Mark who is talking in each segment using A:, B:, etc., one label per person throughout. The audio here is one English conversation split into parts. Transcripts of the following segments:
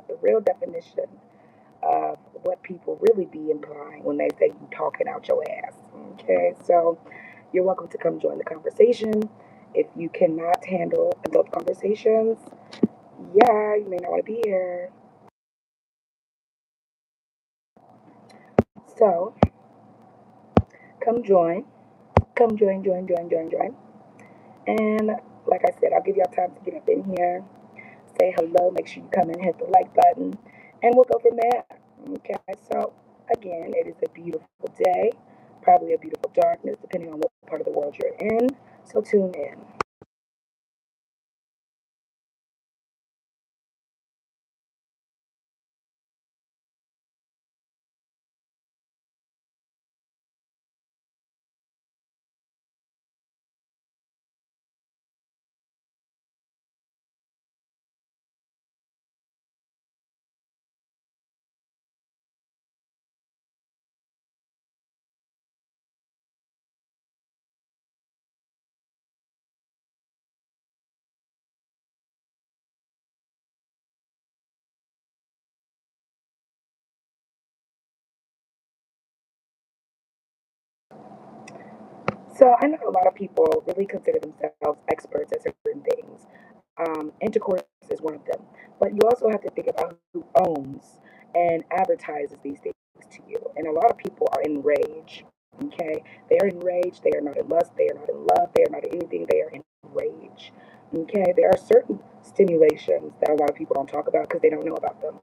A: about the real definition of what people really be implying when they say you talking out your ass. Okay, so you're welcome to come join the conversation. If you cannot handle adult conversations, yeah, you may not want to be here. So come join. Come join. And like I said, I'll give y'all time to get up in here, say hello, make sure you come and hit the like button, and we'll go from there. Okay, so again, it is a beautiful day, probably a beautiful darkness, depending on what part of the world you're in. So tune in. So I know a lot of people really consider themselves experts at certain things. Intercourse is one of them. But you also have to think about who owns and advertises these things to you. And a lot of people are enraged. Okay? They are enraged. They are not in lust. They are not in love. They are not in anything. They are in rage. Okay? There are certain stimulations that a lot of people don't talk about because they don't know about them.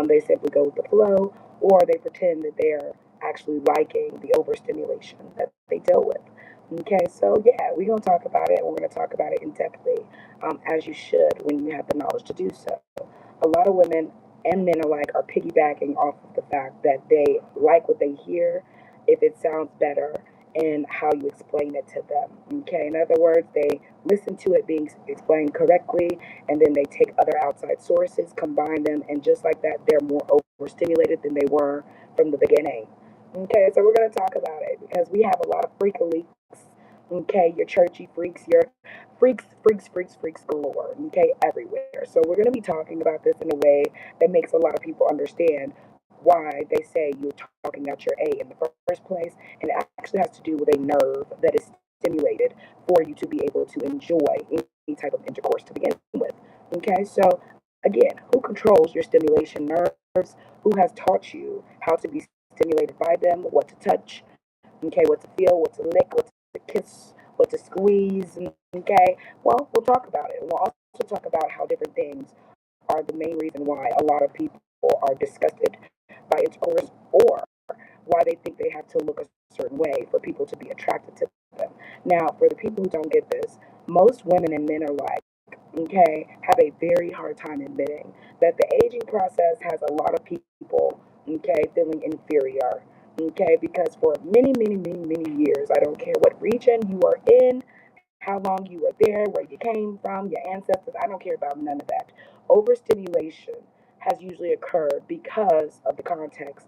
A: They simply go with the flow, or they pretend that they're actually liking the overstimulation that they deal with. Okay, so yeah, we're gonna talk about it, and we're gonna talk about it in depthly, as you should when you have the knowledge to do so. A lot of women and men alike are piggybacking off of the fact that they like what they hear if it sounds better and how you explain it to them. Okay, in other words, they listen to it being explained correctly, and then they take other outside sources, combine them, and just like that, they're more overstimulated than they were from the beginning. Okay, so we're going to talk about it because we have a lot of freak leaks. Okay, your churchy freaks, your freaks galore. Okay, everywhere. So we're going to be talking about this in a way that makes a lot of people understand why they say you're talking out your A in the first place, and it actually has to do with a nerve that is stimulated for you to be able to enjoy any type of intercourse to begin with. Okay, so again, who controls your stimulation nerves? Who has taught you how to be stimulated by them, what to touch, okay, what to feel, what to lick, what to kiss, what to squeeze, okay? Well, we'll talk about it. We'll also talk about how different things are the main reason why a lot of people are disgusted by intercourse, or why they think they have to look a certain way for people to be attracted to them. Now, for the people who don't get this, most women and men alike, okay, have a very hard time admitting that the aging process has a lot of people, okay, feeling inferior, okay, because for many years, I don't care what region you are in, how long you were there, where you came from, your ancestors, I don't care about none of that. Overstimulation has usually occurred because of the context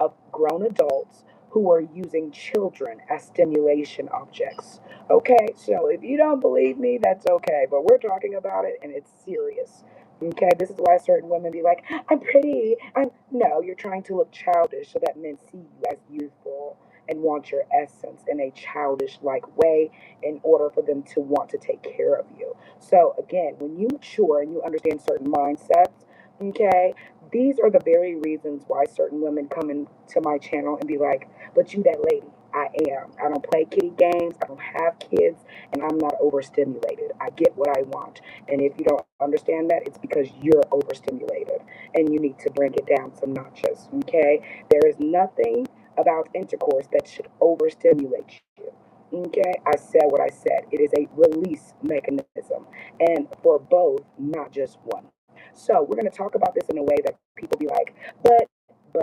A: of grown adults who are using children as stimulation objects. Okay, so if you don't believe me, that's okay, but we're talking about it and it's serious. Okay, this is why certain women be like, I'm pretty. I'm no, you're trying to look childish so that men see you as youthful and want your essence in a childish like way in order for them to want to take care of you. So again, when you mature and you understand certain mindsets, okay, these are the very reasons why certain women come into my channel and be like, but you that lady. I am. I don't play kitty games. I don't have kids, and I'm not overstimulated. I get what I want. And if you don't understand that, it's because you're overstimulated and you need to bring it down some notches. Okay? There is nothing about intercourse that should overstimulate you. Okay? I said what I said. It is a release mechanism, and for both, not just one. So we're going to talk about this in a way that people be like, but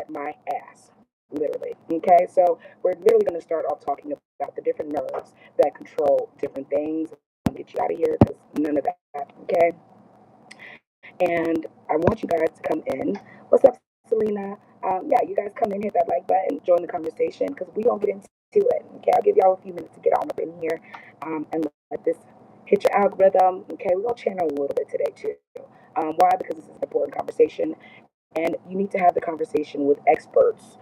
A: my ass, literally. Okay, so we're literally going to start off talking about the different nerves that control different things. I'll get you out of here because none of that. Okay, and I want you guys to come in. What's up, Selena? Yeah, you guys come in, hit that like button, join the conversation because we gonna get into it. Okay, I'll give y'all a few minutes to get on up in here, and let this hit your algorithm. Okay, we're gonna channel a little bit today too. Why? Because this is an important conversation, and you need to have the conversation with experts,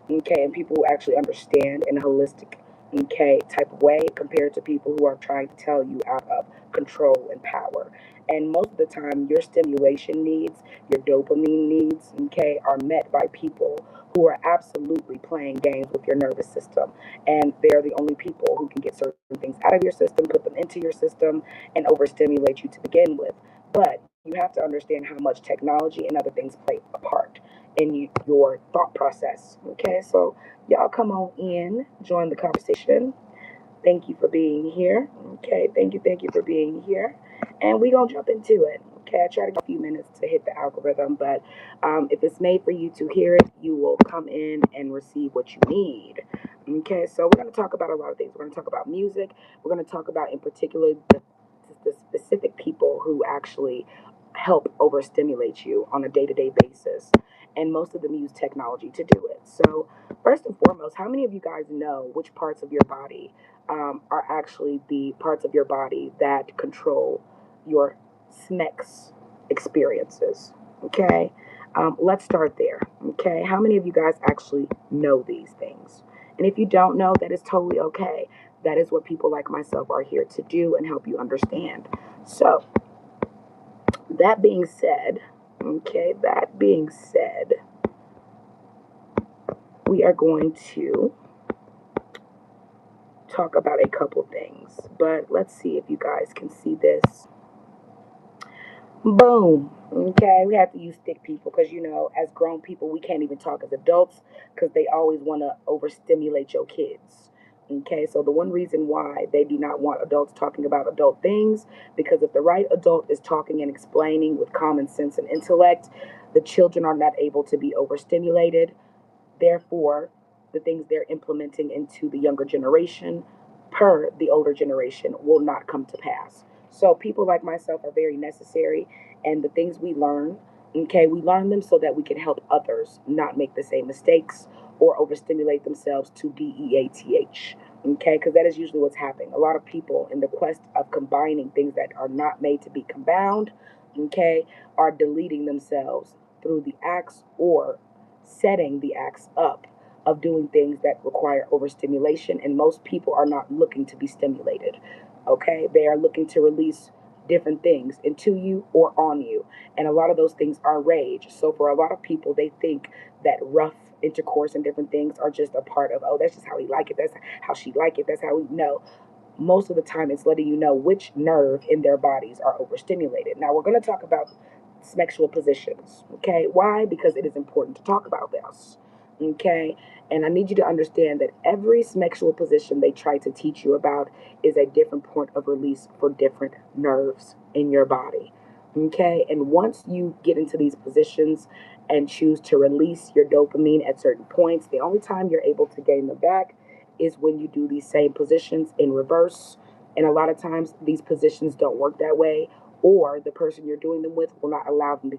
A: okay, and people who actually understand in a holistic, okay, type of way compared to people who are trying to tell you out of control and power. And most of the time, your stimulation needs, your dopamine needs, okay, are met by people who are absolutely playing games with your nervous system. And they're the only people who can get certain things out of your system, put them into your system, and overstimulate you to begin with. But you have to understand how much technology and other things play a part in your thought process. Okay, so y'all come on in, join the conversation. Thank you for being here. Okay, thank you for being here. And we're going to jump into it. Okay, I try to give a few minutes to hit the algorithm, but if it's made for you to hear it, you will come in and receive what you need. Okay, so we're going to talk about a lot of things. We're going to talk about music. We're going to talk about, in particular, the specific people who actually help overstimulate you on a day-to-day basis. And most of them use technology to do it. So, first and foremost, how many of you guys know which parts of your body are actually the parts of your body that control your SMEX experiences? Okay, let's start there. Okay, how many of you guys actually know these things? And if you don't know, that is totally okay. That is what people like myself are here to do and help you understand. So, that being said, okay, that being said, we are going to talk about a couple things, but let's see if you guys can see this. Boom. Okay, we have to use stick people because as grown people, we can't even talk as adults because they always want to overstimulate your kids. Okay, so the one reason why they do not want adults talking about adult things, because if the right adult is talking and explaining with common sense and intellect, the children are not able to be overstimulated. Therefore, the things they're implementing into the younger generation, per the older generation, will not come to pass. So, people like myself are very necessary, and the things we learn, okay, we learn them so that we can help others not make the same mistakes or overstimulate themselves to DEATH. Okay, because that is usually what's happening. A lot of people, in the quest of combining things that are not made to be combined, okay, are deleting themselves through the acts or setting the acts up of doing things that require overstimulation, and most people are not looking to be stimulated. Okay, they are looking to release different things into you or on you, and a lot of those things are rage. So for a lot of people, they think that rough intercourse and different things are just a part of, oh, that's just how he like it, that's how she like it, that's how we know. Most of the time, it's letting you know which nerve in their bodies are overstimulated. Now we're going to talk about sexual positions. Okay, why? Because it is important to talk about this. Okay, and I need you to understand that every sexual position they try to teach you about is a different point of release for different nerves in your body. Okay, and once you get into these positions and choose to release your dopamine at certain points, the only time you're able to gain them back is when you do these same positions in reverse. And a lot of times these positions don't work that way, or the person you're doing them with will not allow them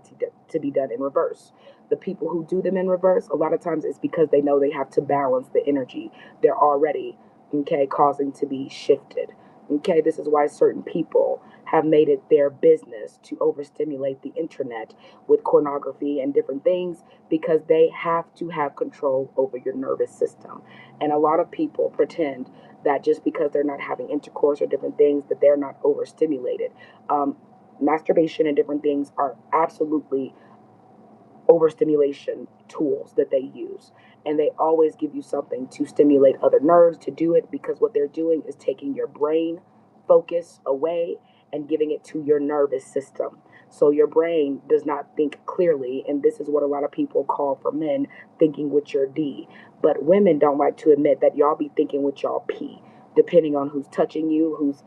A: to be done in reverse. The people who do them in reverse, a lot of times it's because they know they have to balance the energy they're already, okay, causing to be shifted. Okay, this is why certain people have made it their business to overstimulate the internet with pornography and different things because they have to have control over your nervous system. And a lot of people pretend that just because they're not having intercourse or different things that they're not overstimulated. Masturbation and different things are absolutely overstimulation tools that they use. And they always give you something to stimulate other nerves to do it, because what they're doing is taking your brain focus away and giving it to your nervous system. So your brain does not think clearly. And this is what a lot of people call, for men, thinking with your D. But women don't like to admit that y'all be thinking with y'all P, depending on who's touching you, who's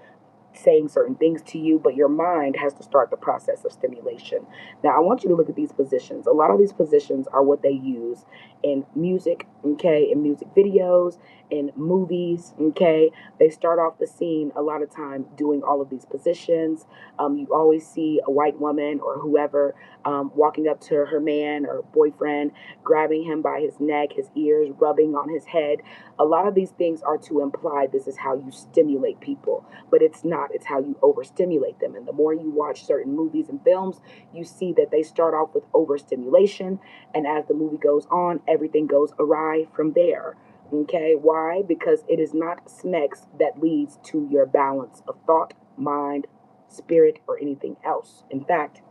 A: saying certain things to you, but your mind has to start the process of stimulation. Now, I want you to look at these positions. A lot of these positions are what they use in music, okay, in music videos, in movies, okay. They start off the scene a lot of time doing all of these positions. You always see a white woman or whoever walking up to her man or boyfriend, grabbing him by his neck, his ears, rubbing on his head. A lot of these things are to imply this is how you stimulate people, but it's not. not. It's how you overstimulate them. And the more you watch certain movies and films, you see that they start off with overstimulation. And as the movie goes on, everything goes awry from there. Okay, why? Because it is not SMEX that leads to your balance of thought, mind, spirit, or anything else. In fact,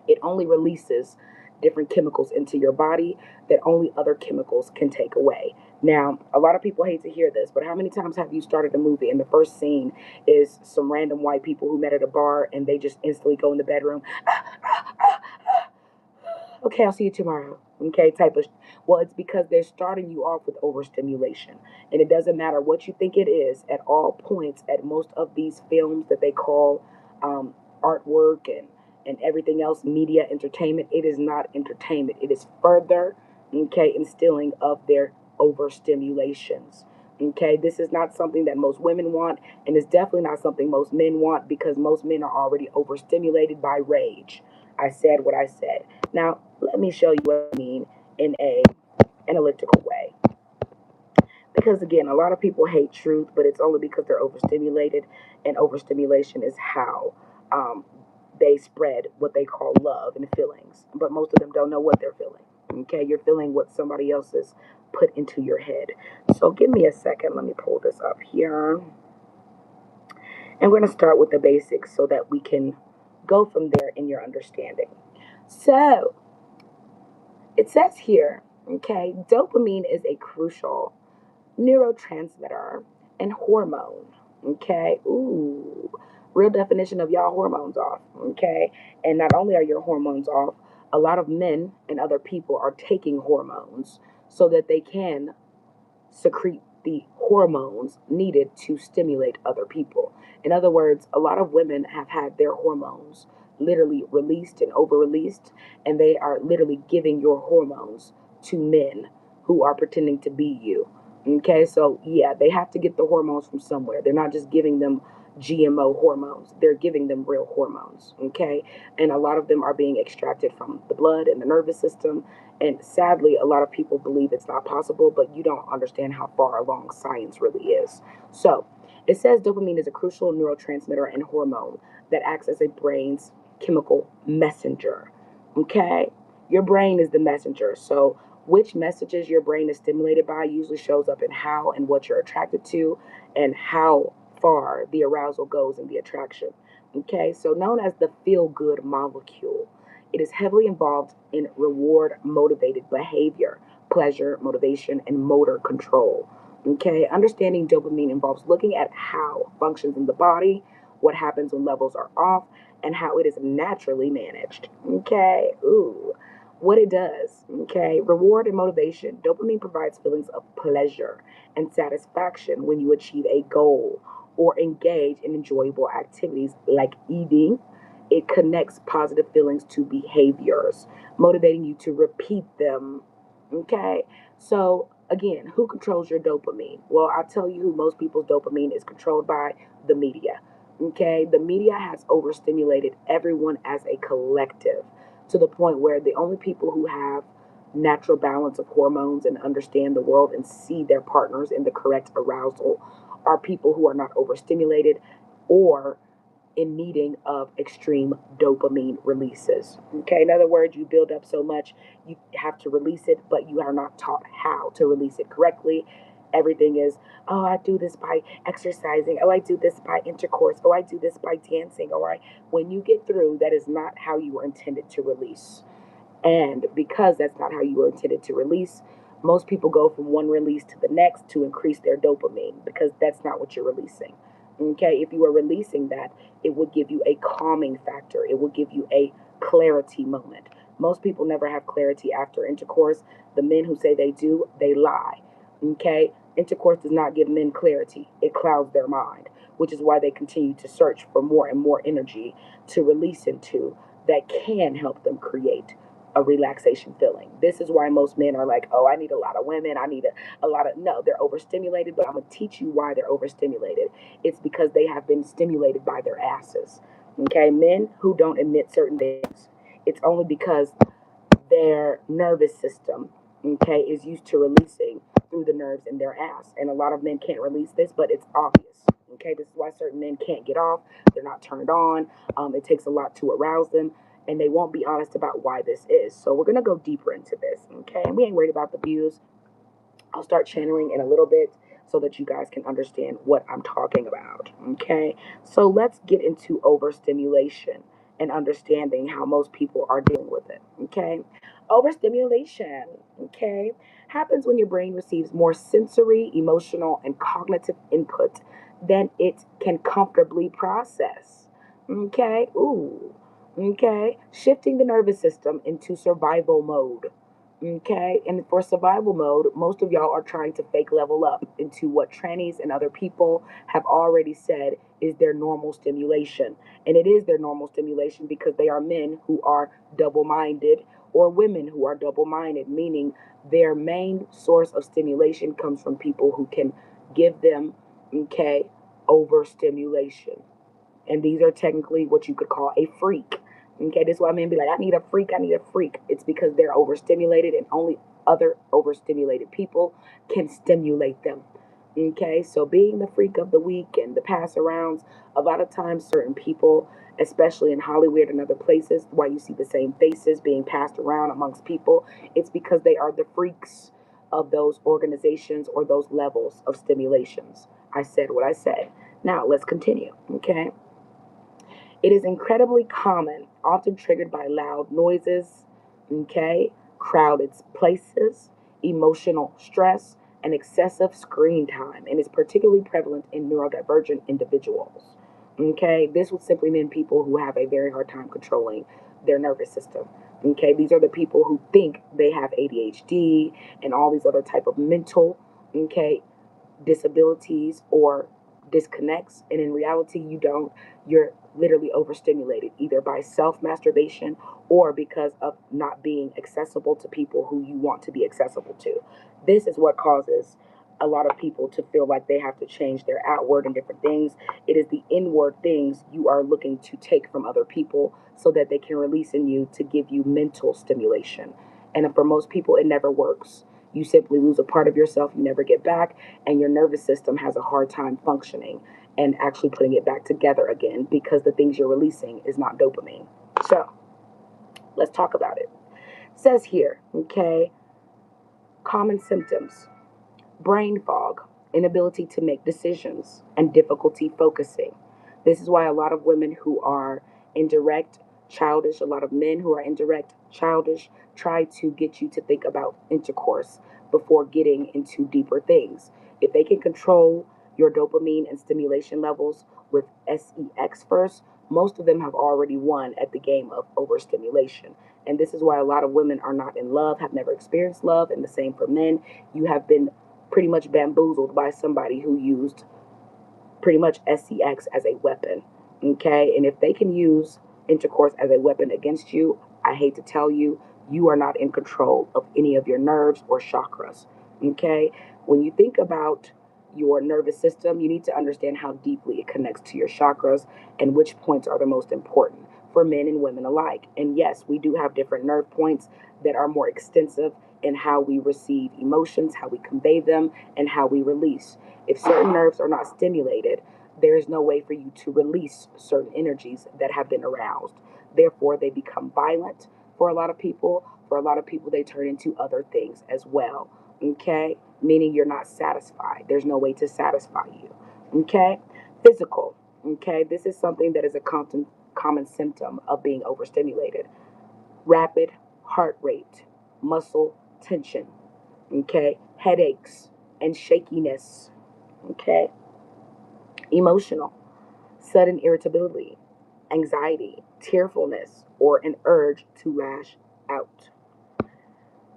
A: it only releases different chemicals into your body that only other chemicals can take away. Now, a lot of people hate to hear this, but how many times have you started a movie and the first scene is some random white people who met at a bar and they just instantly go in the bedroom? Okay, I'll see you tomorrow. Okay, type of. Well, it's because they're starting you off with overstimulation. And it doesn't matter what you think it is at all points at most of these films that they call artwork and everything else, media, entertainment. It is not entertainment. It is further, okay, instilling of their overstimulations. Okay, this is not something that most women want, and it's definitely not something most men want because most men are already overstimulated by rage. I said what I said. Now, let me show you what I mean in a analytical way. Because again, a lot of people hate truth, but it's only because they're overstimulated, and overstimulation is how they spread what they call love and feelings. But most of them don't know what they're feeling. Okay, you're feeling what somebody else has put into your head. So give me a second. Let me pull this up here. And we're going to start with the basics so that we can go from there in your understanding. So it says here, okay, dopamine is a crucial neurotransmitter and hormone. Okay, ooh, real definition of y'all hormones off. Okay, and not only are your hormones off, a lot of men and other people are taking hormones so that they can secrete the hormones needed to stimulate other people. In other words, a lot of women have had their hormones literally released and over released, and they are literally giving your hormones to men who are pretending to be you. Okay, so yeah, they have to get the hormones from somewhere. They're not just giving them GMO hormones, they're giving them real hormones. Okay, and a lot of them are being extracted from the blood and the nervous system. And sadly, a lot of people believe it's not possible, but you don't understand how far along science really is. So it says dopamine is a crucial neurotransmitter and hormone that acts as a brain's chemical messenger. Okay, your brain is the messenger. So which messages your brain is stimulated by usually shows up in how and what you're attracted to and how far the arousal goes in the attraction. Okay, so known as the feel good molecule, it is heavily involved in reward motivated behavior, pleasure, motivation, and motor control. Okay, understanding dopamine involves looking at how it functions in the body, what happens when levels are off, and how it is naturally managed. Okay, ooh, what it does. Okay, reward and motivation. Dopamine provides feelings of pleasure and satisfaction when you achieve a goal or engage in enjoyable activities like eating. It connects positive feelings to behaviors, motivating you to repeat them. Okay, so again, who controls your dopamine? Well, I'll tell you who most people's dopamine is controlled by: the media. Okay, the media has overstimulated everyone as a collective to the point where the only people who have natural balance of hormones and understand the world and see their partners in the correct arousal are people who are not overstimulated or in needing of extreme dopamine releases. Okay, in other words, you build up so much, you have to release it, but you are not taught how to release it correctly. Everything is, oh, I do this by exercising. Oh, I do this by intercourse. Oh, I do this by dancing. All right. When you get through, that is not how you were intended to release. And because that's not how you were intended to release, most people go from one release to the next to increase their dopamine because that's not what you're releasing. Okay, if you were releasing that, it would give you a calming factor. It would give you a clarity moment. Most people never have clarity after intercourse. The men who say they do, they lie. Okay, intercourse does not give men clarity. It clouds their mind, which is why they continue to search for more and more energy to release into that can help them create a relaxation feeling. This is why most men are like, oh, I need a lot of women. I need a lot of, no, they're overstimulated, but I'm going to teach you why they're overstimulated. It's because they have been stimulated by their asses. Okay, men who don't admit certain things, it's only because their nervous system, okay, is used to releasing through the nerves in their ass. And a lot of men can't release this, but it's obvious. Okay, this is why certain men can't get off. They're not turned on. It takes a lot to arouse them, and they won't be honest about why this is. So we're gonna go deeper into this. Okay, and we ain't worried about the views. I'll start channeling in a little bit so that you guys can understand what I'm talking about. Okay, so let's get into overstimulation and understanding how most people are dealing with it. Okay, overstimulation, okay, happens when your brain receives more sensory, emotional, and cognitive input than it can comfortably process. Okay, ooh, okay, shifting the nervous system into survival mode. Okay, and for survival mode, most of y'all are trying to fake level up into what trannies and other people have already said is their normal stimulation. And it is their normal stimulation because they are men who are double minded or women who are double minded, meaning their main source of stimulation comes from people who can give them, okay, overstimulation. And these are technically what you could call a freak. Okay, this is why men be like, I need a freak, I need a freak. It's because they're overstimulated and only other overstimulated people can stimulate them. Okay, so being the freak of the week and the pass arounds, a lot of times certain people, especially in Hollywood and other places, why you see the same faces being passed around amongst people, it's because they are the freaks of those organizations or those levels of stimulations. I said what I said. Now let's continue. Okay. It is incredibly common, often triggered by loud noises, okay, crowded places, emotional stress, and excessive screen time, and is particularly prevalent in neurodivergent individuals. Okay, this would simply mean people who have a very hard time controlling their nervous system. Okay, these are the people who think they have ADHD and all these other type of mental, okay, disabilities or disconnects, and in reality you don't. You're literally overstimulated either by self masturbation or because of not being accessible to people who you want to be accessible to. This is what causes a lot of people to feel like they have to change their outward and different things. It is the inward things you are looking to take from other people so that they can release in you to give you mental stimulation. And for most people it never works. You simply lose a part of yourself you never get back, and your nervous system has a hard time functioning and actually putting it back together again because the things you're releasing is not dopamine. So let's talk about it. It says here, okay, common symptoms: brain fog, inability to make decisions, and difficulty focusing. This is why a lot of women who are indirect, childish, a lot of men who are indirect, childish, try to get you to think about intercourse before getting into deeper things. If they can control your dopamine and stimulation levels with S3x first, most of them have already won at the game of overstimulation. And this is why a lot of women are not in love, have never experienced love, and the same for men. You have been pretty much bamboozled by somebody who used pretty much S3x as a weapon. Okay, and if they can use intercourse as a weapon against you, I hate to tell you, you are not in control of any of your nerves or chakras. Okay, when you think about your nervous system, you need to understand how deeply it connects to your chakras and which points are the most important for men and women alike. And yes, we do have different nerve points that are more extensive in how we receive emotions, how we convey them, and how we release. If certain nerves are not stimulated, there is no way for you to release certain energies that have been aroused. Therefore, they become violent for a lot of people. For a lot of people, they turn into other things as well. Okay? Meaning you're not satisfied. There's no way to satisfy you. Okay? Physical. Okay? This is something that is a common symptom of being overstimulated: rapid heart rate, muscle tension, okay, headaches and shakiness, okay, emotional, sudden irritability, anxiety, tearfulness, or an urge to lash out.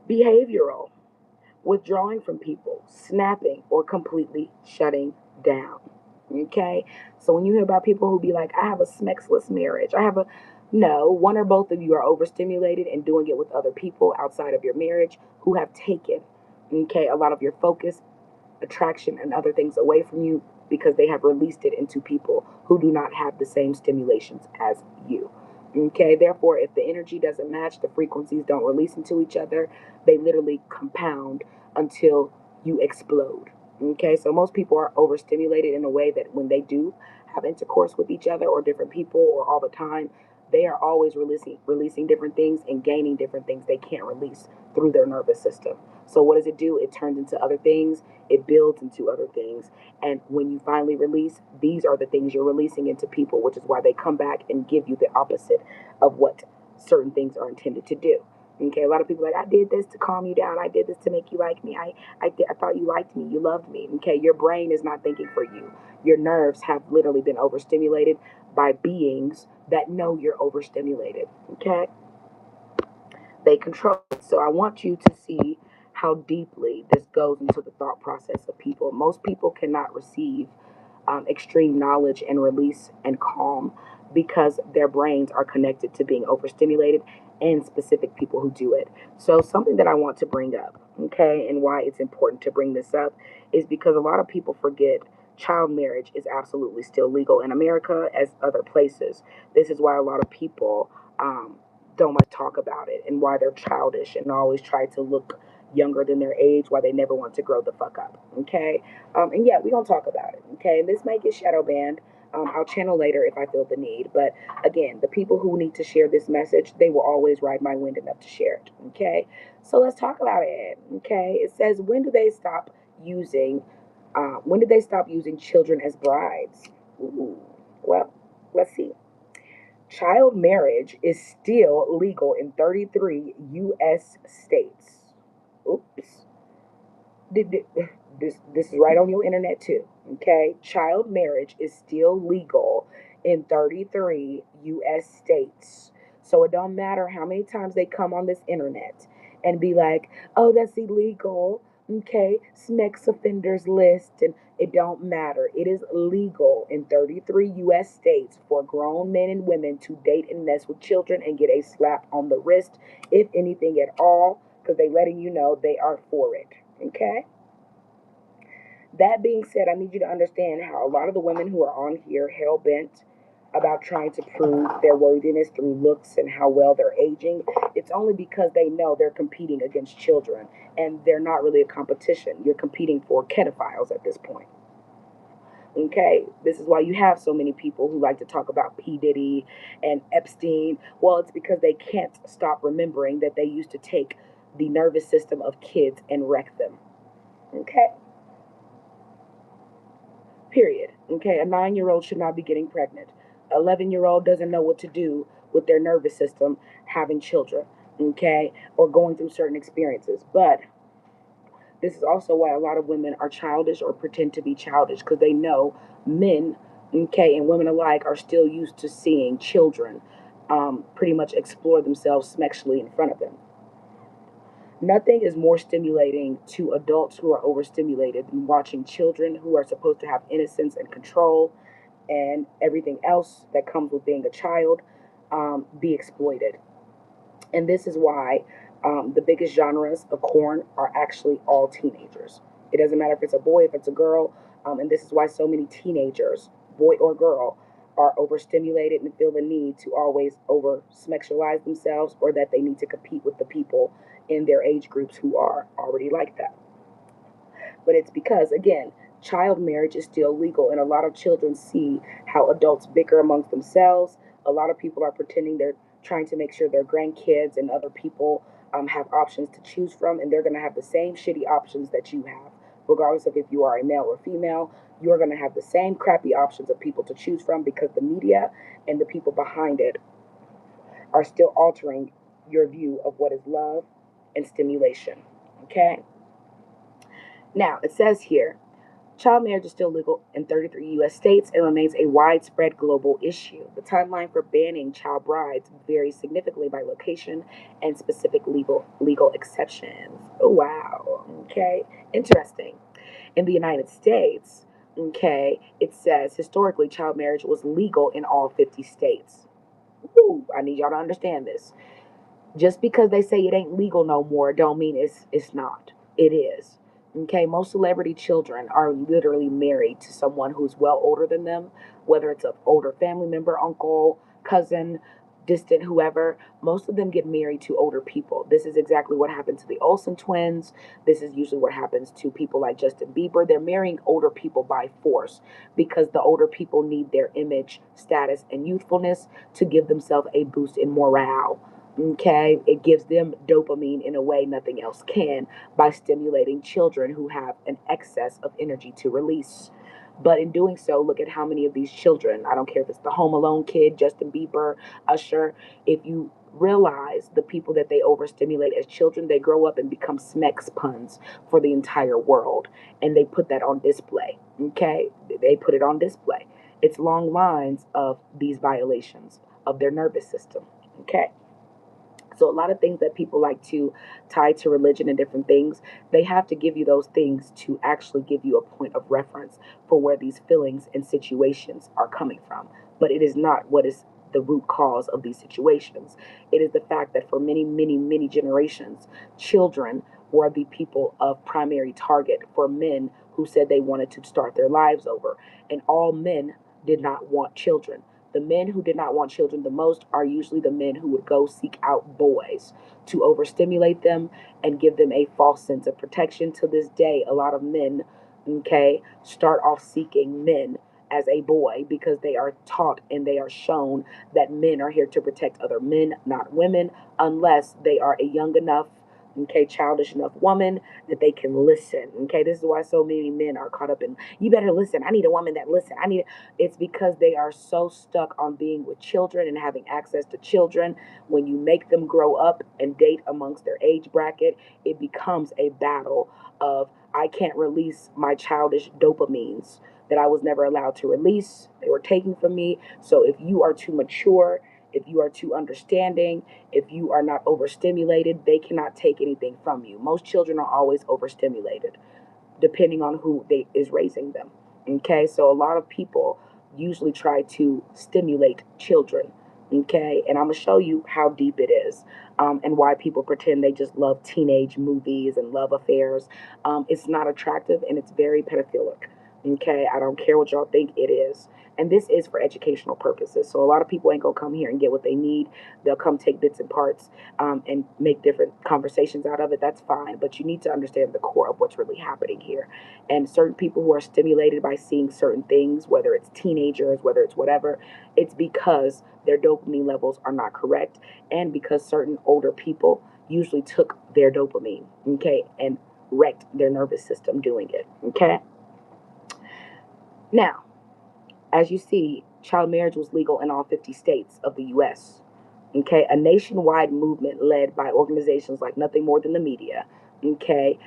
A: Behavioral: withdrawing from people, snapping, or completely shutting down. Okay? So when you hear about people who be like, I have a smexless marriage, I have a, no, one or both of you are overstimulated and doing it with other people outside of your marriage who have taken, okay, a lot of your focus, attraction, and other things away from you because they have released it into people who do not have the same stimulations as you. Okay, therefore, if the energy doesn't match, the frequencies don't release into each other, they literally compound until you explode. Okay, so most people are overstimulated in a way that when they do have intercourse with each other or different people or all the time, they are always releasing different things and gaining different things they can't release through their nervous system. So what does it do? It turns into other things, it builds into other things. And when you finally release, these are the things you're releasing into people, which is why they come back and give you the opposite of what certain things are intended to do. Okay, a lot of people are like, I did this to calm you down. I did this to make you like me. I thought you liked me. You loved me. Okay, your brain is not thinking for you. Your nerves have literally been overstimulated by beings that know you're overstimulated. Okay, they control it. So I want you to see how deeply this goes into the thought process of people. Most people cannot receive extreme knowledge and release and calm because their brains are connected to being overstimulated and specific people who do it. So, something that I want to bring up, okay, and why it's important to bring this up is because a lot of people forget child marriage is absolutely still legal in America as other places. This is why a lot of people don't like to talk about it and why they're childish and always try to look younger than their age, why they never want to grow the fuck up. Okay. And yeah, we're going to talk about it. Okay. And this might get shadow banned. I'll channel later if I feel the need. But again, the people who need to share this message, they will always ride my wind enough to share it. Okay. So let's talk about it. Okay. It says, when did they stop using children as brides? Ooh, well, let's see. Child marriage is still legal in 33 U.S. states. Oops. This is right on your internet too. Okay, child marriage is still legal in 33 U.S. states. So it don't matter how many times they come on this internet and be like, "Oh, that's illegal." Okay, sex offenders list, and it don't matter. It is legal in 33 U.S. states for grown men and women to date and mess with children and get a slap on the wrist, if anything at all, because they letting you know they are for it. Okay. That being said, I need you to understand how a lot of the women who are on here hell bent about trying to prove their worthiness through looks and how well they're aging, it's only because they know they're competing against children and they're not really a competition. You're competing for pedophiles at this point. Okay, this is why you have so many people who like to talk about P. Diddy and Epstein. Well, it's because they can't stop remembering that they used to take the nervous system of kids and wreck them. Okay. Period. Okay, a 9-year-old should not be getting pregnant. 11-year-old doesn't know what to do with their nervous system having children, okay, or going through certain experiences. But this is also why a lot of women are childish or pretend to be childish because they know men, okay, and women alike are still used to seeing children pretty much explore themselves sexually in front of them. Nothing is more stimulating to adults who are overstimulated than watching children who are supposed to have innocence and control and everything else that comes with being a child be exploited. And this is why the biggest genres of porn are actually all teenagers. It doesn't matter if it's a boy, if it's a girl, and this is why so many teenagers, boy or girl, are overstimulated and feel the need to always over sexualize themselves or that they need to compete with the people in their age groups who are already like that. But it's because, again, child marriage is still legal, and a lot of children see how adults bicker amongst themselves. A lot of people are pretending they're trying to make sure their grandkids and other people have options to choose from, and they're going to have the same shitty options that you have. Regardless of if you are a male or female, you're going to have the same crappy options of people to choose from because the media and the people behind it are still altering your view of what is love and stimulation. Okay? Now, it says here, child marriage is still legal in 33 U.S. states and remains a widespread global issue. The timeline for banning child brides varies significantly by location and specific legal exceptions. Oh, wow. Okay. Interesting. In the United States, okay, it says historically child marriage was legal in all 50 states. Ooh, I need y'all to understand this. Just because they say it ain't legal no more, don't mean it's not. It is. Okay, most celebrity children are literally married to someone who's well older than them, whether it's an older family member, uncle, cousin, distant whoever, most of them get married to older people. This is exactly what happened to the Olsen twins. This is usually what happens to people like Justin Bieber. They're marrying older people by force because the older people need their image, status, and youthfulness to give themselves a boost in morale. Okay, it gives them dopamine in a way nothing else can by stimulating children who have an excess of energy to release. But in doing so, look at how many of these children, I don't care if it's the Home Alone kid, Justin Bieber, Usher, if you realize the people that they overstimulate as children, they grow up and become Smex puns for the entire world. And they put that on display. Okay? They put it on display. It's long lines of these violations of their nervous system. Okay? So a lot of things that people like to tie to religion and different things, they have to give you those things to actually give you a point of reference for where these feelings and situations are coming from. But it is not what is the root cause of these situations. It is the fact that for many, many, many generations, children were the people of primary target for men who said they wanted to start their lives over. And all men did not want children. The men who did not want children the most are usually the men who would go seek out boys to overstimulate them and give them a false sense of protection. To this day, a lot of men, okay, start off seeking men as a boy because they are taught and they are shown that men are here to protect other men, not women, unless they are a young enough, okay, childish enough woman that they can listen. Okay, this is why so many men are caught up in, you better listen. I need a woman that listen. It's because they are so stuck on being with children and having access to children. When you make them grow up and date amongst their age bracket, it becomes a battle of, I can't release my childish dopamines that I was never allowed to release. They were taken from me. So if you are too mature, if you are too understanding, if you are not overstimulated, they cannot take anything from you. Most children are always overstimulated, depending on who is raising them. Okay, so a lot of people usually try to stimulate children. Okay, and I'm gonna show you how deep it is, and why people pretend they just love teenage movies and love affairs. It's not attractive and it's very pedophilic. Okay, I don't care what y'all think, it is. And this is for educational purposes. So a lot of people ain't gonna come here and get what they need. They'll come take bits and parts, and make different conversations out of it. That's fine, but you need to understand the core of what's really happening here. And certain people who are stimulated by seeing certain things, whether it's teenagers, whether it's whatever, it's because their dopamine levels are not correct, and because certain older people usually took their dopamine, okay, and wrecked their nervous system doing it. Okay. Now, as you see, child marriage was legal in all 50 states of the US. Okay, a nationwide movement led by organizations like Nothing More Than the Media, okay,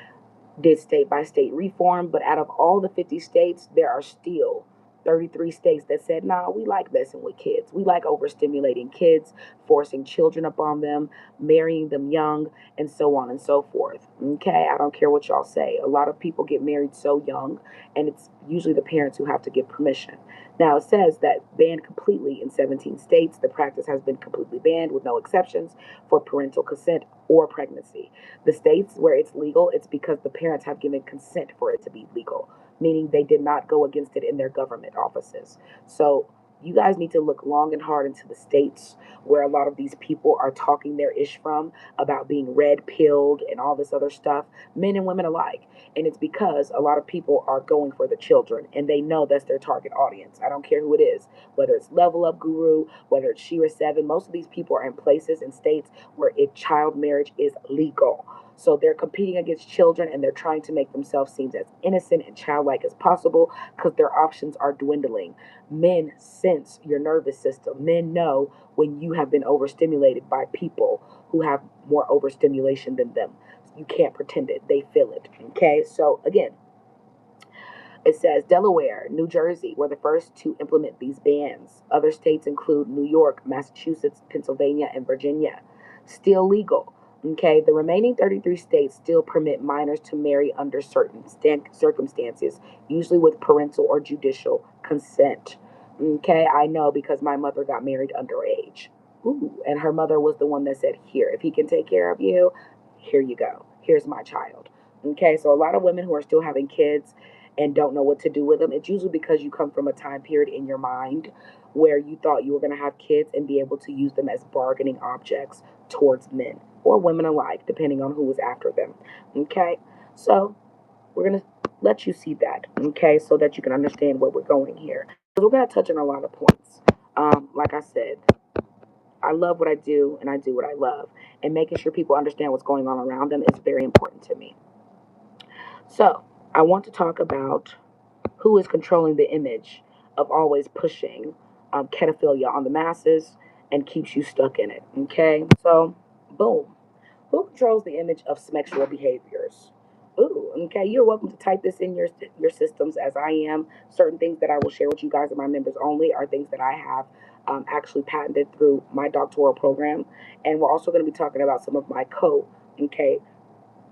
A: did state by state reform, but out of all the 50 states, there are still 33 states that said, nah, we like messing with kids. We like overstimulating kids, forcing children upon them, marrying them young, and so on and so forth. Okay, I don't care what y'all say. A lot of people get married so young, and it's usually the parents who have to give permission. Now, it says that banned completely in 17 states. The practice has been completely banned with no exceptions for parental consent or pregnancy. The states where it's legal, it's because the parents have given consent for it to be legal, meaning they did not go against it in their government offices. So you guys need to look long and hard into the states where a lot of these people are talking their ish from about being red pilled and all this other stuff, men and women alike. And it's because a lot of people are going for the children and they know that's their target audience. I don't care who it is, whether it's Level Up Guru, whether it's Shira 7, most of these people are in places and states where child marriage is legal. So they're competing against children and they're trying to make themselves seem as innocent and childlike as possible because their options are dwindling. Men sense your nervous system. Men know when you have been overstimulated by people who have more overstimulation than them. You can't pretend it. They feel it. Okay, so again, it says Delaware, New Jersey were the first to implement these bans. Other states include New York, Massachusetts, Pennsylvania, and Virginia. Still legal. Okay, the remaining 33 states still permit minors to marry under certain circumstances, usually with parental or judicial consent. Okay, I know because my mother got married underage. Ooh, and her mother was the one that said, here, if he can take care of you, here you go. Here's my child. Okay, so a lot of women who are still having kids and don't know what to do with them, it's usually because you come from a time period in your mind where you thought you were going to have kids and be able to use them as bargaining objects towards men or women alike, depending on who was after them. Okay, so we're going to let you see that, okay, so that you can understand where we're going here. We're going to touch on a lot of points. Like I said, I love what I do and I do what I love. And making sure people understand what's going on around them is very important to me. So, I want to talk about who is controlling the image of always pushing pedophilia on the masses and keeps you stuck in it. Okay? So, boom. Who controls the image of sexual behaviors? Ooh, okay. You're welcome to type this in your systems as I am. Certain things that I will share with you guys and my members only are things that I have actually patented through my doctoral program, and we're also going to be talking about some of my okay,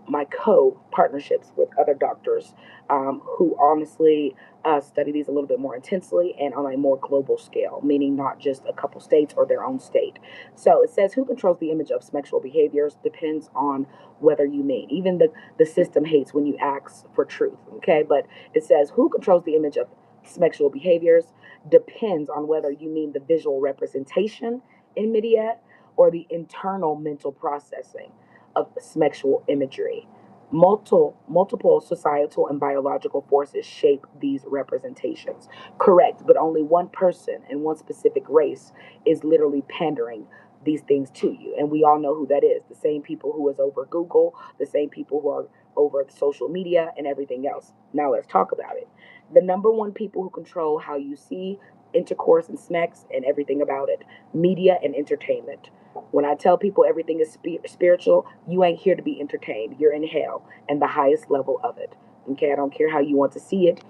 A: my co-partnerships with other doctors who honestly study these a little bit more intensely and on a more global scale, meaning not just a couple states or their own state. So it says who controls the image of sexual behaviors depends on whether you mean. Even the system hates when you ask for truth, okay? But it says who controls the image of sexual behaviors depends on whether you mean the visual representation in media or the internal mental processing of sexual imagery. Multiple societal and biological forces shape these representations. Correct, but only one person and one specific race is literally pandering these things to you. And we all know who that is. The same people who is over Google, the same people who are over social media and everything else. Now let's talk about it. The number one people who control how you see intercourse and sex and everything about it, media and entertainment. When I tell people everything is spiritual, you ain't here to be entertained. You're in hell and the highest level of it. Okay, I don't care how you want to see it.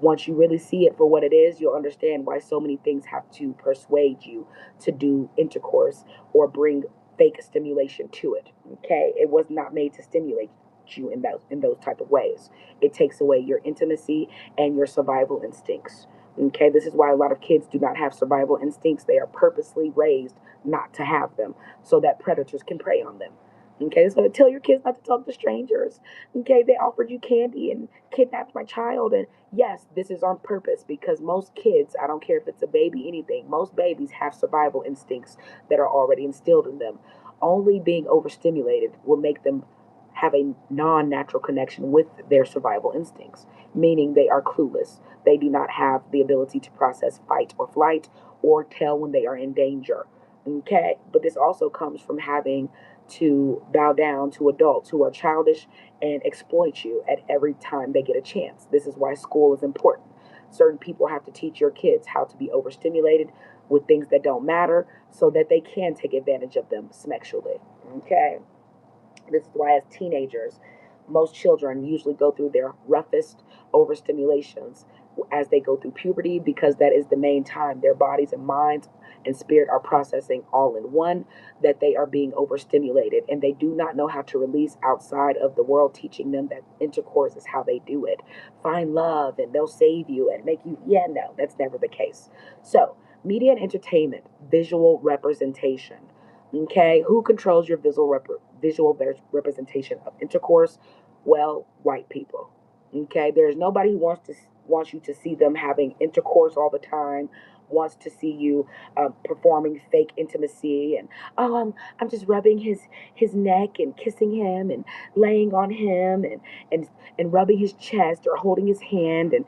A: Once you really see it for what it is, you'll understand why so many things have to persuade you to do intercourse or bring fake stimulation to it. Okay, it was not made to stimulate you in those type of ways. It takes away your intimacy and your survival instincts. Okay, this is why a lot of kids do not have survival instincts. They are purposely raised not to have them so that predators can prey on them. Okay, so tell your kids not to talk to strangers. Okay, they offered you candy and kidnapped my child. And yes, this is on purpose because most kids, I don't care if it's a baby, anything, most babies have survival instincts that are already instilled in them. Only being overstimulated will make them have a non natural connection with their survival instincts, meaning they are clueless. They do not have the ability to process fight or flight or tell when they are in danger. Okay, but this also comes from having to bow down to adults who are childish and exploit you at every time they get a chance. This is why school is important. Certain people have to teach your kids how to be overstimulated with things that don't matter so that they can take advantage of them sexually. Okay. This is why, as teenagers, most children usually go through their roughest overstimulations as they go through puberty because that is the main time their bodies and minds and spirit are processing all in one, that they are being overstimulated and they do not know how to release outside of the world teaching them that intercourse is how they do it. Find love and they'll save you and make you, yeah, no, that's never the case. So, media and entertainment, visual representation. Okay, who controls your visual representation of intercourse? Well, white people. Okay, there's nobody who wants you to see them having intercourse all the time. Wants to see you performing fake intimacy and I'm just rubbing his neck and kissing him and laying on him and and rubbing his chest or holding his hand and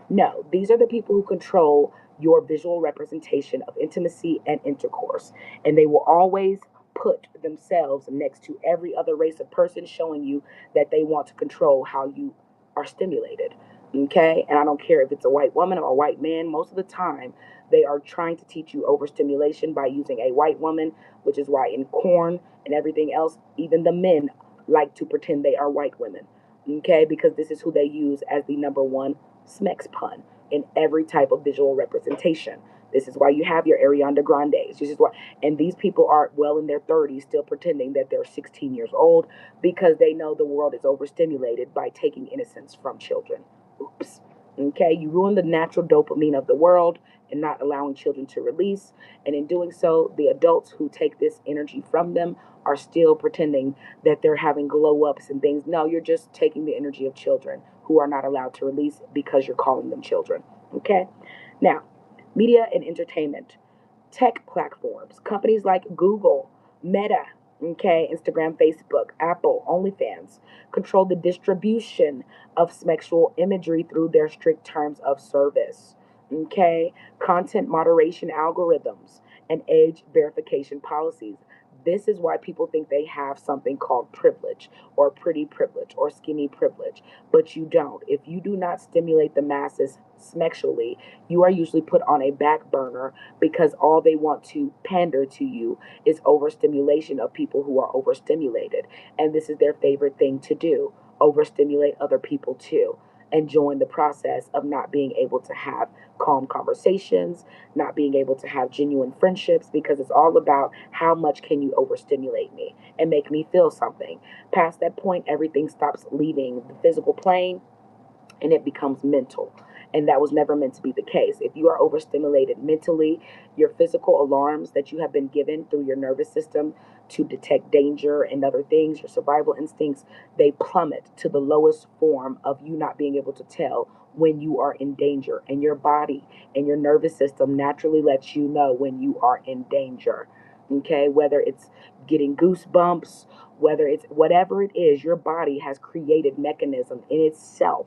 A: no, these are the people who control your visual representation of intimacy and intercourse, and they will always put themselves next to every other race of person showing you that they want to control how you are stimulated. Okay, and I don't care if it's a white woman or a white man, most of the time they are trying to teach you overstimulation by using a white woman, which is why in porn and everything else, even the men like to pretend they are white women. Okay, because this is who they use as the number one smex pun in every type of visual representation. This is why you have your Ariana Grandes. This is why, and these people are well in their 30s still pretending that they're 16 years old because they know the world is overstimulated by taking innocence from children. Oops. Okay, you ruin the natural dopamine of the world and not allowing children to release. And in doing so, the adults who take this energy from them are still pretending that they're having glow ups and things. No, you're just taking the energy of children who are not allowed to release because you're calling them children. Okay? Now, media and entertainment, tech platforms, companies like Google, Meta, okay, Instagram, Facebook, Apple, OnlyFans, control the distribution of sexual imagery through their strict terms of service. Okay, content moderation algorithms and age verification policies. This is why people think they have something called privilege or pretty privilege or skinny privilege, but you don't. If you do not stimulate the masses sexually, you are usually put on a back burner because all they want to pander to you is overstimulation of people who are overstimulated. And this is their favorite thing to do, overstimulate other people too, and join the process of not being able to have calm conversations, not being able to have genuine friendships, because it's all about how much can you overstimulate me and make me feel something. Past that point, everything stops leaving the physical plane and it becomes mental. And that was never meant to be the case. If you are overstimulated mentally, your physical alarms that you have been given through your nervous system to detect danger and other things, your survival instincts, they plummet to the lowest form of you not being able to tell when you are in danger. And your body and your nervous system naturally lets you know when you are in danger. Okay, whether it's getting goosebumps, whether it's whatever it is, your body has created mechanism in itself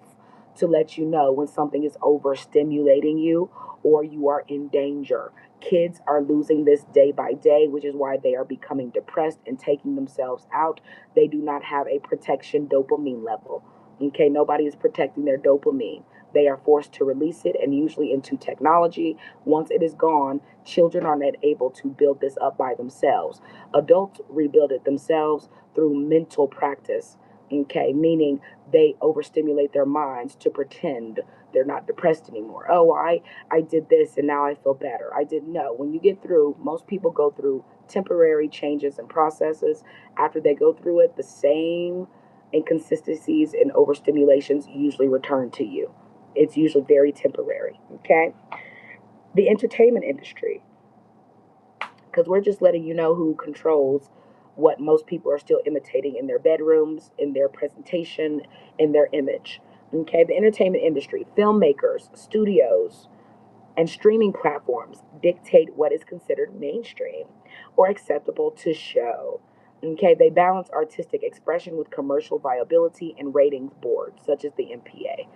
A: to let you know when something is overstimulating you or you are in danger. Kids are losing this day by day, which is why they are becoming depressed and taking themselves out. They do not have a protection dopamine level. Okay, nobody is protecting their dopamine. They are forced to release it, and usually into technology. Once it is gone, children are not able to build this up by themselves. Adults rebuild it themselves through mental practice. Okay, meaning they overstimulate their minds to pretend they're not depressed anymore. Oh, I did this and now I feel better. I didn't know. When you get through, most people go through temporary changes and processes. After they go through it, the same inconsistencies and overstimulations usually return to you. It's usually very temporary. Okay, the entertainment industry, because we're just letting you know who controls what most people are still imitating in their bedrooms, in their presentation, in their image. Okay, the entertainment industry, filmmakers, studios, and streaming platforms dictate what is considered mainstream or acceptable to show. Okay, they balance artistic expression with commercial viability and ratings boards, such as the MPA.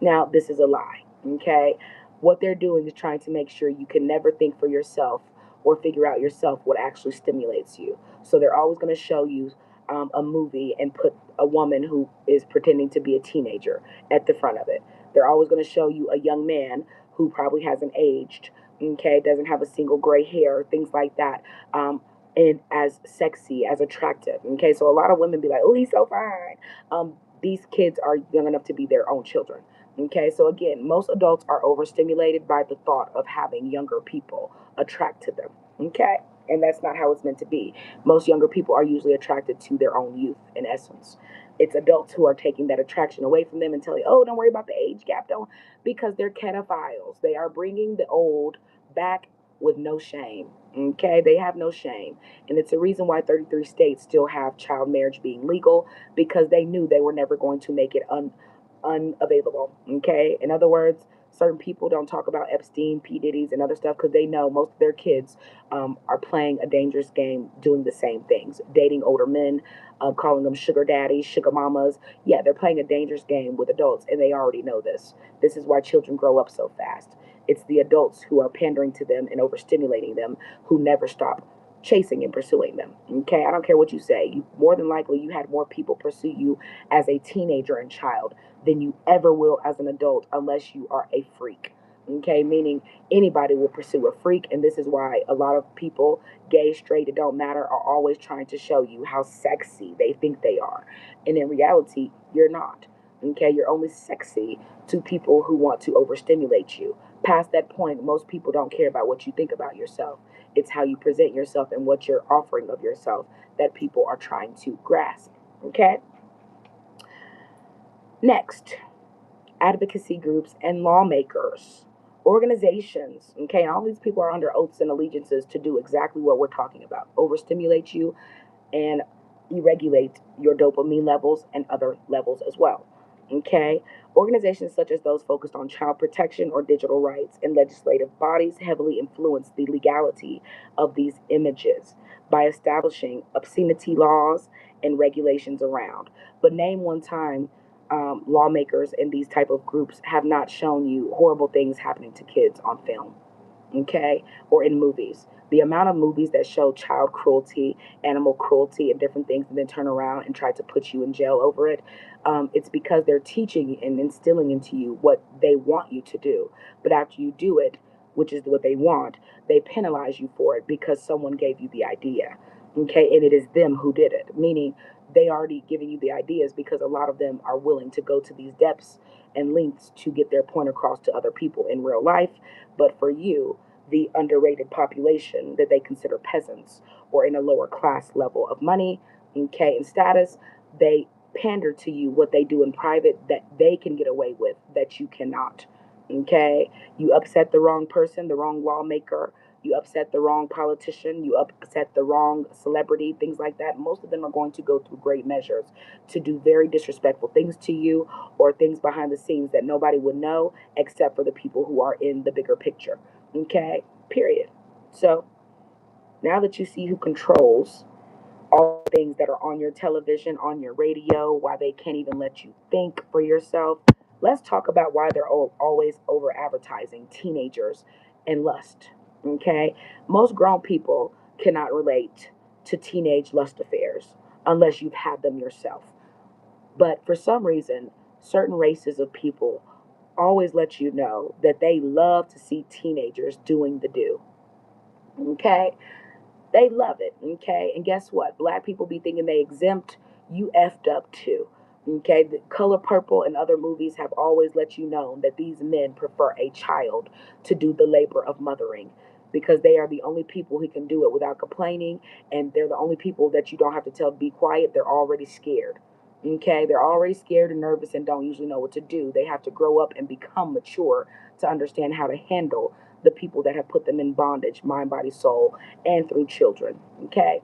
A: Now, this is a lie, okay? What they're doing is trying to make sure you can never think for yourself or figure out yourself what actually stimulates you. So they're always going to show you a movie and put a woman who is pretending to be a teenager at the front of it. They're always going to show you a young man who probably hasn't aged, okay, doesn't have a single gray hair, things like that. And as sexy, as attractive. Okay, so a lot of women be like, "Oh, he's so fine." These kids are young enough to be their own children. Okay, so again, most adults are overstimulated by the thought of having younger people attract to them. Okay, and that's not how it's meant to be. Most younger people are usually attracted to their own youth, in essence. It's adults who are taking that attraction away from them and telling, "Oh, don't worry about the age gap, don't," because they're pedophiles. They are bringing the old back with no shame. Okay, they have no shame, and it's a reason why 33 states still have child marriage being legal, because they knew they were never going to make it unavailable. Okay, in other words, certain people don't talk about Epstein, P Diddy's, and other stuff because they know most of their kids are playing a dangerous game, doing the same things, dating older men, calling them sugar daddies, sugar mamas. Yeah, they're playing a dangerous game with adults, and they already know this. This is why children grow up so fast. It's the adults who are pandering to them and overstimulating them who never stop chasing and pursuing them. Okay, I don't care what you say. More than likely, you had more people pursue you as a teenager and child than you ever will as an adult, unless you are a freak. Okay, meaning anybody will pursue a freak, and this is why a lot of people, gay, straight, it don't matter, are always trying to show you how sexy they think they are. And in reality, you're not. Okay, you're only sexy to people who want to overstimulate you. Past that point, most people don't care about what you think about yourself. It's how you present yourself and what you're offering of yourself that people are trying to grasp. Okay? Next, advocacy groups and lawmakers, organizations. Okay, and all these people are under oaths and allegiances to do exactly what we're talking about: overstimulate you and regulate your dopamine levels and other levels as well. Okay? Organizations such as those focused on child protection or digital rights and legislative bodies heavily influence the legality of these images by establishing obscenity laws and regulations around. But name one time lawmakers in these type of groups have not shown you horrible things happening to kids on film, okay, or in movies. The amount of movies that show child cruelty, animal cruelty, and different things, and then turn around and try to put you in jail over it, it's because they're teaching and instilling into you what they want you to do. But after you do it, which is what they want, they penalize you for it because someone gave you the idea, okay, and it is them who did it, meaning they already giving you the ideas because a lot of them are willing to go to these depths and lengths to get their point across to other people in real life. But for you, the underrated population that they consider peasants or in a lower class level of money, okay, and status, they pander to you what they do in private that they can get away with that you cannot. Okay, you upset the wrong person, the wrong lawmaker, you upset the wrong politician, you upset the wrong celebrity, things like that. Most of them are going to go through great measures to do very disrespectful things to you or things behind the scenes that nobody would know except for the people who are in the bigger picture. Okay, period. So now that you see who controls all the things that are on your television, on your radio, why they can't even let you think for yourself, let's talk about why they're always over advertising teenagers and lust. Okay, most grown people cannot relate to teenage lust affairs unless you've had them yourself. But for some reason, certain races of people always let you know that they love to see teenagers doing the do. Okay? They love it, okay? And guess what? Black people be thinking they exempt, you effed up too. Okay, the Color Purple and other movies have always let you know that these men prefer a child to do the labor of mothering because they are the only people who can do it without complaining, and they're the only people that you don't have to tell to be quiet. They're already scared. Okay, they're already scared and nervous and don't usually know what to do. They have to grow up and become mature to understand how to handle the people that have put them in bondage, mind, body, soul, and through children. Okay,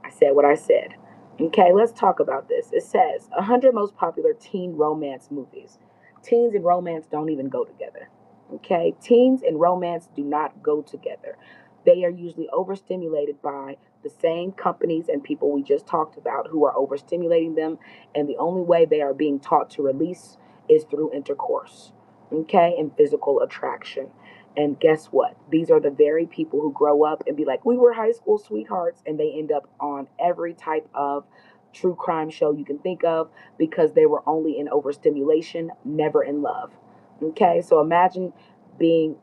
A: I said what I said. Okay, let's talk about this. It says 100 most popular teen romance movies. Teens and romance don't even go together. Okay, teens and romance do not go together. They are usually overstimulated by the same companies and people we just talked about who are overstimulating them, and the only way they are being taught to release is through intercourse, okay, and physical attraction. And guess what? These are the very people who grow up and be like, we were high school sweethearts, and they end up on every type of true crime show you can think of because they were only in overstimulation, never in love. Okay, so imagine being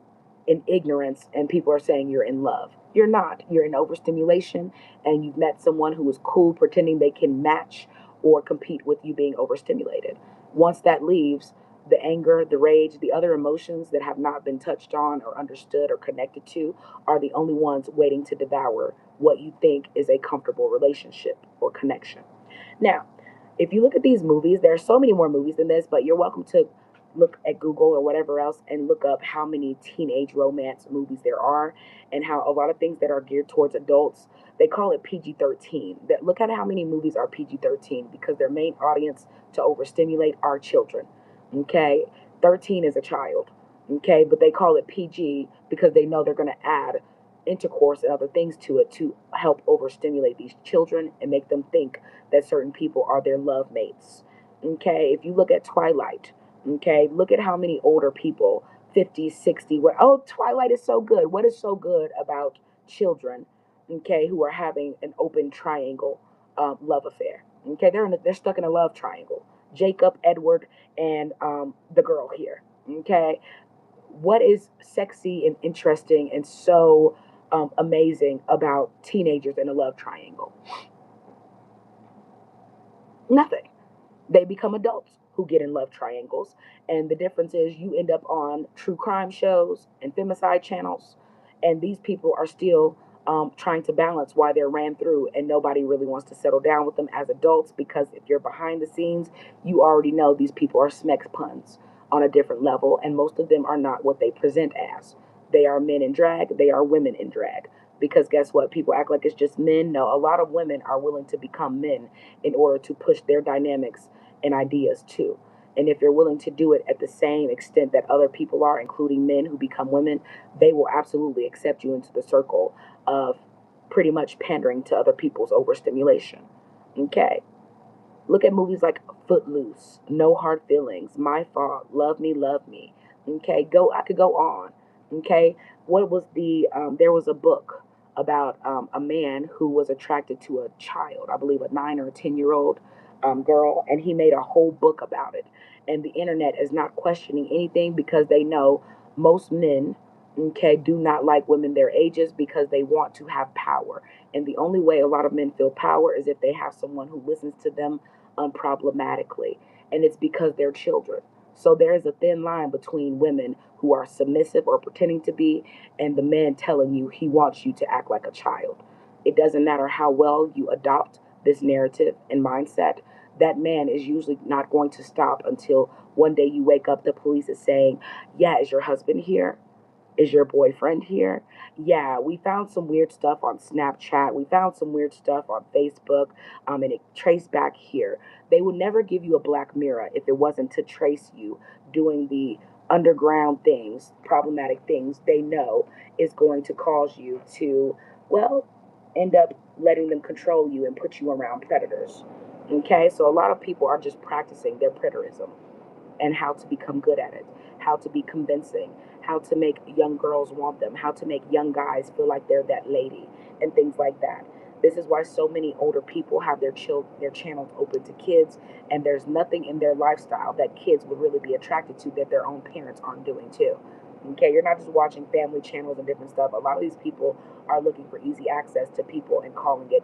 A: in ignorance and people are saying you're in love. You're not. You're in overstimulation, and you've met someone who is cool pretending they can match or compete with you being overstimulated. Once that leaves, the anger, the rage, the other emotions that have not been touched on or understood or connected to are the only ones waiting to devour what you think is a comfortable relationship or connection. Now, if you look at these movies, there are so many more movies than this, but you're welcome to look at Google or whatever else and look up how many teenage romance movies there are and how a lot of things that are geared towards adults, they call it PG-13. That look at how many movies are PG-13 because their main audience to overstimulate are children. Okay? 13 is a child. Okay? But they call it PG because they know they're going to add intercourse and other things to it to help overstimulate these children and make them think that certain people are their love mates. Okay, if you look at Twilight, okay, look at how many older people, 50, 60, where, oh, Twilight is so good. What is so good about children, okay, who are having an open triangle love affair? Okay, they're stuck in a love triangle. Jacob, Edward, and the girl here. Okay, what is sexy and interesting and so amazing about teenagers in a love triangle? Nothing. They become adults who get in love triangles. And the difference is you end up on true crime shows and femicide channels. And these people are still trying to balance why they're ran through. And nobody really wants to settle down with them as adults because if you're behind the scenes, you already know these people are smex puns on a different level. And most of them are not what they present as. They are men in drag, they are women in drag. Because guess what? People act like it's just men. No, a lot of women are willing to become men in order to push their dynamics and ideas too. And if you're willing to do it at the same extent that other people are, including men who become women, they will absolutely accept you into the circle of pretty much pandering to other people's overstimulation. Okay. Look at movies like Footloose, No Hard Feelings, My Fault, Love Me, Love Me. Okay, I could go on. Okay, what was there was a book about a man who was attracted to a child, I believe a 9 or 10 year old girl, and he made a whole book about it. And the internet is not questioning anything because they know most men, okay, do not like women their ages because they want to have power. And the only way a lot of men feel power is if they have someone who listens to them unproblematically, and it's because they're children. So there is a thin line between women who are submissive or pretending to be, and the man telling you he wants you to act like a child. It doesn't matter how well you adopt this narrative and mindset. That man is usually not going to stop until one day you wake up, the police is saying, yeah, is your husband here? Is your boyfriend here? Yeah, we found some weird stuff on Snapchat. We found some weird stuff on Facebook, and it traced back here. They would never give you a black mirror if it wasn't to trace you doing the underground things, problematic things they know is going to cause you to, well, end up letting them control you and put you around predators. Okay, so a lot of people are just practicing their preterism and how to become good at it, how to be convincing, how to make young girls want them, how to make young guys feel like they're that lady, and things like that. This is why so many older people have their channels open to kids, and there's nothing in their lifestyle that kids would really be attracted to that their own parents aren't doing too. Okay, you're not just watching family channels and different stuff. A lot of these people are looking for easy access to people and calling it,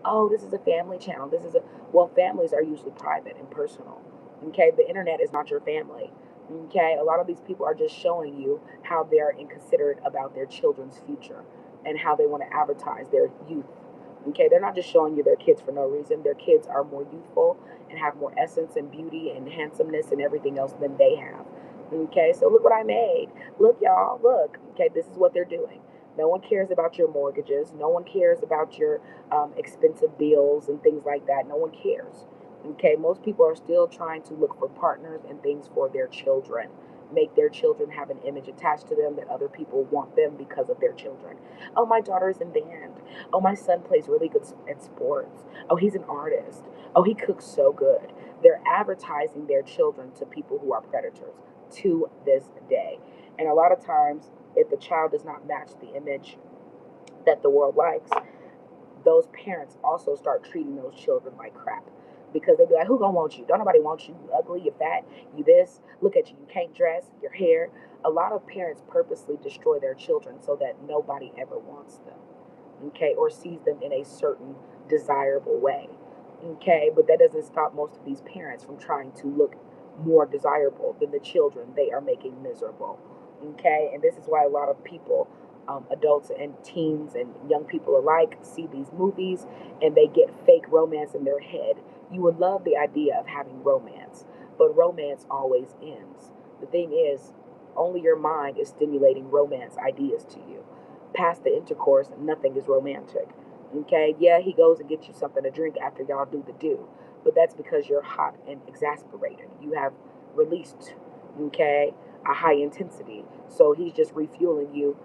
A: oh, this is a family channel. This is a, well, families are usually private and personal. Okay, the internet is not your family. Okay, a lot of these people are just showing you how they're inconsiderate about their children's future and how they want to advertise their youth. Okay, they're not just showing you their kids for no reason. Their kids are more youthful and have more essence and beauty and handsomeness and everything else than they have. Okay, so look what I made. Look, y'all, look. Okay, this is what they're doing. No one cares about your mortgages. No one cares about your expensive bills and things like that. No one cares. Okay, most people are still trying to look for partners and things for their children. Make their children have an image attached to them that other people want them because of their children. Oh, my daughter's in band. Oh, my son plays really good at sports. Oh, he's an artist. Oh, he cooks so good. They're advertising their children to people who are predators to this day. And a lot of times, if the child does not match the image that the world likes, those parents also start treating those children like crap. Because they be like, who gonna want you? Don't nobody want you. You ugly, you fat, you this. Look at you. You can't dress. Your hair. A lot of parents purposely destroy their children so that nobody ever wants them. Okay, or sees them in a certain desirable way. Okay, but that doesn't stop most of these parents from trying to look more desirable than the children they are making miserable. Okay, and this is why a lot of people, adults and teens and young people alike, see these movies and they get fake romance in their head. You would love the idea of having romance, but romance always ends. The thing is, only your mind is stimulating romance ideas to you. Past the intercourse, nothing is romantic. Okay, yeah, he goes and gets you something to drink after y'all do the do, but that's because you're hot and exasperated. You have released, okay, a high intensity. So he's just refueling you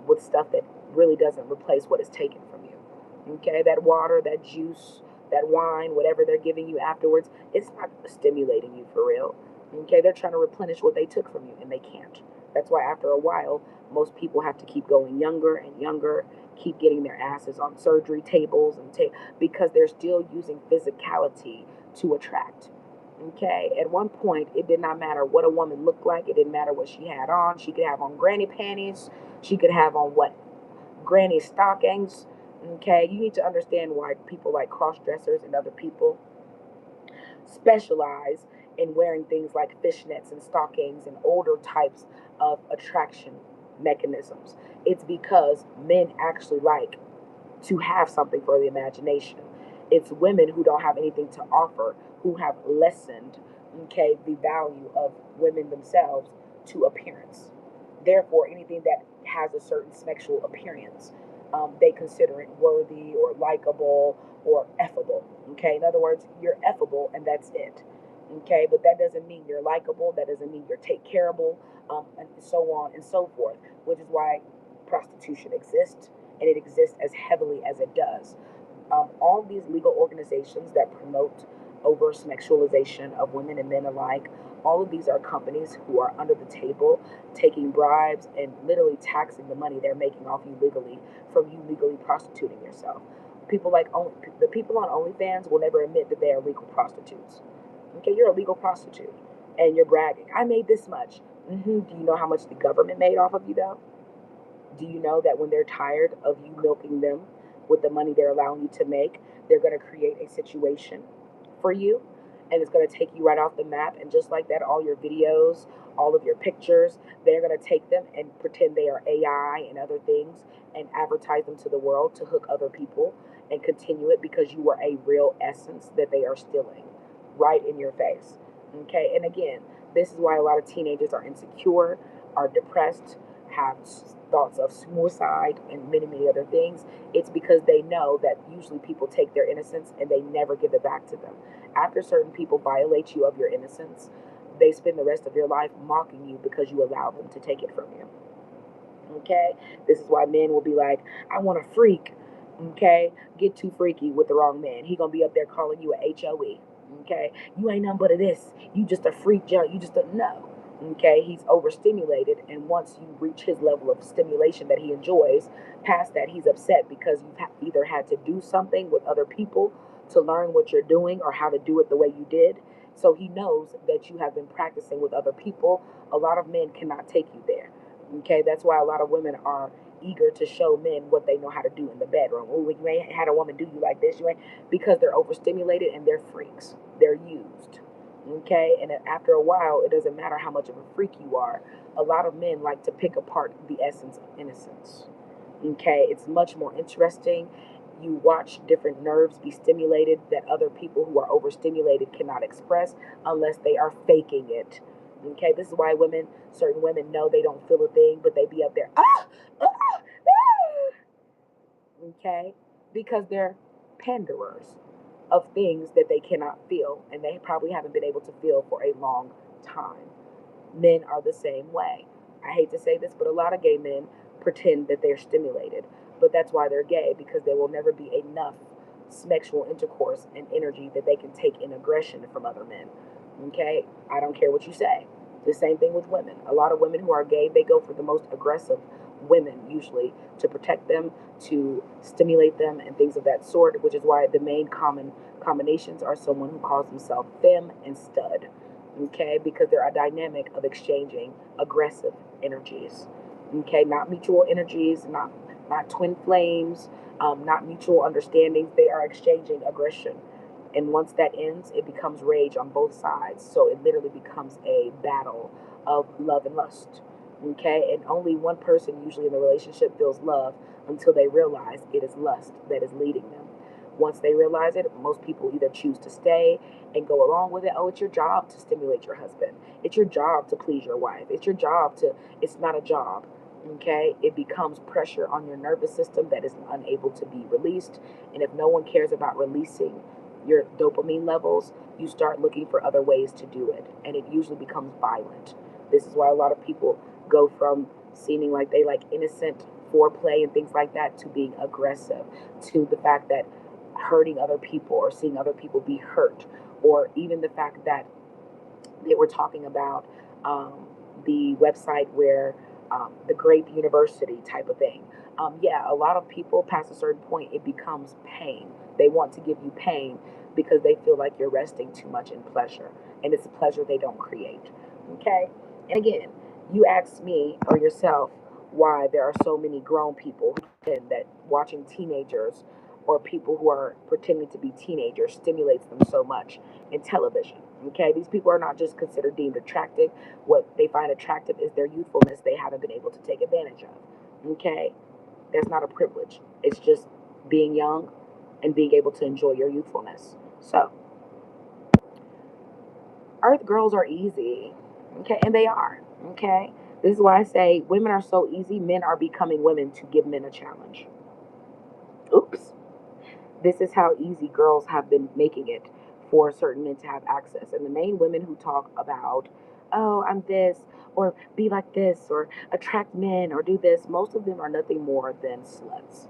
A: with stuff that really doesn't replace what is taken from you. Okay, that water, that juice, that wine, whatever they're giving you afterwards, it's not stimulating you for real. Okay, they're trying to replenish what they took from you and they can't. That's why after a while, most people have to keep going younger and younger, keep getting their asses on surgery tables because they're still using physicality to attract. Okay, at one point, it did not matter what a woman looked like. It didn't matter what she had on. She could have on granny panties. She could have on what? Granny stockings. Okay, you need to understand why people like cross dressers and other people specialize in wearing things like fishnets and stockings and older types of attraction mechanisms. It's because men actually like to have something for the imagination. It's women who don't have anything to offer who have lessened, okay, the value of women themselves to appearance. Therefore, anything that has a certain sexual appearance they consider it worthy or likable or effable. Okay, in other words, you're effable and that's it. Okay, but that doesn't mean you're likable. That doesn't mean you're take careable, and so on and so forth. Which is why prostitution exists, and it exists as heavily as it does. All these legal organizations that promote over sexualization of women and men alike, all of these are companies who are under the table taking bribes and literally taxing the money they're making off you legally from you legally prostituting yourself. People like the people on OnlyFans will never admit that they are legal prostitutes. Okay, you're a legal prostitute and you're bragging. I made this much. Do you know how much the government made off of you though? Do you know that when they're tired of you milking them with the money they're allowing you to make, they're going to create a situation for you and it's going to take you right off the map? And just like that, all your videos, all of your pictures, they're going to take them and pretend they are AI and other things and advertise them to the world to hook other people and continue it because you were a real essence that they are stealing right in your face. Okay, and again, this is why a lot of teenagers are insecure, are depressed, have thoughts of suicide and many, many other things. It's because they know that usually people take their innocence and they never give it back to them. After certain people violate you of your innocence, they spend the rest of your life mocking you because you allow them to take it from you. Okay? This is why men will be like, I want a freak. Okay? Get too freaky with the wrong man. He gonna be up there calling you a HOE. Okay? You ain't nothing but a this. You just a freak junk. You just don't know. Okay? He's overstimulated, and once you reach his level of stimulation that he enjoys, past that he's upset because you've either had to do something with other people to learn what you're doing or how to do it the way you did. So he knows that you have been practicing with other people. A lot of men cannot take you there. Okay, that's why a lot of women are eager to show men what they know how to do in the bedroom. Oh, you ain't had a woman do you like this, you ain't, because they're overstimulated and they're freaks. They're used. Okay, and after a while, it doesn't matter how much of a freak you are. A lot of men like to pick apart the essence of innocence. Okay, it's much more interesting. You watch different nerves be stimulated that other people who are overstimulated cannot express unless they are faking it. Okay, this is why certain women know they don't feel a thing, but they be up there, okay, because they're panderers of things that they cannot feel, and they probably haven't been able to feel for a long time. Men are the same way. I hate to say this, but a lot of gay men pretend that they're stimulated, but that's why they're gay, because there will never be enough sexual intercourse and energy that they can take in aggression from other men. Okay, I don't care what you say. The same thing with women. A lot of women who are gay, they go for the most aggressive women usually to protect them, to stimulate them, and things of that sort, which is why the main common combinations are someone who calls himself femme and stud. Okay, because they're a dynamic of exchanging aggressive energies. Okay, not mutual energies, not twin flames, not mutual understandings. They are exchanging aggression. And once that ends, it becomes rage on both sides. So it literally becomes a battle of love and lust. Okay, and only one person usually in the relationship feels love until they realize it is lust that is leading them. Once they realize it, most people either choose to stay and go along with it. Oh, it's your job to stimulate your husband. It's your job to please your wife. It's your job to, it's not a job. Okay, it becomes pressure on your nervous system that is unable to be released. And if no one cares about releasing your dopamine levels, you start looking for other ways to do it. And it usually becomes violent. This is why a lot of people go from seeming like they like innocent foreplay and things like that to being aggressive, to the fact that hurting other people or seeing other people be hurt, or even the fact that they were talking about the website where the Grape University type of thing. Yeah, a lot of people past a certain point, it becomes pain. They want to give you pain because they feel like you're resting too much in pleasure, and it's a pleasure they don't create. Okay, and again, you ask me or yourself why there are so many grown people and that watching teenagers or people who are pretending to be teenagers stimulates them so much in television. Okay, these people are not just considered deemed attractive. What they find attractive is their youthfulness they haven't been able to take advantage of. Okay, that's not a privilege. It's just being young and being able to enjoy your youthfulness. So, Earth girls are easy. Okay, and they are. Okay, this is why I say women are so easy. Men are becoming women to give men a challenge. Oops. This is how easy girls have been making it for certain men to have access. And the main women who talk about, oh, I'm this, or be like this, or attract men, or do this, most of them are nothing more than sluts.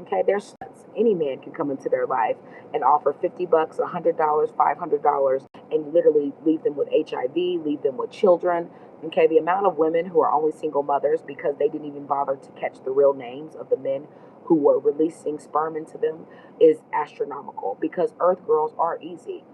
A: Okay, they're sluts. Any man can come into their life and offer $50, $100, $500, and literally leave them with HIV, leave them with children. Okay, the amount of women who are only single mothers because they didn't even bother to catch the real names of the men who were releasing sperm into them is astronomical because Earth girls are easy.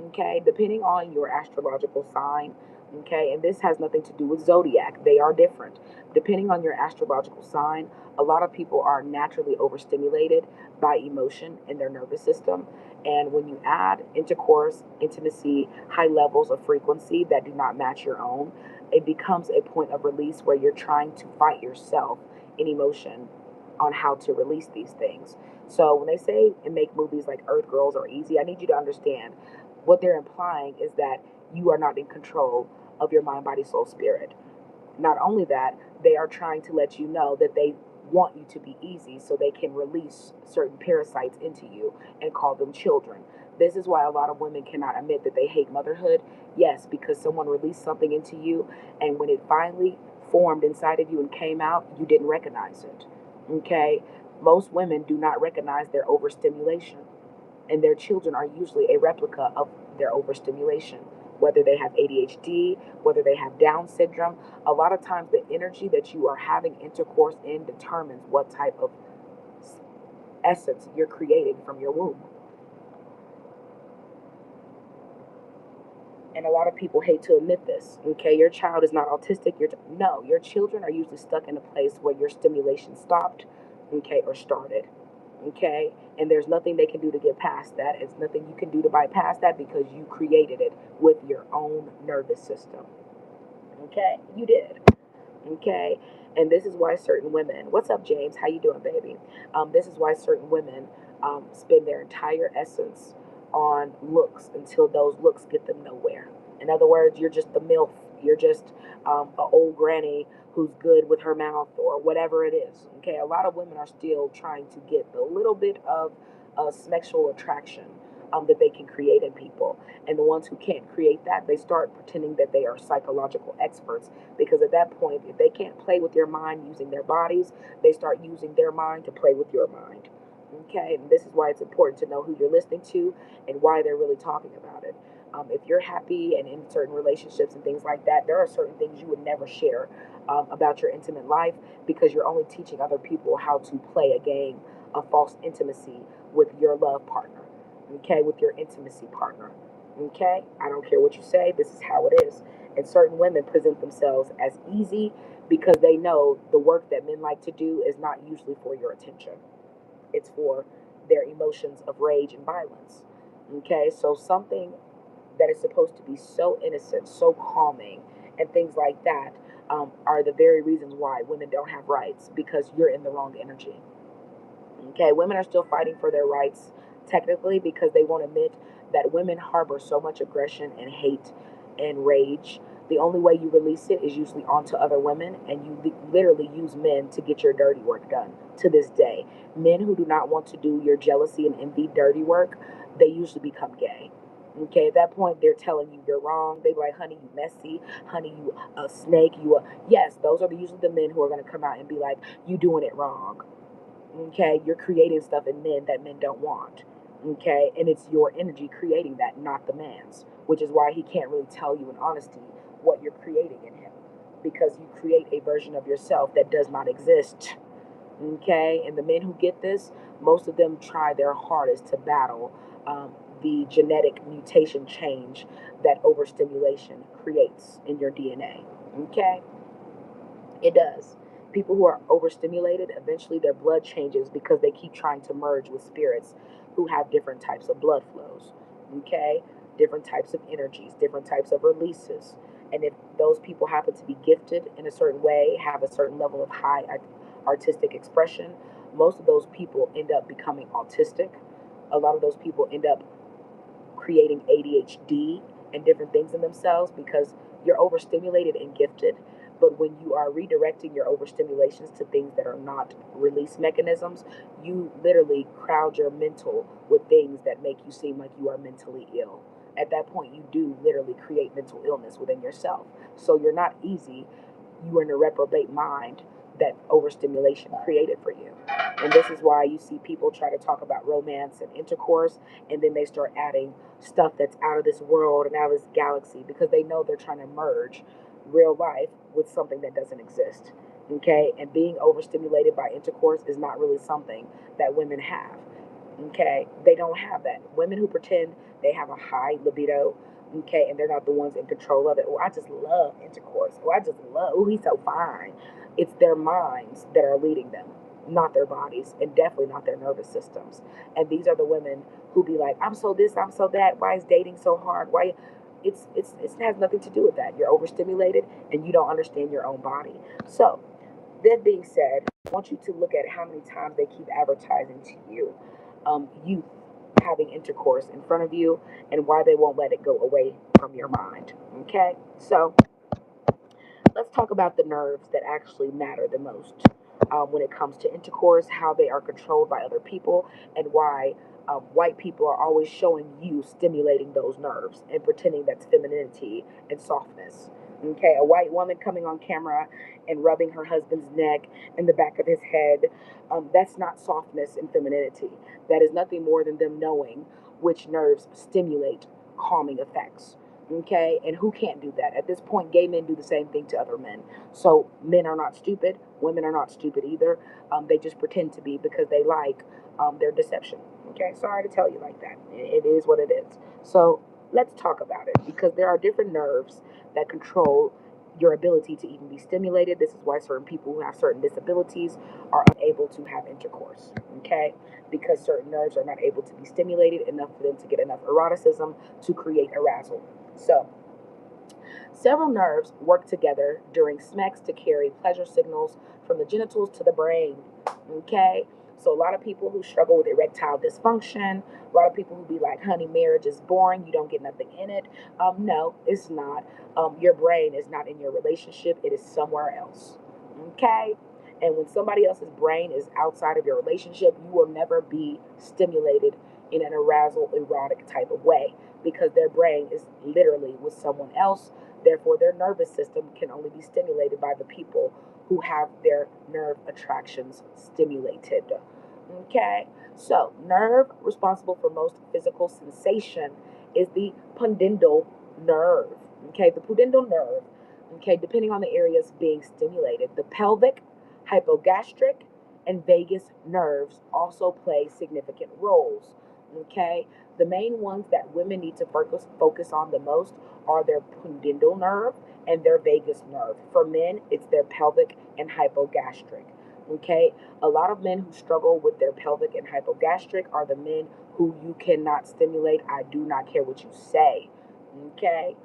A: Okay, depending on your astrological sign. Okay, and this has nothing to do with zodiac, they are different. Depending on your astrological sign, a lot of people are naturally overstimulated by emotion in their nervous system. And when you add intercourse, intimacy, high levels of frequency that do not match your own, it becomes a point of release where you're trying to fight yourself in emotion on how to release these things. So when they say and make movies like Earth Girls are easy, I need you to understand what they're implying is that you are not in control of your mind, body, soul, spirit. Not only that, they are trying to let you know that they want you to be easy so they can release certain parasites into you and call them children. This is why a lot of women cannot admit that they hate motherhood. Yes, because someone released something into you, and when it finally formed inside of you and came out, you didn't recognize it. Okay? Most women do not recognize their overstimulation, and their children are usually a replica of their overstimulation. Whether they have ADHD, whether they have Down syndrome, a lot of times the energy that you are having intercourse in determines what type of essence you're creating from your womb. And a lot of people hate to admit this. Okay, your child is not autistic. No, your children are usually stuck in a place where your stimulation stopped, okay, or started. Okay, and there's nothing they can do to get past that. It's nothing you can do to bypass that because you created it with your own nervous system. Okay, you did. Okay, and this is why certain women, what's up, James, how you doing, baby? This is why certain women spend their entire essence on looks until those looks get them nowhere. In other words, you're just the milf, you're just an old granny who's good with her mouth or whatever it is. Okay, a lot of women are still trying to get the little bit of sexual attraction that they can create in people. And the ones who can't create that, they start pretending that they are psychological experts, because at that point, if they can't play with your mind using their bodies, they start using their mind to play with your mind. Okay, and this is why it's important to know who you're listening to and why they're really talking about it. If you're happy and in certain relationships and things like that, there are certain things you would never share about your intimate life, because you're only teaching other people how to play a game of false intimacy with your love partner. Okay, with your intimacy partner. Okay, I don't care what you say, this is how it is. And certain women present themselves as easy because they know the work that men like to do is not usually for your attention, it's for their emotions of rage and violence. Okay, so something that is supposed to be so innocent, so calming, and things like that are the very reasons why women don't have rights, because you're in the wrong energy. Okay, women are still fighting for their rights technically because they won't admit that women harbor so much aggression and hate and rage. The only way you release it is usually onto other women, and you literally use men to get your dirty work done to this day. Men who do not want to do your jealousy and envy dirty work, they usually become gay. Okay, at that point, they're telling you you're wrong. They be like, honey, you messy. Honey, you a snake. You a... Yes, those are usually the men who are going to come out and be like, you doing it wrong. Okay, you're creating stuff in men that men don't want. Okay, and it's your energy creating that, not the man's, which is why he can't really tell you in honesty what you're creating in him, because you create a version of yourself that does not exist. Okay, and the men who get this, most of them try their hardest to battle the genetic mutation change that overstimulation creates in your DNA. Okay, it does. People who are overstimulated, eventually their blood changes because they keep trying to merge with spirits who have different types of blood flows. Okay? Different types of energies, different types of releases. And if those people happen to be gifted in a certain way, have a certain level of high artistic expression, most of those people end up becoming autistic. A lot of those people end up creating ADHD and different things in themselves because you're overstimulated and gifted, But when you are redirecting your overstimulations to things that are not release mechanisms, you literally crowd your mental with things that make you seem like you are mentally ill. At that point, you do literally create mental illness within yourself. So you're not easy. You are in a reprobate mind that overstimulation created for you. And this is why you see people try to talk about romance and intercourse, and then they start adding stuff that's out of this world and out of this galaxy because they know they're trying to merge real life with something that doesn't exist. Okay? And being overstimulated by intercourse is not really something that women have. Okay? They don't have that. Women who pretend they have a high libido, okay, and they're not the ones in control of it. Oh, I just love intercourse. Oh, I just love, oh, he's so fine. It's their minds that are leading them, not their bodies, and definitely not their nervous systems. And these are the women who be like, I'm so this, I'm so that. Why is dating so hard? Why? It has nothing to do with that. You're overstimulated and you don't understand your own body. So, that being said, I want you to look at how many times they keep advertising to you youth having intercourse in front of you and why they won't let it go away from your mind. Okay? So, let's talk about the nerves that actually matter the most when it comes to intercourse, how they are controlled by other people, and why white people are always showing you stimulating those nerves and pretending that's femininity and softness. Okay, a white woman coming on camera and rubbing her husband's neck and the back of his head, that's not softness and femininity. That is nothing more than them knowing which nerves stimulate calming effects. Okay, and who can't do that? At this point, gay men do the same thing to other men. So men are not stupid, women are not stupid either. They just pretend to be because they like their deception. Okay, sorry to tell you like that. It is what it is. So let's talk about it because there are different nerves that control your ability to even be stimulated. This is why certain people who have certain disabilities are unable to have intercourse. Okay, because certain nerves are not able to be stimulated enough for them to get enough eroticism to create arousal. So, several nerves work together during sex to carry pleasure signals from the genitals to the brain. Okay? So, a lot of people who struggle with erectile dysfunction, a lot of people who be like, honey, marriage is boring, you don't get nothing in it. No, it's not. Your brain is not in your relationship, it is somewhere else. Okay? And when somebody else's brain is outside of your relationship, you will never be stimulated in an arousal, erotic type of way because their brain is literally with someone else. Therefore, their nervous system can only be stimulated by the people who have their nerve attractions stimulated. Okay, so nerve responsible for most physical sensation is the pudendal nerve. Okay, the pudendal nerve. Okay, depending on the areas being stimulated, the pelvic, hypogastric, and vagus nerves also play significant roles. Okay, the main ones that women need to focus on the most are their pudendal nerve and their vagus nerve. For men, it's their pelvic and hypogastric. Okay, a lot of men who struggle with their pelvic and hypogastric are the men who you cannot stimulate. I do not care what you say. Okay,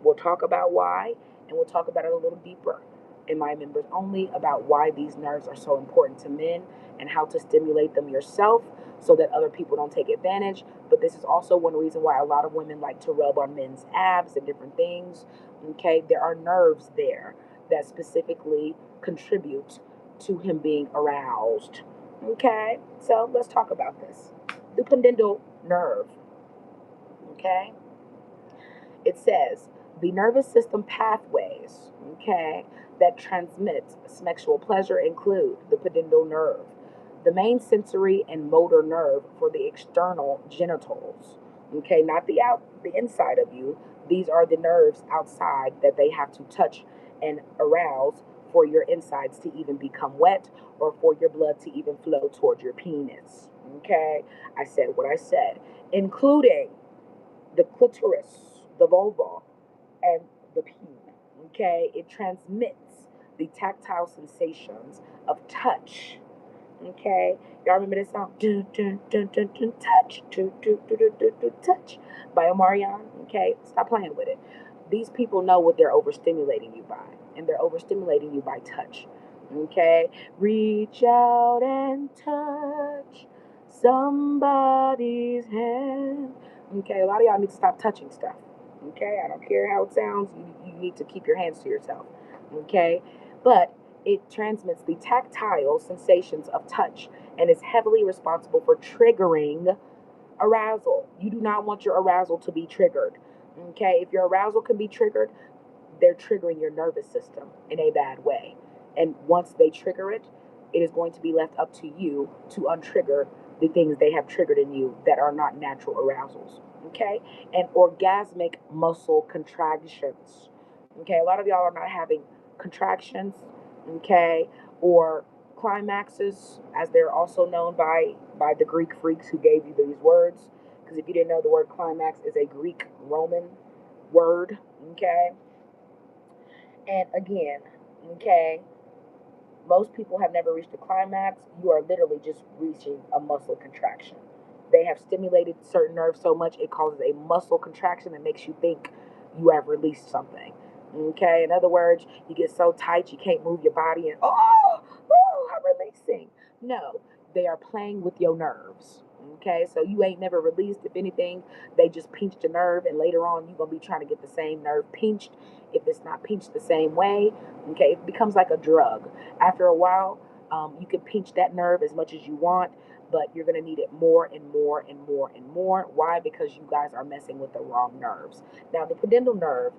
A: we'll talk about why, and we'll talk about it a little deeper in my members only about why these nerves are so important to men and how to stimulate them yourself so that other people don't take advantage. But this is also one reason why a lot of women like to rub on men's abs and different things. Okay, there are nerves there that specifically contribute to him being aroused. Okay, so let's talk about this. The pudendal nerve. Okay, it says the nervous system pathways, okay, that transmit sexual pleasure include the pudendal nerve, the main sensory and motor nerve for the external genitals, okay, not the inside of you. These are the nerves outside that they have to touch and arouse for your insides to even become wet or for your blood to even flow toward your penis. Okay, I said what I said, including the clitoris, the vulva, and the peen. Okay, it transmits the tactile sensations of touch. Okay, y'all remember this song? Dun, dun, dun, dun, dun, touch, dun, dun, dun, dun, dun, dun, touch by Omarion. Okay, stop playing with it. These people know what they're overstimulating you by, and they're overstimulating you by touch. Okay, reach out and touch somebody's hand. Okay, a lot of y'all need to stop touching stuff. Okay, I don't care how it sounds. You need to keep your hands to yourself. Okay, but it transmits the tactile sensations of touch and is heavily responsible for triggering arousal. You do not want your arousal to be triggered. Okay, if your arousal can be triggered, they're triggering your nervous system in a bad way. And once they trigger it, it is going to be left up to you to untrigger the things they have triggered in you that are not natural arousals. Okay, and orgasmic muscle contractions. Okay, a lot of y'all are not having contractions. Okay, or climaxes, as they're also known by the Greek freaks who gave you these words. Because if you didn't know, the word climax is a Greek Roman word. Okay, and again, okay, most people have never reached a climax. You are literally just reaching a muscle contraction. They have stimulated certain nerves so much it causes a muscle contraction that makes you think you have released something. Okay, in other words, you get so tight you can't move your body and I'm releasing. No, they are playing with your nerves. Okay, so you ain't never released. If anything, they just pinched a nerve, and later on, you're gonna be trying to get the same nerve pinched. If it's not pinched the same way, okay, it becomes like a drug. After a while, you can pinch that nerve as much as you want, but you're going to need it more and more and more and more. Why? Because you guys are messing with the wrong nerves. Now, the pudendal nerve,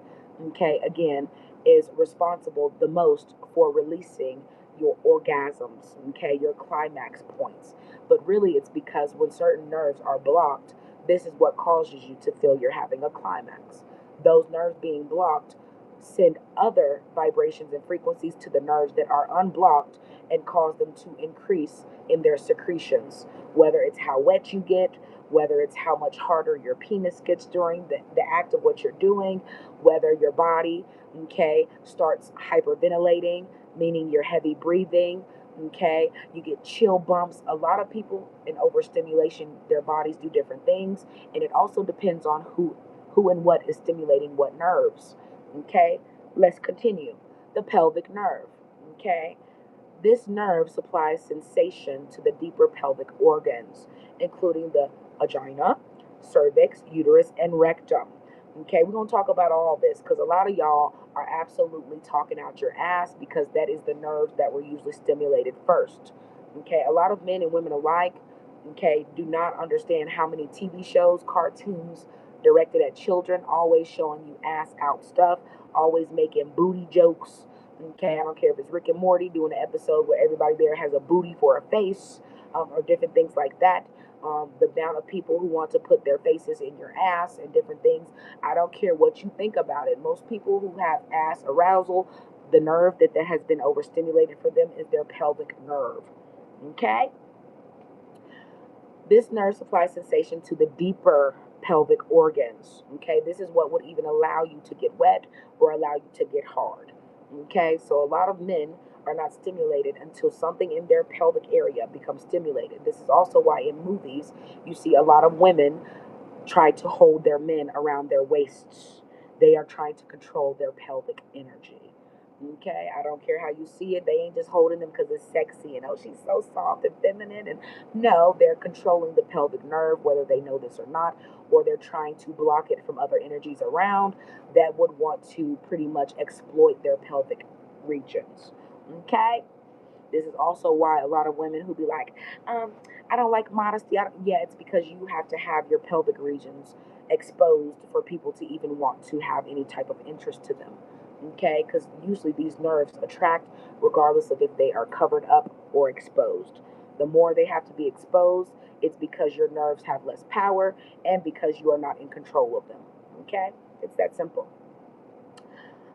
A: okay, again, is responsible the most for releasing your orgasms, okay, your climax points. But really, it's because when certain nerves are blocked, this is what causes you to feel you're having a climax. Those nerves being blocked send other vibrations and frequencies to the nerves that are unblocked and cause them to increase in their secretions, whether it's how wet you get, whether it's how much harder your penis gets during the act of what you're doing, whether your body, okay, starts hyperventilating, meaning you're heavy breathing, okay, you get chill bumps. A lot of people in overstimulation, their bodies do different things, and it also depends on who and what is stimulating what nerves. Okay, let's continue. The pelvic nerve. Okay, this nerve supplies sensation to the deeper pelvic organs, including the vagina, cervix, uterus, and rectum. Okay, we're going to talk about all this because a lot of y'all are absolutely talking out your ass because that is the nerves that were usually stimulated first. Okay, a lot of men and women alike, okay, do not understand how many TV shows, cartoons directed at children, always showing you ass out stuff, always making booty jokes. Okay, I don't care if it's Rick and Morty doing an episode where everybody there has a booty for a face, or different things like that. The amount of people who want to put their faces in your ass and different things. I don't care what you think about it. Most people who have ass arousal, the nerve that has been overstimulated for them is their pelvic nerve. Okay? This nerve supplies sensation to the deeper pelvic organs. Okay, this is what would even allow you to get wet or allow you to get hard. Okay, so a lot of men are not stimulated until something in their pelvic area becomes stimulated. This is also why in movies you see a lot of women try to hold their men around their waists. They are trying to control their pelvic energy. Okay, I don't care how you see it. They ain't just holding them because it's sexy and oh, she's so soft and feminine. And no, they're controlling the pelvic nerve, whether they know this or not, or they're trying to block it from other energies around that would want to pretty much exploit their pelvic regions. Okay, this is also why a lot of women who be like, I don't like modesty. Yeah, it's because you have to have your pelvic regions exposed for people to even want to have any type of interest to them. Okay, because usually these nerves attract regardless of if they are covered up or exposed. The more they have to be exposed, it's because your nerves have less power and because you are not in control of them. Okay, it's that simple.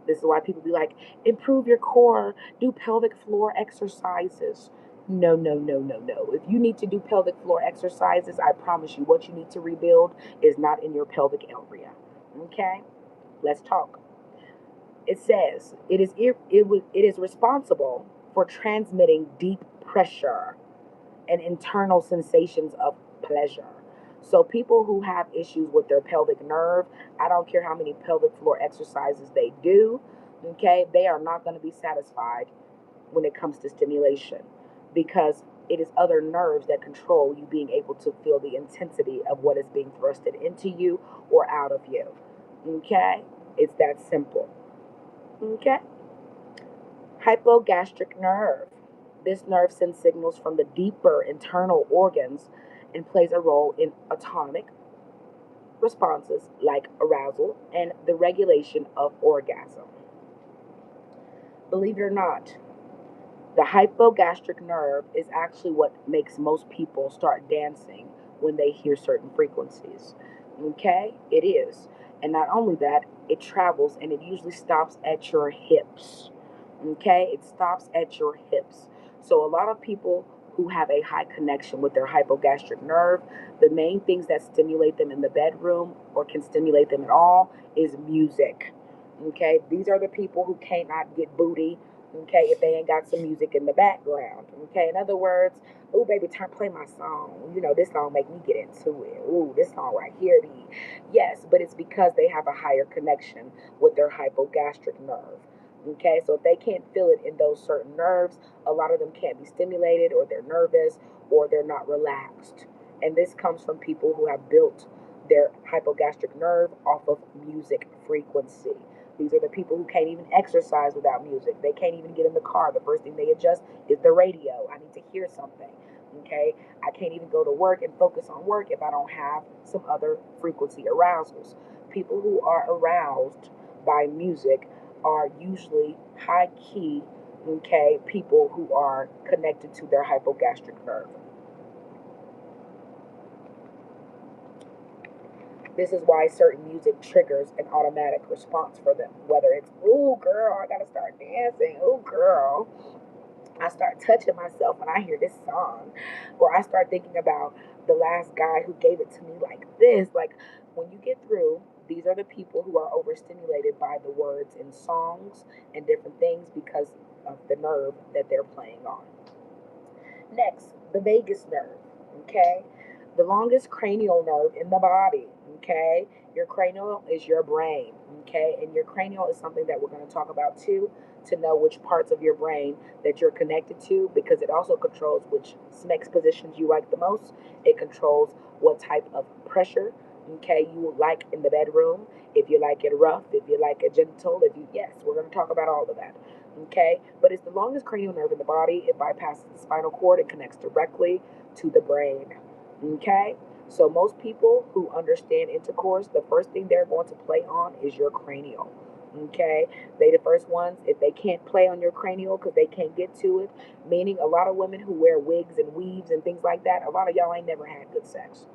A: This is why people be like, improve your core, do pelvic floor exercises. No, no, no, no, no. If you need to do pelvic floor exercises, I promise you what you need to rebuild is not in your pelvic area. Okay? Let's talk. It says it is responsible for transmitting deep pressure and internal sensations of pleasure. So people who have issues with their pelvic nerve, I don't care how many pelvic floor exercises they do, okay, they are not going to be satisfied when it comes to stimulation because it is other nerves that control you being able to feel the intensity of what is being thrusted into you or out of you. Okay? It's that simple. Okay? Hypogastric nerve. This nerve sends signals from the deeper internal organs and plays a role in autonomic responses like arousal and the regulation of orgasm. Believe it or not, the hypogastric nerve is actually what makes most people start dancing when they hear certain frequencies. Okay? It is. And not only that, it travels and it usually stops at your hips. Okay? It stops at your hips. So a lot of people who have a high connection with their hypogastric nerve, the main things that stimulate them in the bedroom or can stimulate them at all is music. Okay? These are the people who cannot get booty, okay, if they ain't got some music in the background. Okay, in other words, oh baby, play my song. You know, this song make me get into it. Ooh, this song right here, yes, but it's because they have a higher connection with their hypogastric nerve. Okay, so if they can't feel it in those certain nerves, a lot of them can't be stimulated, or they're nervous, or they're not relaxed. And this comes from people who have built their hypogastric nerve off of music frequency. These are the people who can't even exercise without music. They can't even get in the car. The first thing they adjust is the radio. I need to hear something. Okay? I can't even go to work and focus on work if I don't have some other frequency arousals. People who are aroused by music are usually high key, okay, people who are connected to their hypogastric nerve. This is why certain music triggers an automatic response for them. Whether it's, ooh, girl, I gotta start dancing. Ooh, girl, I start touching myself when I hear this song. Or I start thinking about the last guy who gave it to me like this. Like, when you get through, these are the people who are overstimulated by the words in songs and different things because of the nerve that they're playing on. Next, the vagus nerve, okay? The longest cranial nerve in the body, okay? Your cranial is your brain, okay? And your cranial is something that we're going to talk about too, to know which parts of your brain that you're connected to, because it also controls which SMEX positions you like the most. It controls what type of pressure, okay, you like in the bedroom, if you like it rough, if you like it gentle, yes, we're going to talk about all of that. Okay, but it's the longest cranial nerve in the body. It bypasses the spinal cord. It connects directly to the brain. Okay, so most people who understand intercourse, the first thing they're going to play on is your cranial. Okay, they the first ones. If they can't play on your cranial because they can't get to it, meaning a lot of women who wear wigs and weaves and things like that, a lot of y'all ain't never had good sex.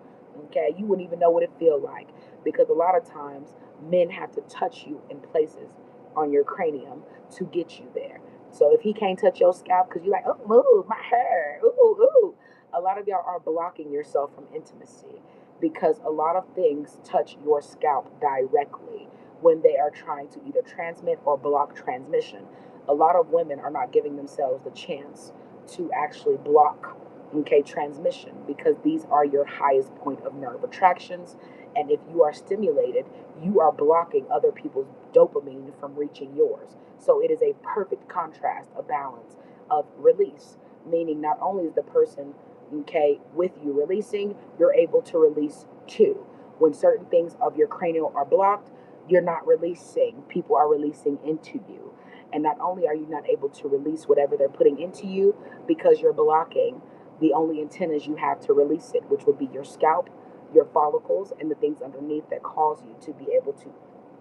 A: Okay, you wouldn't even know what it feel like, because a lot of times men have to touch you in places on your cranium to get you there. So if he can't touch your scalp because you're like, oh, move my hair, ooh, ooh, a lot of y'all are blocking yourself from intimacy because a lot of things touch your scalp directly when they are trying to either transmit or block transmission. A lot of women are not giving themselves the chance to actually block, okay, transmission, because these are your highest point of nerve attractions. And if you are stimulated, you are blocking other people's dopamine from reaching yours. So it is a perfect contrast, a balance of release, meaning not only is the person, okay, with you releasing, you're able to release too. When certain things of your cranial are blocked, you're not releasing, people are releasing into you. And not only are you not able to release whatever they're putting into you because you're blocking the only antennas you have to release it, which would be your scalp, your follicles, and the things underneath that cause you to be able to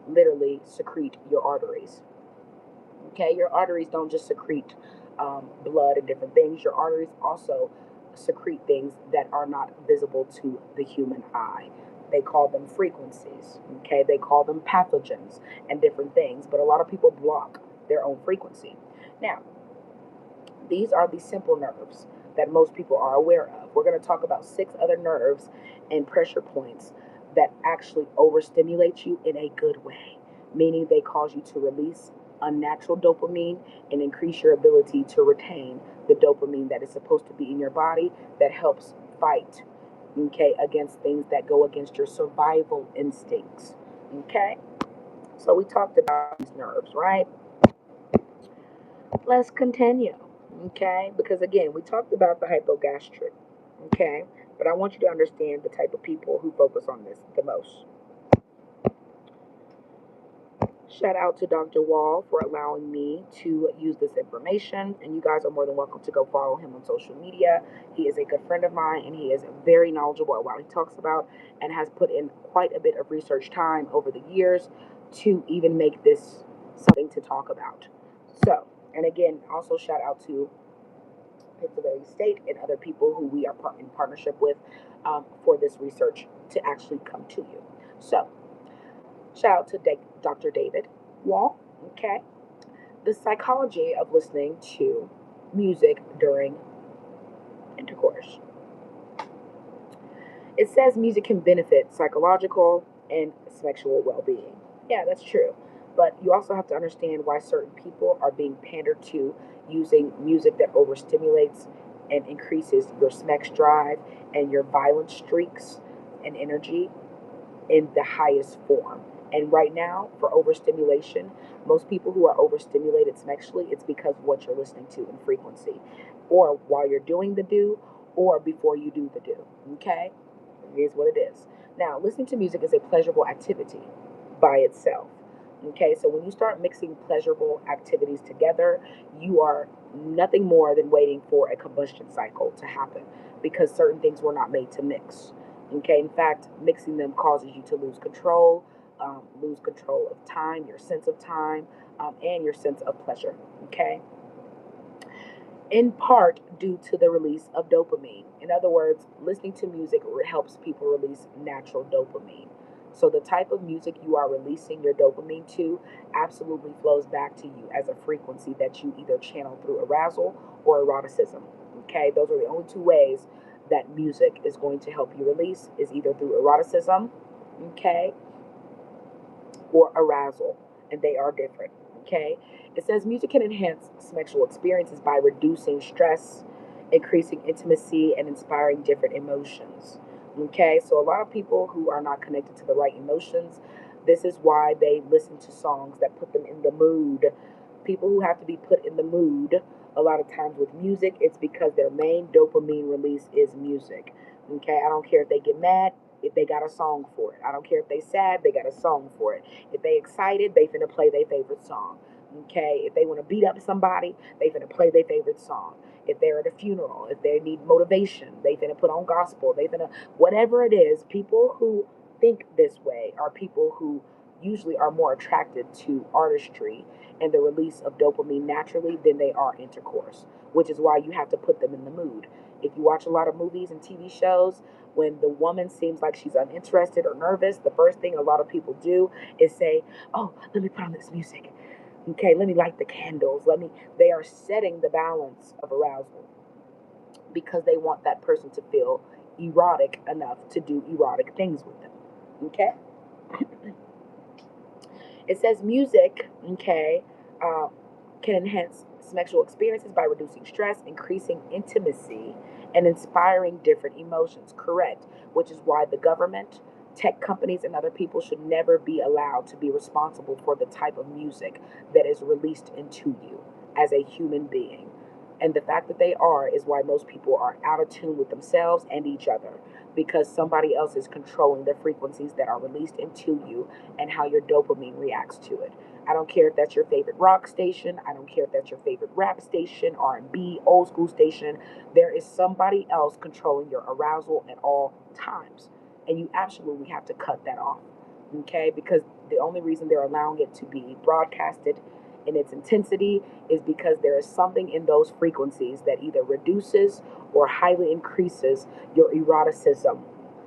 A: literally secrete your arteries. Okay, your arteries don't just secrete blood and different things. Your arteries also secrete things that are not visible to the human eye. They call them frequencies. Okay, they call them pathogens and different things. But a lot of people block their own frequency. Now, these are the simple nerves that most people are aware of. We're going to talk about 6 other nerves and pressure points that actually overstimulate you in a good way, meaning they cause you to release unnatural dopamine and increase your ability to retain the dopamine that is supposed to be in your body that helps fight, okay, against things that go against your survival instincts. Okay, so we talked about these nerves, right? Let's continue, okay? Because again, we talked about the hypogastric, okay? But I want you to understand the type of people who focus on this the most. Shout out to Dr. Wall for allowing me to use this information, and you guys are more than welcome to go follow him on social media. He is a good friend of mine, and he is very knowledgeable at what he talks about and has put in quite a bit of research time over the years to even make this something to talk about. So, and again, also shout out to Pennsylvania State and other people who we are in partnership with for this research to actually come to you. So, shout out to Dr. David Wall. Okay. The psychology of listening to music during intercourse. It says music can benefit psychological and sexual well being. Yeah, that's true. But you also have to understand why certain people are being pandered to using music that overstimulates and increases your sex drive and your violent streaks and energy in the highest form. And right now, for overstimulation, most people who are overstimulated sexually, it's because of what you're listening to in frequency, or while you're doing the do, or before you do the do. Okay? It is what it is. Now, listening to music is a pleasurable activity by itself. Okay, so when you start mixing pleasurable activities together, you are nothing more than waiting for a combustion cycle to happen because certain things were not made to mix. Okay, in fact, mixing them causes you to lose control of time, your sense of time, and your sense of pleasure. Okay, in part due to the release of dopamine. In other words, listening to music helps people release natural dopamine. So the type of music you are releasing your dopamine to absolutely flows back to you as a frequency that you either channel through arousal or eroticism. Okay, those are the only two ways that music is going to help you release is either through eroticism, okay, or arousal, and they are different. Okay, it says music can enhance sexual experiences by reducing stress, increasing intimacy, and inspiring different emotions. Okay, so a lot of people who are not connected to the right emotions, this is why they listen to songs that put them in the mood. People who have to be put in the mood, a lot of times with music, it's because their main dopamine release is music. Okay, I don't care if they get mad, if they got a song for it. I don't care if they sad, they got a song for it. If they excited, they finna play their favorite song. Okay, if they want to beat up somebody, they finna play their favorite song. If they're at a funeral, if they need motivation, they finna put on gospel. They finna whatever it is. People who think this way are people who usually are more attracted to artistry and the release of dopamine naturally than they are intercourse, which is why you have to put them in the mood. If you watch a lot of movies and TV shows, when the woman seems like she's uninterested or nervous, the first thing a lot of people do is say, "Oh, let me put on this music. Okay, let me light the candles. Let me." They are setting the balance of arousal because they want that person to feel erotic enough to do erotic things with them. Okay? It says music, okay, uh, can enhance sexual experiences by reducing stress, increasing intimacy, and inspiring different emotions. Correct. Which is why the government, tech companies, and other people should never be allowed to be responsible for the type of music that is released into you as a human being. And the fact that they are is why most people are out of tune with themselves and each other because somebody else is controlling the frequencies that are released into you and how your dopamine reacts to it. I don't care if that's your favorite rock station. I don't care if that's your favorite rap station, R&B, old school station. There is somebody else controlling your arousal at all times. And you absolutely have to cut that off. Okay? Because the only reason they're allowing it to be broadcasted in its intensity is because there is something in those frequencies that either reduces or highly increases your eroticism.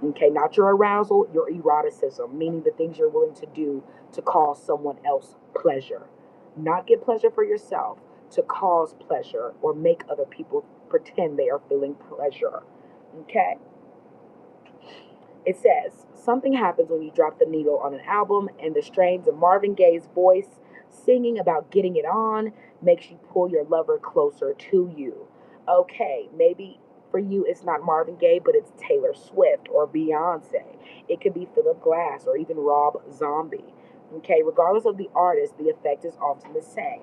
A: Okay, not your arousal, your eroticism, meaning the things you're willing to do to cause someone else pleasure. Not get pleasure for yourself, to cause pleasure or make other people pretend they are feeling pleasure. Okay? It says, something happens when you drop the needle on an album and the strains of Marvin Gaye's voice singing about getting it on makes you pull your lover closer to you. Okay, maybe for you it's not Marvin Gaye, but it's Taylor Swift or Beyonce. It could be Philip Glass or even Rob Zombie. Okay, regardless of the artist, the effect is often the same.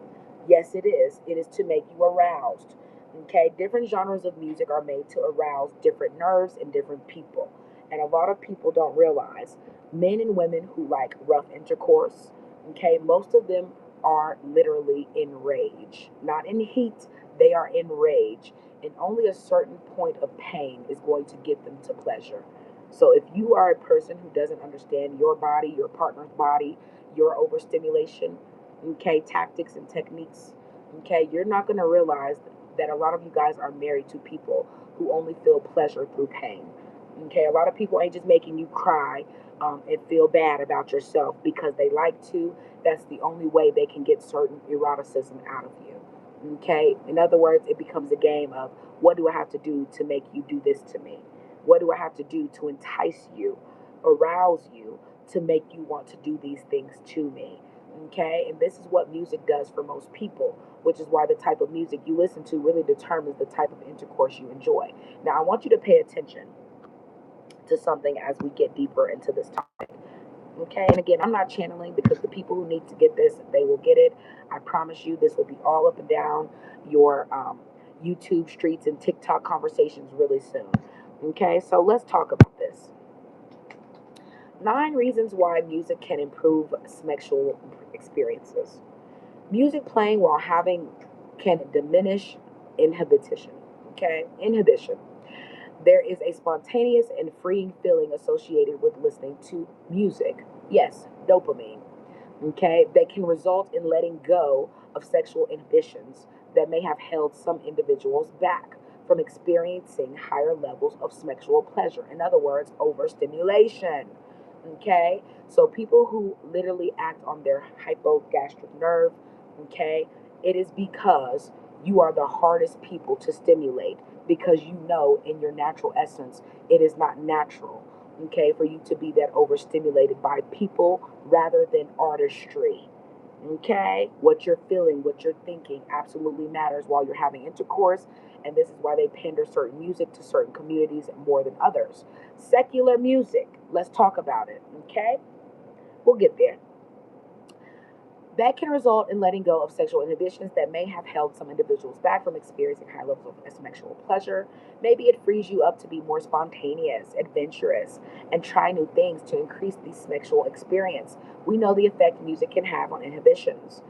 A: Yes, it is. It is to make you aroused. Okay, different genres of music are made to arouse different nerves in different people. And a lot of people don't realize men and women who like rough intercourse, Okay, most of them are literally in rage, not in heat, they are in rage. And only a certain point of pain is going to get them to pleasure. So if you are a person who doesn't understand your body, your partner's body, your overstimulation, okay, tactics and techniques, okay, you're not going to realize that a lot of you guys are married to people who only feel pleasure through pain. Okay, a lot of people ain't just making you cry and feel bad about yourself because they like to. That's the only way they can get certain eroticism out of you. Okay, in other words, it becomes a game of what do I have to do to make you do this to me? What do I have to do to entice you, arouse you, to make you want to do these things to me? Okay, and this is what music does for most people, which is why the type of music you listen to really determines the type of intercourse you enjoy. Now, I want you to pay attention to something as we get deeper into this topic. Okay, and again, I'm not channeling because the people who need to get this, they will get it. I promise you, this will be all up and down your YouTube streets and TikTok conversations really soon. Okay, so let's talk about this. 9 reasons why music can improve sexual experiences. Music playing while having can diminish inhibition. Okay, inhibition. There is a spontaneous and freeing feeling associated with listening to music. Yes, dopamine. Okay, that can result in letting go of sexual inhibitions that may have held some individuals back from experiencing higher levels of sexual pleasure. In other words, overstimulation. Okay, so people who literally act on their hypogastric nerve, okay, it is because you are the hardest people to stimulate because you know in your natural essence it is not natural, okay, for you to be that overstimulated by people rather than artistry. Okay, what you're feeling, what you're thinking absolutely matters while you're having intercourse, and this is why they pander certain music to certain communities more than others. Secular music, let's talk about it. Okay, we'll get there. That can result in letting go of sexual inhibitions that may have held some individuals back from experiencing high levels of sexual pleasure. Maybe it frees you up to be more spontaneous, adventurous, and try new things to increase the sexual experience. We know the effect music can have on inhibitions.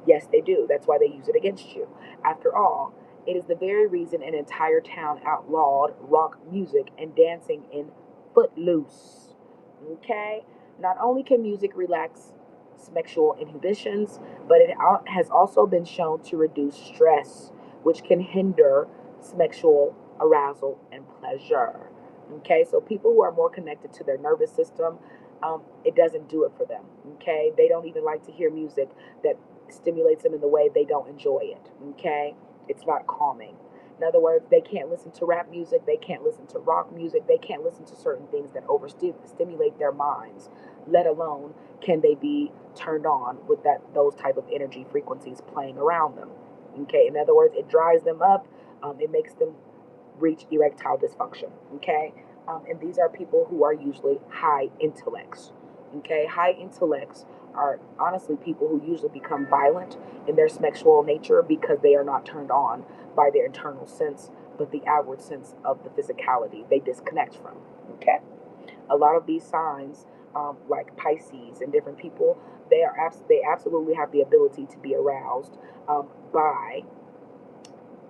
A: Yes, they do. That's why they use it against you. After all, it is the very reason an entire town outlawed rock music and dancing in Footloose. Okay? Not only can music relax sexual inhibitions, but it has also been shown to reduce stress, which can hinder sexual arousal and pleasure. Okay, so people who are more connected to their nervous system, it doesn't do it for them. Okay, they don't even like to hear music that stimulates them in the way they don't enjoy it. Okay, it's not calming. In other words, they can't listen to rap music, they can't listen to rock music, they can't listen to certain things that overstimulate their minds, let alone can they be turned on with those type of energy frequencies playing around them. Okay, in other words, it dries them up, it makes them reach erectile dysfunction. Okay, and these are people who are usually high intellects. Okay, high intellects are honestly people who usually become violent in their sexual nature because they are not turned on by their internal sense, but the outward sense of the physicality they disconnect from. Okay, a lot of these signs, like Pisces and different people, they absolutely have the ability to be aroused by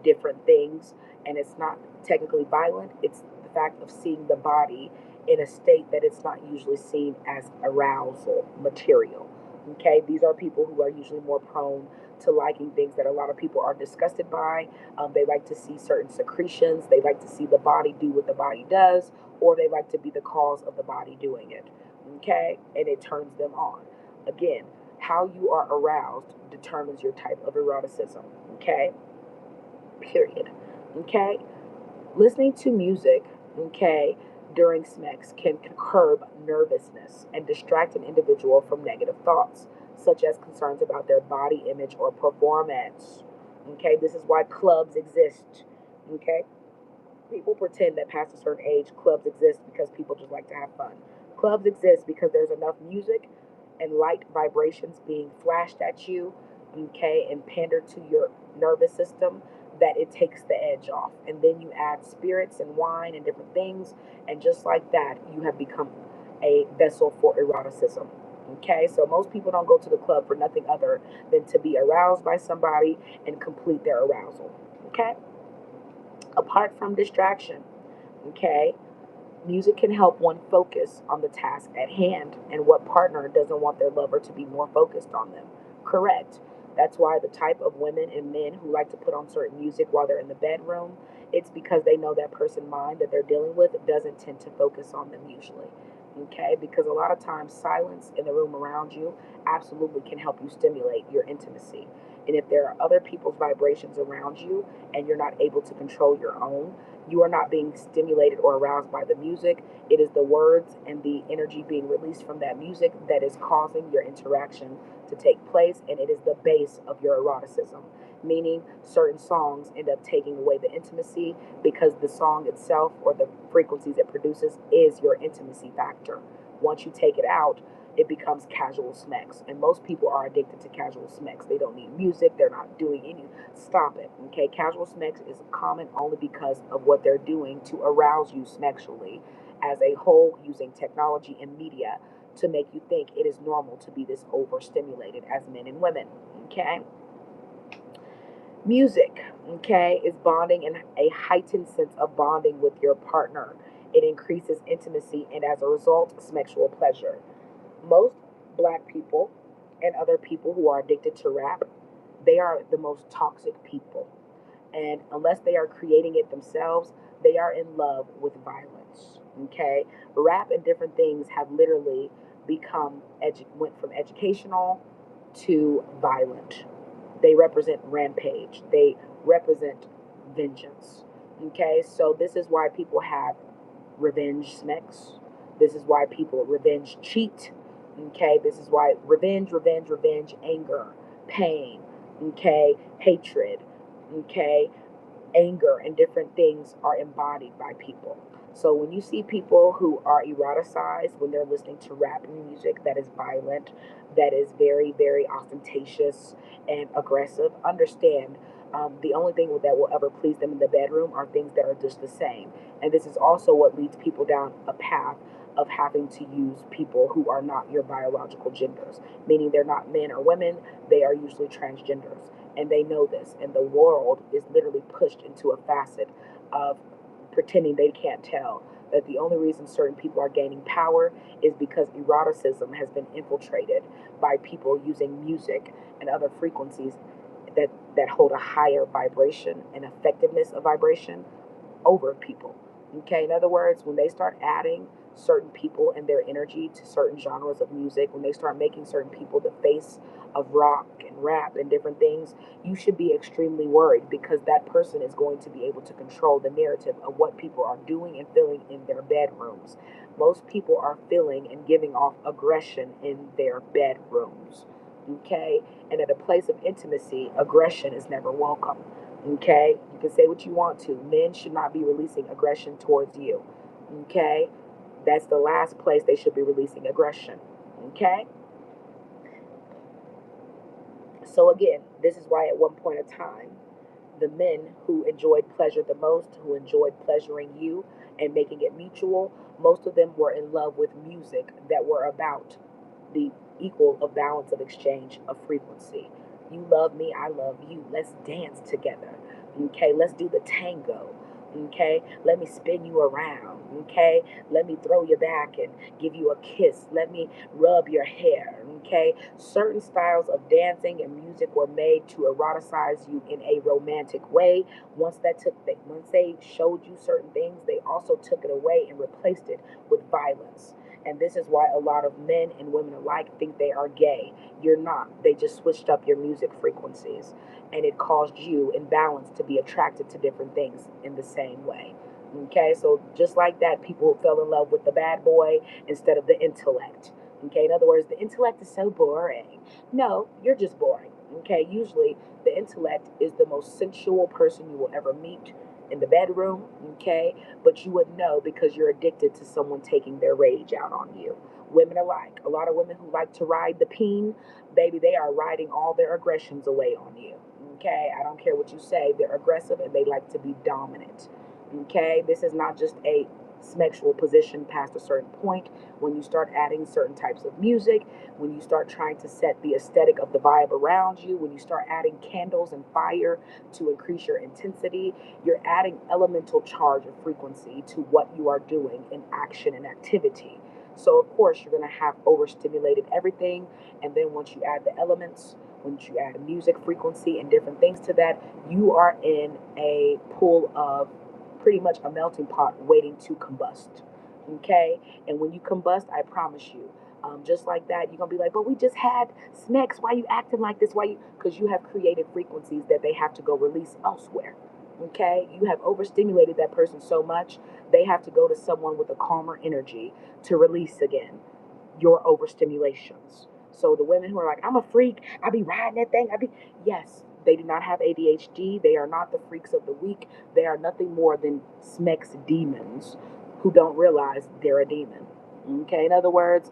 A: different things, and it's not technically violent. It's the fact of seeing the body in a state that it's not usually seen as arousal material. Okay, these are people who are usually more prone to liking things that a lot of people are disgusted by. They like to see certain secretions, they like to see the body do what the body does, or they like to be the cause of the body doing it. Okay, and it turns them on. Again, how you are aroused determines your type of eroticism. Okay, period. Okay, listening to music, okay, during sex can curb nervousness and distract an individual from negative thoughts, such as concerns about their body image or performance. Okay, this is why clubs exist. Okay, people pretend that past a certain age, clubs exist because people just like to have fun. Clubs exist because there's enough music and light vibrations being flashed at you, okay, and pandered to your nervous system that it takes the edge off. And then you add spirits and wine and different things, and just like that, you have become a vessel for eroticism. Okay, so most people don't go to the club for nothing other than to be aroused by somebody and complete their arousal. Okay, apart from distraction, okay, music can help one focus on the task at hand, and what partner doesn't want their lover to be more focused on them? Correct. That's why the type of women and men who like to put on certain music while they're in the bedroom, it's because they know that person mind that they're dealing with doesn't tend to focus on them usually. Okay, because a lot of times silence in the room around you absolutely can help you stimulate your intimacy. And if there are other people's vibrations around you and you're not able to control your own, you are not being stimulated or aroused by the music. It is the words and the energy being released from that music that is causing your interaction to take place, and it is the base of your eroticism. Meaning, certain songs end up taking away the intimacy because the song itself or the frequencies it produces is your intimacy factor. Once you take it out, it becomes casual smecks. And most people are addicted to casual smecks. They don't need music, they're not doing any. Stop it. Okay, casual smecks is common only because of what they're doing to arouse you sexually as a whole, using technology and media to make you think it is normal to be this overstimulated as men and women. Okay, music, okay, is bonding and a heightened sense of bonding with your partner. It increases intimacy and as a result, sexual pleasure. Most black people and other people who are addicted to rap, they are the most toxic people. And unless they are creating it themselves, they are in love with violence. Okay? Rap and different things have literally become went from educational to violent. They represent rampage. They represent vengeance. Okay? So this is why people have revenge smecks. This is why people revenge cheat. Okay, this is why revenge, anger, pain, okay, hatred, okay, anger, and different things are embodied by people. So when you see people who are eroticized when they're listening to rap music that is violent, that is very, very ostentatious and aggressive, understand the only thing that will ever please them in the bedroom are things that are just the same. And this is also what leads people down a path of having to use people who are not your biological genders, meaning they're not men or women, they are usually transgenders. And they know this. And the world is literally pushed into a facet of pretending they can't tell that the only reason certain people are gaining power is because eroticism has been infiltrated by people using music and other frequencies that hold a higher vibration and effectiveness of vibration over people. Okay, in other words, when they start adding certain people and their energy to certain genres of music, when they start making certain people the face of rock and rap and different things, you should be extremely worried because that person is going to be able to control the narrative of what people are doing and feeling in their bedrooms. Most people are feeling and giving off aggression in their bedrooms. Okay, and at a place of intimacy, aggression is never welcome. Okay, you can say what you want to. Men should not be releasing aggression towards you. Okay, that's the last place they should be releasing aggression. Okay, so again, this is why at one point in time, the men who enjoyed pleasure the most, who enjoyed pleasuring you and making it mutual, most of them were in love with music that were about the equal of balance of exchange of frequency. You love me, I love you. Let's dance together. Okay, let's do the tango. Okay, let me spin you around. Okay, let me throw you back and give you a kiss. Let me rub your hair. Okay, certain styles of dancing and music were made to eroticize you in a romantic way. Once they showed you certain things, they also took it away and replaced it with violence. And this is why a lot of men and women alike think they are gay. You're not. They just switched up your music frequencies. And it caused you in balance to be attracted to different things in the same way. Okay, so just like that, people fell in love with the bad boy instead of the intellect. Okay, in other words, the intellect is so boring. No, you're just boring. Okay, usually the intellect is the most sensual person you will ever meet in the bedroom. Okay, but you would know because you're addicted to someone taking their rage out on you. Women alike, a lot of women who like to ride the peen, baby, they are riding all their aggressions away on you. Okay, I don't care what you say, they're aggressive and they like to be dominant. Okay, this is not just a sexual position past a certain point, when you start adding certain types of music, when you start trying to set the aesthetic of the vibe around you, when you start adding candles and fire to increase your intensity, you're adding elemental charge of frequency to what you are doing in action and activity. So, of course, you're going to have overstimulated everything. And then once you add the elements, once you add music frequency and different things to that, you are in a pool of pretty much a melting pot waiting to combust. Okay? And when you combust, I promise you, just like that, you're gonna be like, but we just had snacks. Why you acting like this? Why you? Because you have created frequencies that they have to go release elsewhere. Okay, you have overstimulated that person so much they have to go to someone with a calmer energy to release again your overstimulations. So the women who are like, I'm a freak, I be riding that thing, yes, they do not have ADHD. They are not the freaks of the week. They are nothing more than SMEX demons who don't realize they're a demon. Okay, in other words,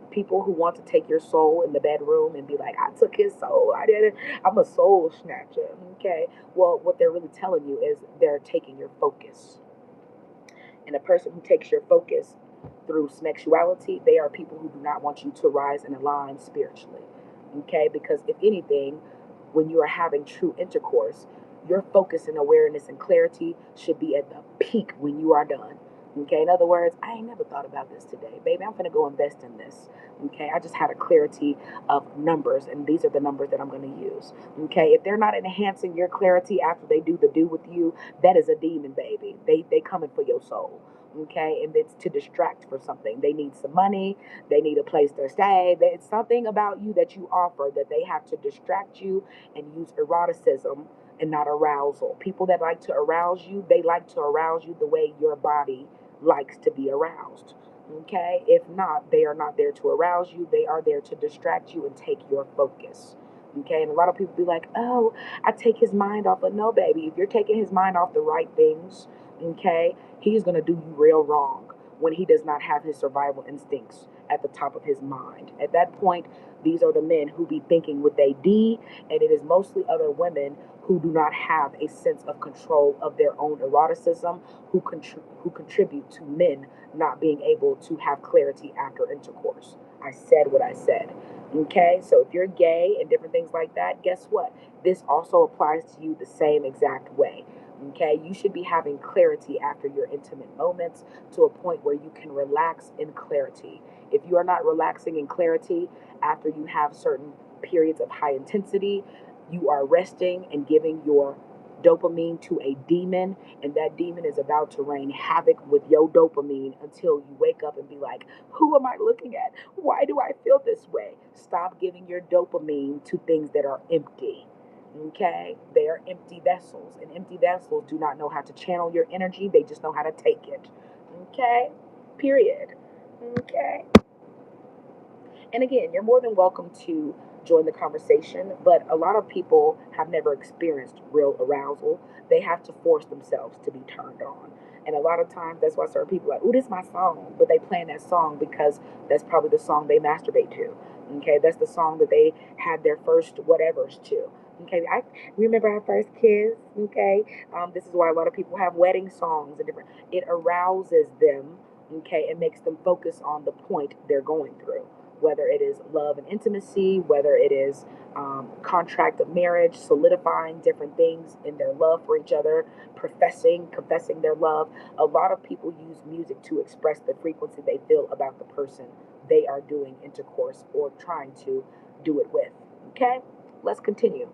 A: people who want to take your soul in the bedroom and be like, I took his soul, I did it, I'm a soul snatcher. Okay, well, what they're really telling you is they're taking your focus. And a person who takes your focus through sexuality, they are people who do not want you to rise and align spiritually. Okay? Because if anything, when you are having true intercourse, your focus and awareness and clarity should be at the peak when you are done. Okay, in other words, I ain't never thought about this today. Baby, I'm gonna go invest in this. Okay, I just had a clarity of numbers, and these are the numbers that I'm gonna use. Okay, if they're not enhancing your clarity after they do the do with you, that is a demon, baby. They coming for your soul. Okay, and it's to distract for something. They need some money, they need a place to stay. It's something about you that you offer that they have to distract you and use eroticism and not arousal. People that like to arouse you, they like to arouse you the way your body likes to be aroused. Okay? If not, they are not there to arouse you. They are there to distract you and take your focus. Okay? And a lot of people be like, oh, I take his mind off. But no, baby, if you're taking his mind off the right things, okay, he's going to do you real wrong when he does not have his survival instincts at the top of his mind. At that point, these are the men who be thinking with a D, and it is mostly other women who do not have a sense of control of their own eroticism, who contribute to men not being able to have clarity after intercourse. I said what I said. Okay, so if you're gay and different things like that, guess what? This also applies to you the same exact way. Okay, you should be having clarity after your intimate moments to a point where you can relax in clarity. If you are not relaxing in clarity after you have certain periods of high intensity, you are resting and giving your dopamine to a demon, and that demon is about to rain havoc with your dopamine until you wake up and be like, who am I looking at? Why do I feel this way? Stop giving your dopamine to things that are empty. Okay? They are empty vessels, and empty vessels do not know how to channel your energy, they just know how to take it. Okay? Period. Okay? And again, you're more than welcome to join the conversation, but a lot of people have never experienced real arousal. They have to force themselves to be turned on. And a lot of times that's why certain people are like, ooh, this is my song. But they playing that song because that's probably the song they masturbate to. Okay, that's the song that they had their first whatevers to. Okay, I remember our first kiss. Okay, this is why a lot of people have wedding songs and different. It arouses them. Okay, it makes them focus on the point they're going through, whether it is love and intimacy, whether it is contract of marriage, solidifying different things in their love for each other, confessing their love. A lot of people use music to express the frequency they feel about the person they are doing intercourse or trying to do it with. Okay, let's continue.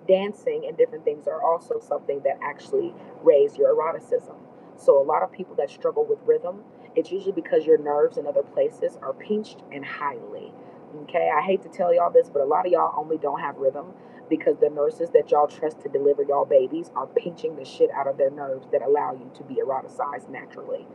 A: Dancing and different things are also something that actually raise your eroticism. So a lot of people that struggle with rhythm, it's usually because your nerves in other places are pinched and highly. Okay, I hate to tell y'all this, but a lot of y'all only don't have rhythm because the nurses that y'all trust to deliver y'all babies are pinching the shit out of their nerves that allow you to be eroticized naturally.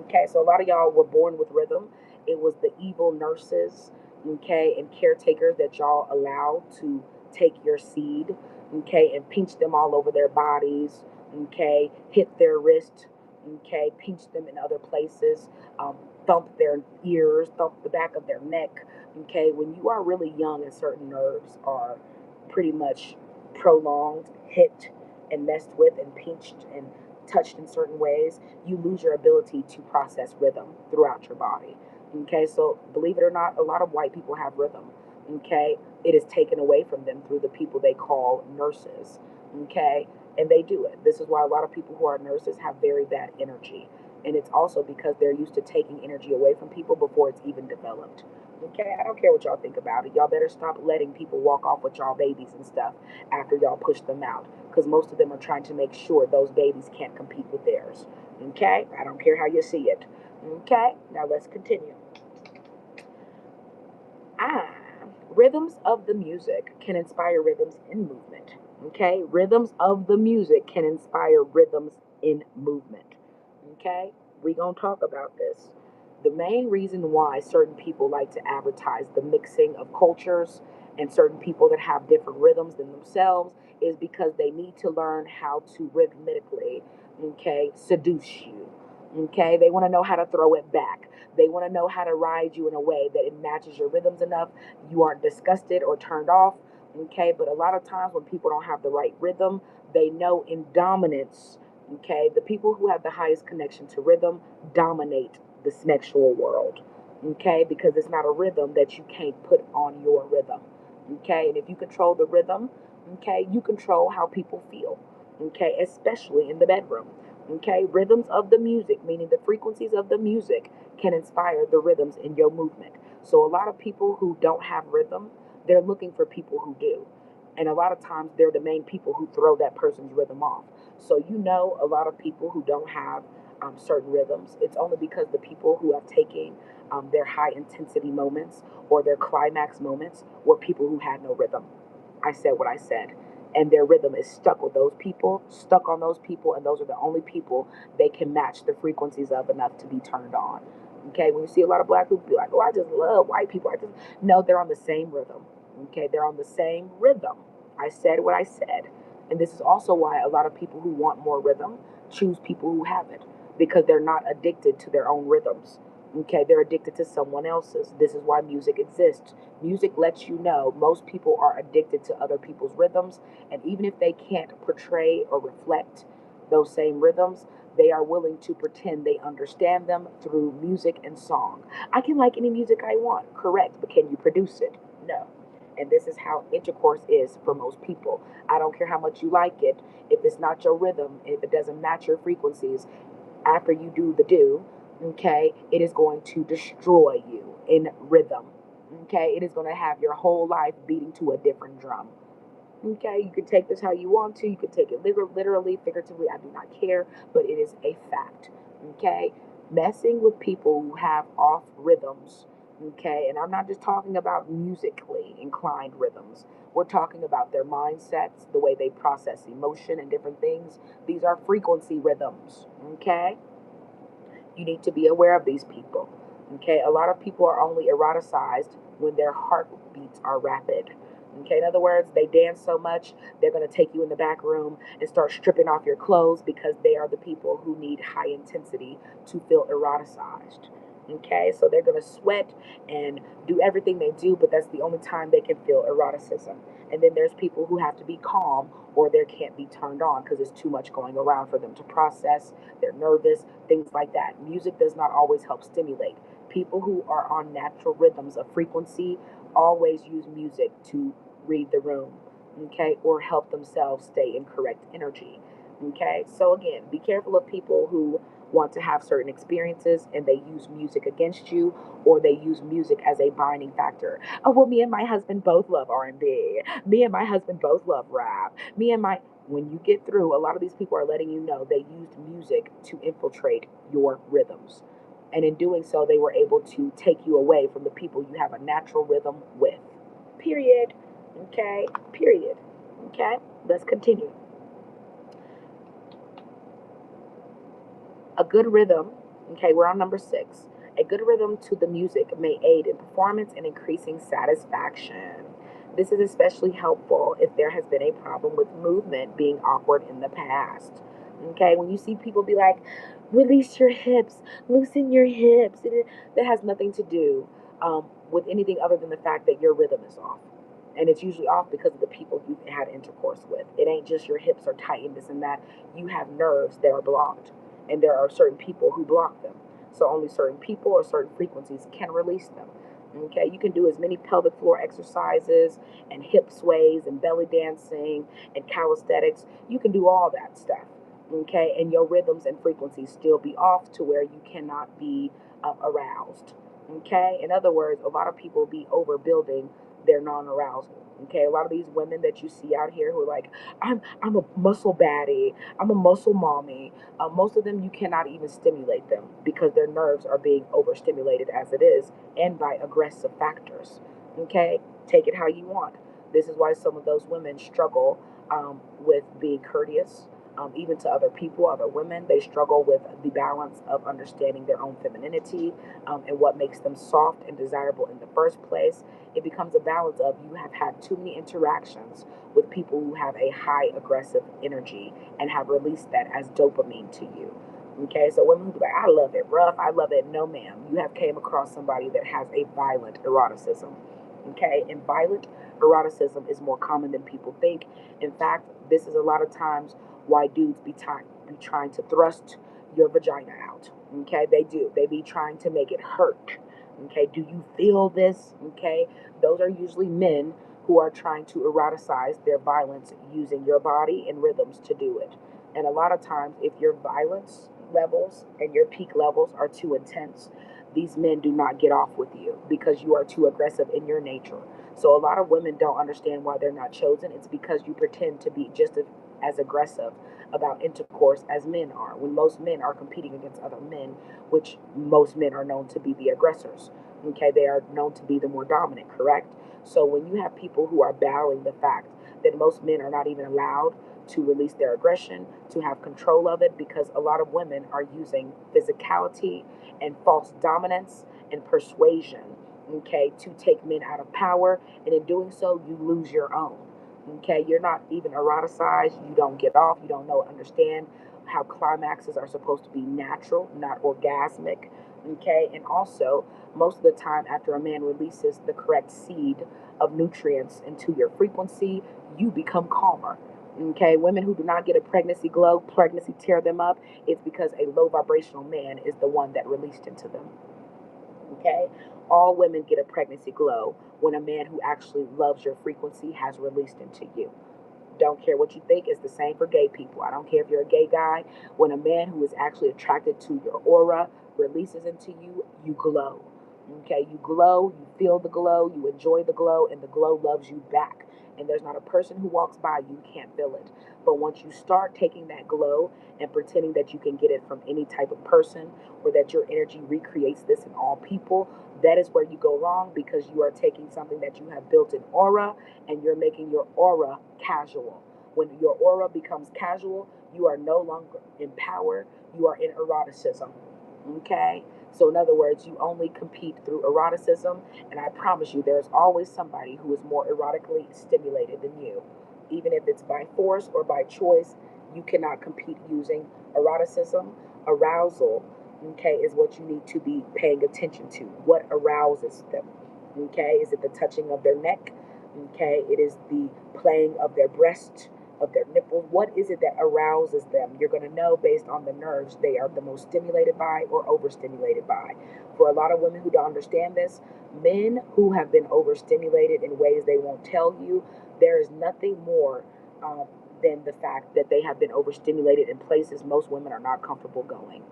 A: Okay, so a lot of y'all were born with rhythm. It was the evil nurses, okay, and caretakers that y'all allowed to take your seed, okay, and pinch them all over their bodies, okay, hit their wrist, okay, pinch them in other places, thump their ears, thump the back of their neck, okay. When you are really young and certain nerves are pretty much prolonged, hit, and messed with, and pinched and touched in certain ways, you lose your ability to process rhythm throughout your body. Okay, so believe it or not, a lot of white people have rhythm. Okay, it is taken away from them through the people they call nurses. Okay, and they do it. This is why a lot of people who are nurses have very bad energy. And it's also because they're used to taking energy away from people before it's even developed. Okay, I don't care what y'all think about it. Y'all better stop letting people walk off with y'all babies and stuff after y'all push them out. Because most of them are trying to make sure those babies can't compete with theirs. Okay, I don't care how you see it. Okay, now let's continue. Ah, rhythms of the music can inspire rhythms in movement. Okay, rhythms of the music can inspire rhythms in movement. Okay, we gonna talk about this. The main reason why certain people like to advertise the mixing of cultures and certain people that have different rhythms than themselves is because they need to learn how to rhythmically, okay, seduce you. Okay, they want to know how to throw it back. They want to know how to ride you in a way that it matches your rhythms enough. You aren't disgusted or turned off. Okay, but a lot of times when people don't have the right rhythm, they know in dominance. Okay, the people who have the highest connection to rhythm dominate the sexual world. Okay, because it's not a rhythm that you can't put on your rhythm. Okay, and if you control the rhythm, okay, you control how people feel. Okay, especially in the bedroom. Okay, rhythms of the music, meaning the frequencies of the music, can inspire the rhythms in your movement. So a lot of people who don't have rhythm, they're looking for people who do. And a lot of times they're the main people who throw that person's rhythm off. So you know a lot of people who don't have certain rhythms. It's only because the people who have taken their high intensity moments or their climax moments were people who had no rhythm. I said what I said. And their rhythm is stuck with those people, stuck on those people, and those are the only people they can match the frequencies of enough to be turned on. Okay, when you see a lot of black people be like, oh, I just love white people. I just no, they're on the same rhythm. Okay, they're on the same rhythm. I said what I said. And this is also why a lot of people who want more rhythm choose people who have it because they're not addicted to their own rhythms. Okay, they're addicted to someone else's. This is why music exists. Music lets you know most people are addicted to other people's rhythms, and even if they can't portray or reflect those same rhythms, they are willing to pretend they understand them through music and song. I can like any music I want, correct, but can you produce it? No. And this is how intercourse is for most people. I don't care how much you like it. If it's not your rhythm, if it doesn't match your frequencies, after you do the do, okay, it is going to destroy you in rhythm. Okay, it is going to have your whole life beating to a different drum. Okay, you can take this how you want to. You can take it literally, figuratively. I do not care, but it is a fact. Okay, messing with people who have off rhythms. Okay, and I'm not just talking about musically inclined rhythms. We're talking about their mindsets, the way they process emotion and different things. These are frequency rhythms. Okay, you need to be aware of these people. Okay, a lot of people are only eroticized when their heartbeats are rapid. Okay, in other words, they dance so much, they're going to take you in the back room and start stripping off your clothes because they are the people who need high intensity to feel eroticized. Okay, so they're going to sweat and do everything they do, but that's the only time they can feel eroticism. And then there's people who have to be calm or they can't be turned on because there's too much going around for them to process. They're nervous, things like that. Music does not always help stimulate. People who are on natural rhythms of frequency always use music to read the room, okay, or help themselves stay in correct energy. Okay, so again, be careful of people who want to have certain experiences and they use music against you or they use music as a binding factor. Oh well, me and my husband both love R&B. Me and my husband both love rap. Me and my when you get through, a lot of these people are letting you know they used music to infiltrate your rhythms. And in doing so, they were able to take you away from the people you have a natural rhythm with. Period. Okay? Period. Okay? Let's continue. A good rhythm, okay, we're on number 6. A good rhythm to the music may aid in performance and increasing satisfaction. This is especially helpful if there has been a problem with movement being awkward in the past. Okay, when you see people be like, release your hips, loosen your hips, that has nothing to do with anything other than the fact that your rhythm is off. And it's usually off because of the people you've had intercourse with. It ain't just your hips are tight and this and that. You have nerves that are blocked, and there are certain people who block them. So only certain people or certain frequencies can release them. Okay, you can do as many pelvic floor exercises and hip sways and belly dancing and calisthenics. You can do all that stuff. Okay, and your rhythms and frequencies still be off to where you cannot be aroused. Okay, in other words, a lot of people be overbuilding their non-arousal. Okay, a lot of these women that you see out here who are like, I'm a muscle baddie, I'm a muscle mommy. Most of them you cannot even stimulate them because their nerves are being overstimulated as it is, and by aggressive factors. Okay, take it how you want. This is why some of those women struggle with being courteous, even to other people, other women. They struggle with the balance of understanding their own femininity and what makes them soft and desirable in the first place. It becomes a balance of you have had too many interactions with people who have a high aggressive energy and have released that as dopamine to you. Okay, so women who be like, I love it rough, I love it, no ma'am. You have came across somebody that has a violent eroticism. Okay, and violent eroticism is more common than people think. In fact, this is a lot of times why dudes be trying to thrust your vagina out. Okay, they do. They be trying to make it hurt. Okay, do you feel this? Okay, those are usually men who are trying to eroticize their violence using your body and rhythms to do it. And a lot of times, if your violence levels and your peak levels are too intense, these men do not get off with you because you are too aggressive in your nature. So a lot of women don't understand why they're not chosen. It's because you pretend to be just as aggressive about intercourse as men are, when most men are competing against other men, which most men are known to be the aggressors. Okay, they are known to be the more dominant, correct? So when you have people who are battling the fact that most men are not even allowed to release their aggression, to have control of it, because a lot of women are using physicality and false dominance and persuasion, okay, to take men out of power. And in doing so, you lose your own. Okay, you're not even eroticized. You don't get off. You don't know, understand how climaxes are supposed to be natural, not orgasmic. Okay, and also, most of the time, after a man releases the correct seed of nutrients into your frequency, you become calmer. Okay, women who do not get a pregnancy glow, pregnancy tear them up, it's because a low vibrational man is the one that released into them. Okay, all women get a pregnancy glow when a man who actually loves your frequency has released into you. Don't care what you think. It's the same for gay people. I don't care if you're a gay guy. When a man who is actually attracted to your aura releases into you, you glow. Okay, you glow, you feel the glow, you enjoy the glow, and the glow loves you back. And there's not a person who walks by you can't feel it. But once you start taking that glow and pretending that you can get it from any type of person, or that your energy recreates this in all people, that is where you go wrong, because you are taking something that you have built in aura and you're making your aura casual. When your aura becomes casual, you are no longer in power, you are in eroticism. Okay? So, in other words, you only compete through eroticism, and I promise you, there's always somebody who is more erotically stimulated than you. Even if it's by force or by choice, you cannot compete using eroticism. Arousal, okay, is what you need to be paying attention to. What arouses them? Okay, is it the touching of their neck? Okay, it is the playing of their breast, of their nipples. What is it that arouses them? You're going to know based on the nerves they are the most stimulated by or overstimulated by. For a lot of women who don't understand this, men who have been overstimulated in ways they won't tell you, there is nothing more than the fact that they have been overstimulated in places most women are not comfortable going.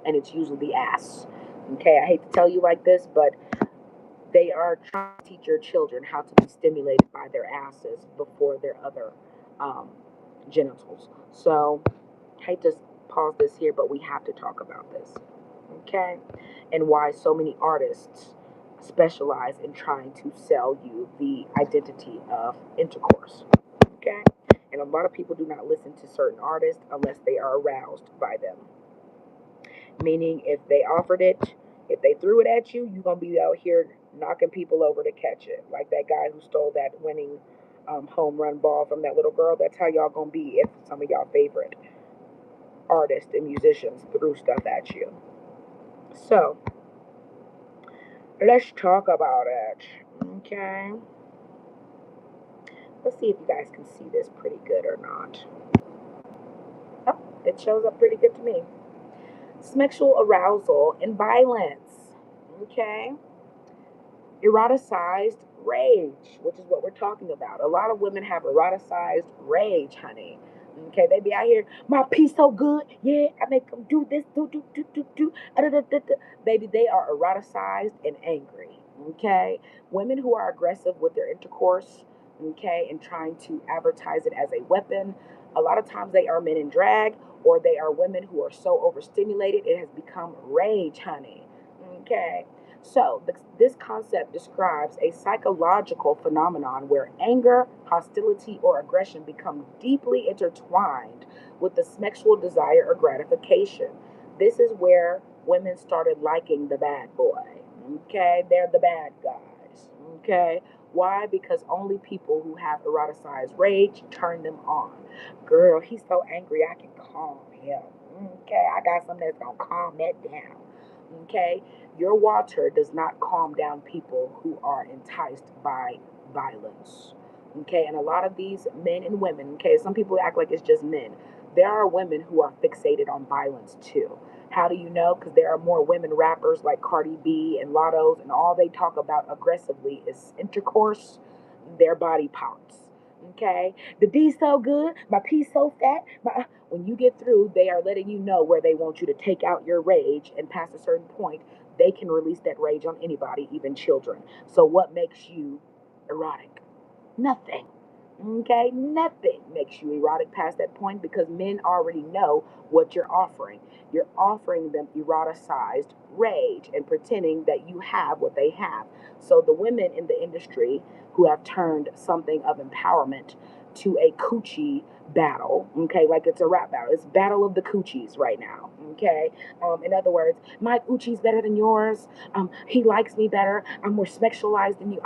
A: And it's usually the ass. Okay, I hate to tell you like this, but they are trying to teach your children how to be stimulated by their asses before their other um, genitals. So, I hate to pause this here, but we have to talk about this, okay? And why so many artists specialize in trying to sell you the identity of intercourse, okay? And a lot of people do not listen to certain artists unless they are aroused by them. Meaning, if they offered it, if they threw it at you, you're gonna be out here knocking people over to catch it. Like that guy who stole that winning home run ball from that little girl. That's how y'all gonna be if some of y'all favorite artists and musicians threw stuff at you. So let's talk about it. Okay. Let's see if you guys can see this pretty good or not. Oh, it shows up pretty good to me. Sexual arousal and violence. Okay. Eroticized rage, which is what we're talking about. A lot of women have eroticized rage, honey. Okay, they be out here, my piece so good, yeah, I make them do this, do. Baby, they are eroticized and angry. Okay, women who are aggressive with their intercourse, okay, and trying to advertise it as a weapon. A lot of times they are men in drag, or they are women who are so overstimulated it has become rage, honey. Okay, so, this concept describes a psychological phenomenon where anger, hostility, or aggression become deeply intertwined with the sexual desire or gratification. This is where women started liking the bad boy. Okay, they're the bad guys. Okay, why? Because only people who have eroticized rage turn them on. Girl, he's so angry, I can calm him. Okay, I got something that's gonna calm that down. Okay, your water does not calm down people who are enticed by violence. Okay, and a lot of these men and women, okay, some people act like it's just men. There are women who are fixated on violence too. How do you know? Because there are more women rappers like Cardi B and Lottos, and all they talk about aggressively is intercourse, their body parts. Okay, the D so good, my P so fat. When you get through, they are letting you know where they want you to take out your rage, and past a certain point, they can release that rage on anybody, even children. So, what makes you erotic? Nothing. Okay, nothing makes you erotic past that point because men already know what you're offering. You're offering them eroticized rage and pretending that you have what they have. So the women in the industry who have turned something of empowerment to a coochie battle, okay, like it's a rap battle. It's battle of the coochies right now, okay. In other words, my coochie's better than yours. He likes me better. I'm more sexualized than you.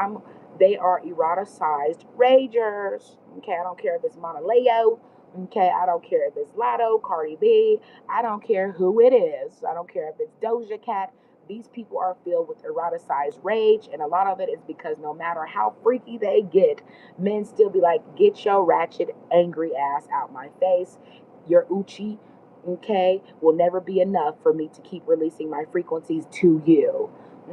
A: They are eroticized ragers. Okay, I don't care if it's Monaleo. Okay, I don't care if it's Lotto, Cardi B. I don't care who it is. I don't care if it's Doja Cat. These people are filled with eroticized rage, and a lot of it is because no matter how freaky they get, men still be like, get your ratchet, angry ass out my face. Your Uchi, okay, will never be enough for me to keep releasing my frequencies to you.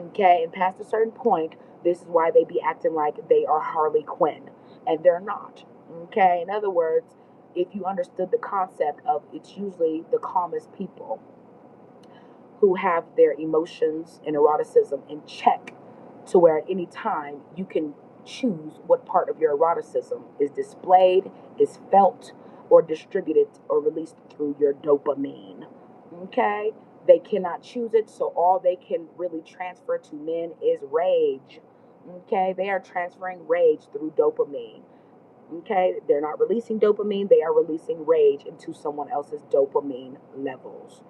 A: Okay, and past a certain point, this is why they be acting like they are Harley Quinn, and they're not. Okay, in other words, if you understood the concept of it's usually the calmest people who have their emotions and eroticism in check to where at any time you can choose what part of your eroticism is displayed, is felt, or distributed or released through your dopamine. Okay? They cannot choose it, so all they can really transfer to men is rage. Okay? They are transferring rage through dopamine. Okay? They're not releasing dopamine, they are releasing rage into someone else's dopamine levels.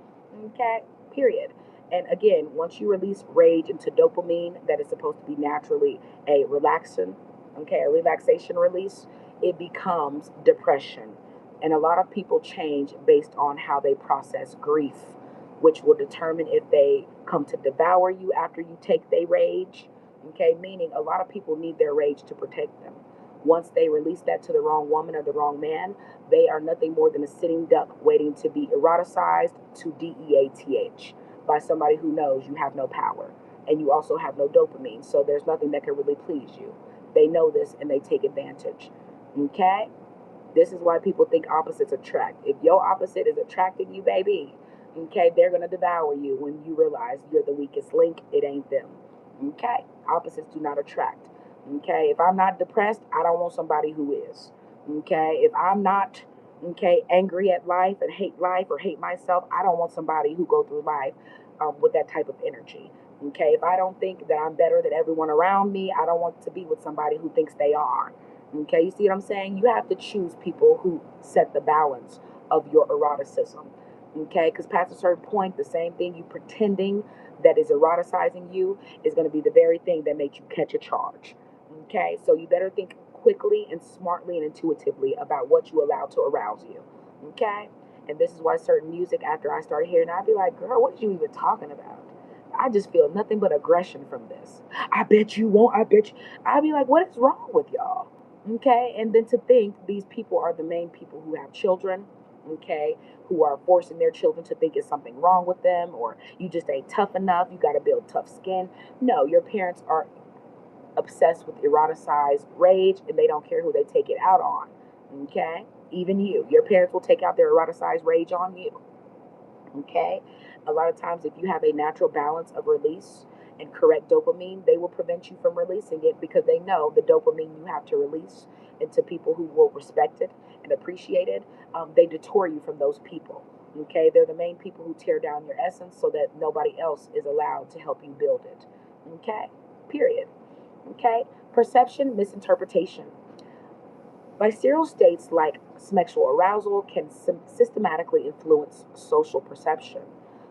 A: Okay? Period. And again, once you release rage into dopamine, that is supposed to be naturally a relaxation, okay, a relaxation release, it becomes depression. And a lot of people change based on how they process grief, which will determine if they come to devour you after you take their rage. Okay, meaning a lot of people need their rage to protect them. Once they release that to the wrong woman or the wrong man, they are nothing more than a sitting duck waiting to be eroticized to DEATH by somebody who knows you have no power and you also have no dopamine. So there's nothing that can really please you. They know this and they take advantage. Okay? This is why people think opposites attract. If your opposite is attracting you, baby, okay, they're going to devour you when you realize you're the weakest link. It ain't them. Okay? Opposites do not attract. Okay? If I'm not depressed, I don't want somebody who is. Okay? If I'm not, okay, angry at life or hate myself, I don't want somebody who go through life with that type of energy. Okay? If I don't think that I'm better than everyone around me, I don't want to be with somebody who thinks they are. Okay, you see what I'm saying? You have to choose people who set the balance of your eroticism. Okay, because past a certain point, the same thing you pretending that is eroticizing you is going to be the very thing that makes you catch a charge. Okay, so you better think quickly and smartly and intuitively about what you allow to arouse you. Okay, and this is why certain music, after I started hearing, I'd be like, girl, what are you even talking about? I just feel nothing but aggression from this. I bet you won't. I bet you. I'd be like, what is wrong with y'all? Okay, and then to think these people are the main people who have children, okay, who are forcing their children to think it's something wrong with them, or you just ain't tough enough, you got to build tough skin. No, your parents are obsessed with eroticized rage, and they don't care who they take it out on. Okay, even you, your parents will take out their eroticized rage on you. Okay, a lot of times if you have a natural balance of release and correct dopamine, they will prevent you from releasing it because they know the dopamine you have to release into people who will respect it and appreciate it. They detour you from those people. Okay, they're the main people who tear down your essence so that nobody else is allowed to help you build it. Okay, period. Okay, perception misinterpretation. Visceral states like sexual arousal can systematically influence social perception.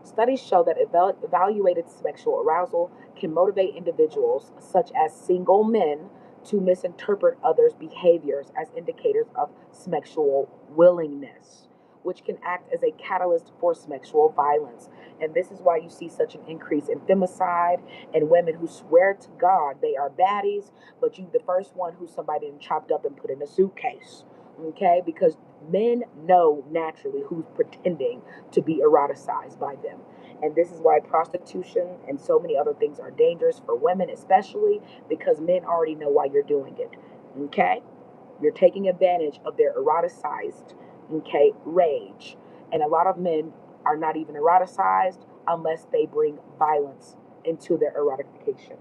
A: Studies show that evaluated sexual arousal can motivate individuals, such as single men, to misinterpret others' behaviors as indicators of sexual willingness, which can act as a catalyst for sexual violence. And this is why you see such an increase in femicide and women who swear to God they are baddies, but you the first one who somebody chopped up and put in a suitcase. Okay, because men know naturally who's pretending to be eroticized by them. And this is why prostitution and so many other things are dangerous for women, especially because men already know why you're doing it. Okay, you're taking advantage of their eroticized, okay, rage. And a lot of men are not even eroticized unless they bring violence into their erotification.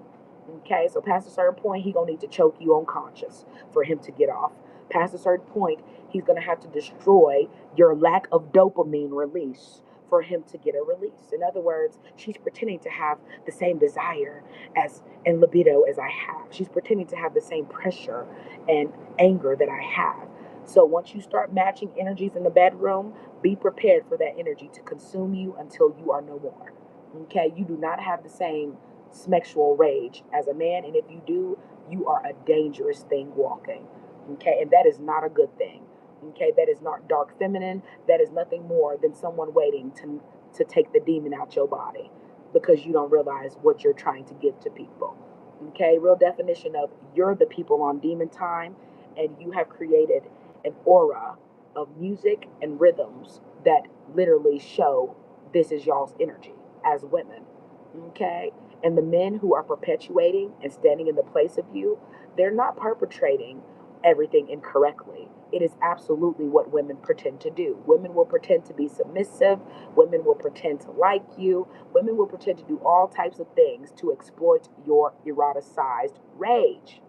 A: Okay, so past a certain point, he gonna need to choke you unconscious for him to get off. Past a certain point, he's gonna have to destroy your lack of dopamine release for him to get a release. In other words, she's pretending to have the same desire as and libido as I have. She's pretending to have the same pressure and anger that I have. So once you start matching energies in the bedroom, be prepared for that energy to consume you until you are no more. Okay, you do not have the same sexual rage as a man, and if you do, you are a dangerous thing walking. Okay, and that is not a good thing. Okay, that is not dark feminine. That is nothing more than someone waiting to take the demon out your body because you don't realize what you're trying to give to people. Okay, real definition of you're the people on demon time, and you have created an aura of music and rhythms that literally show this is y'all's energy as women. Okay, and the men who are perpetuating and standing in the place of you, they're not perpetrating everything incorrectly. It is absolutely what women pretend to do. Women will pretend to be submissive. Women will pretend to like you. Women will pretend to do all types of things to exploit your eroticized rage.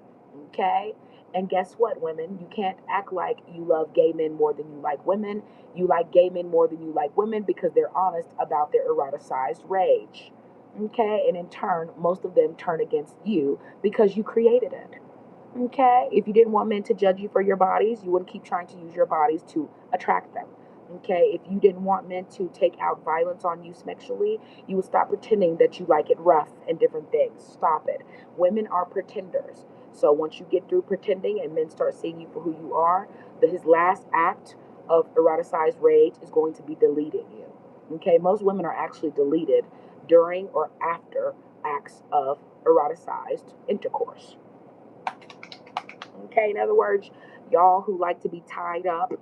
A: Okay? And guess what, women? You can't act like you love gay men more than you like women. You like gay men more than you like women because they're honest about their eroticized rage. Okay? And in turn, most of them turn against you because you created it. Okay? If you didn't want men to judge you for your bodies, you wouldn't keep trying to use your bodies to attract them. Okay? If you didn't want men to take out violence on you sexually, you would stop pretending that you like it rough and different things. Stop it. Women are pretenders. So once you get through pretending and men start seeing you for who you are, his last act of eroticized rage is going to be deleting you. Okay? Most women are actually deleted during or after acts of eroticized intercourse. Okay, in other words, y'all who like to be tied up,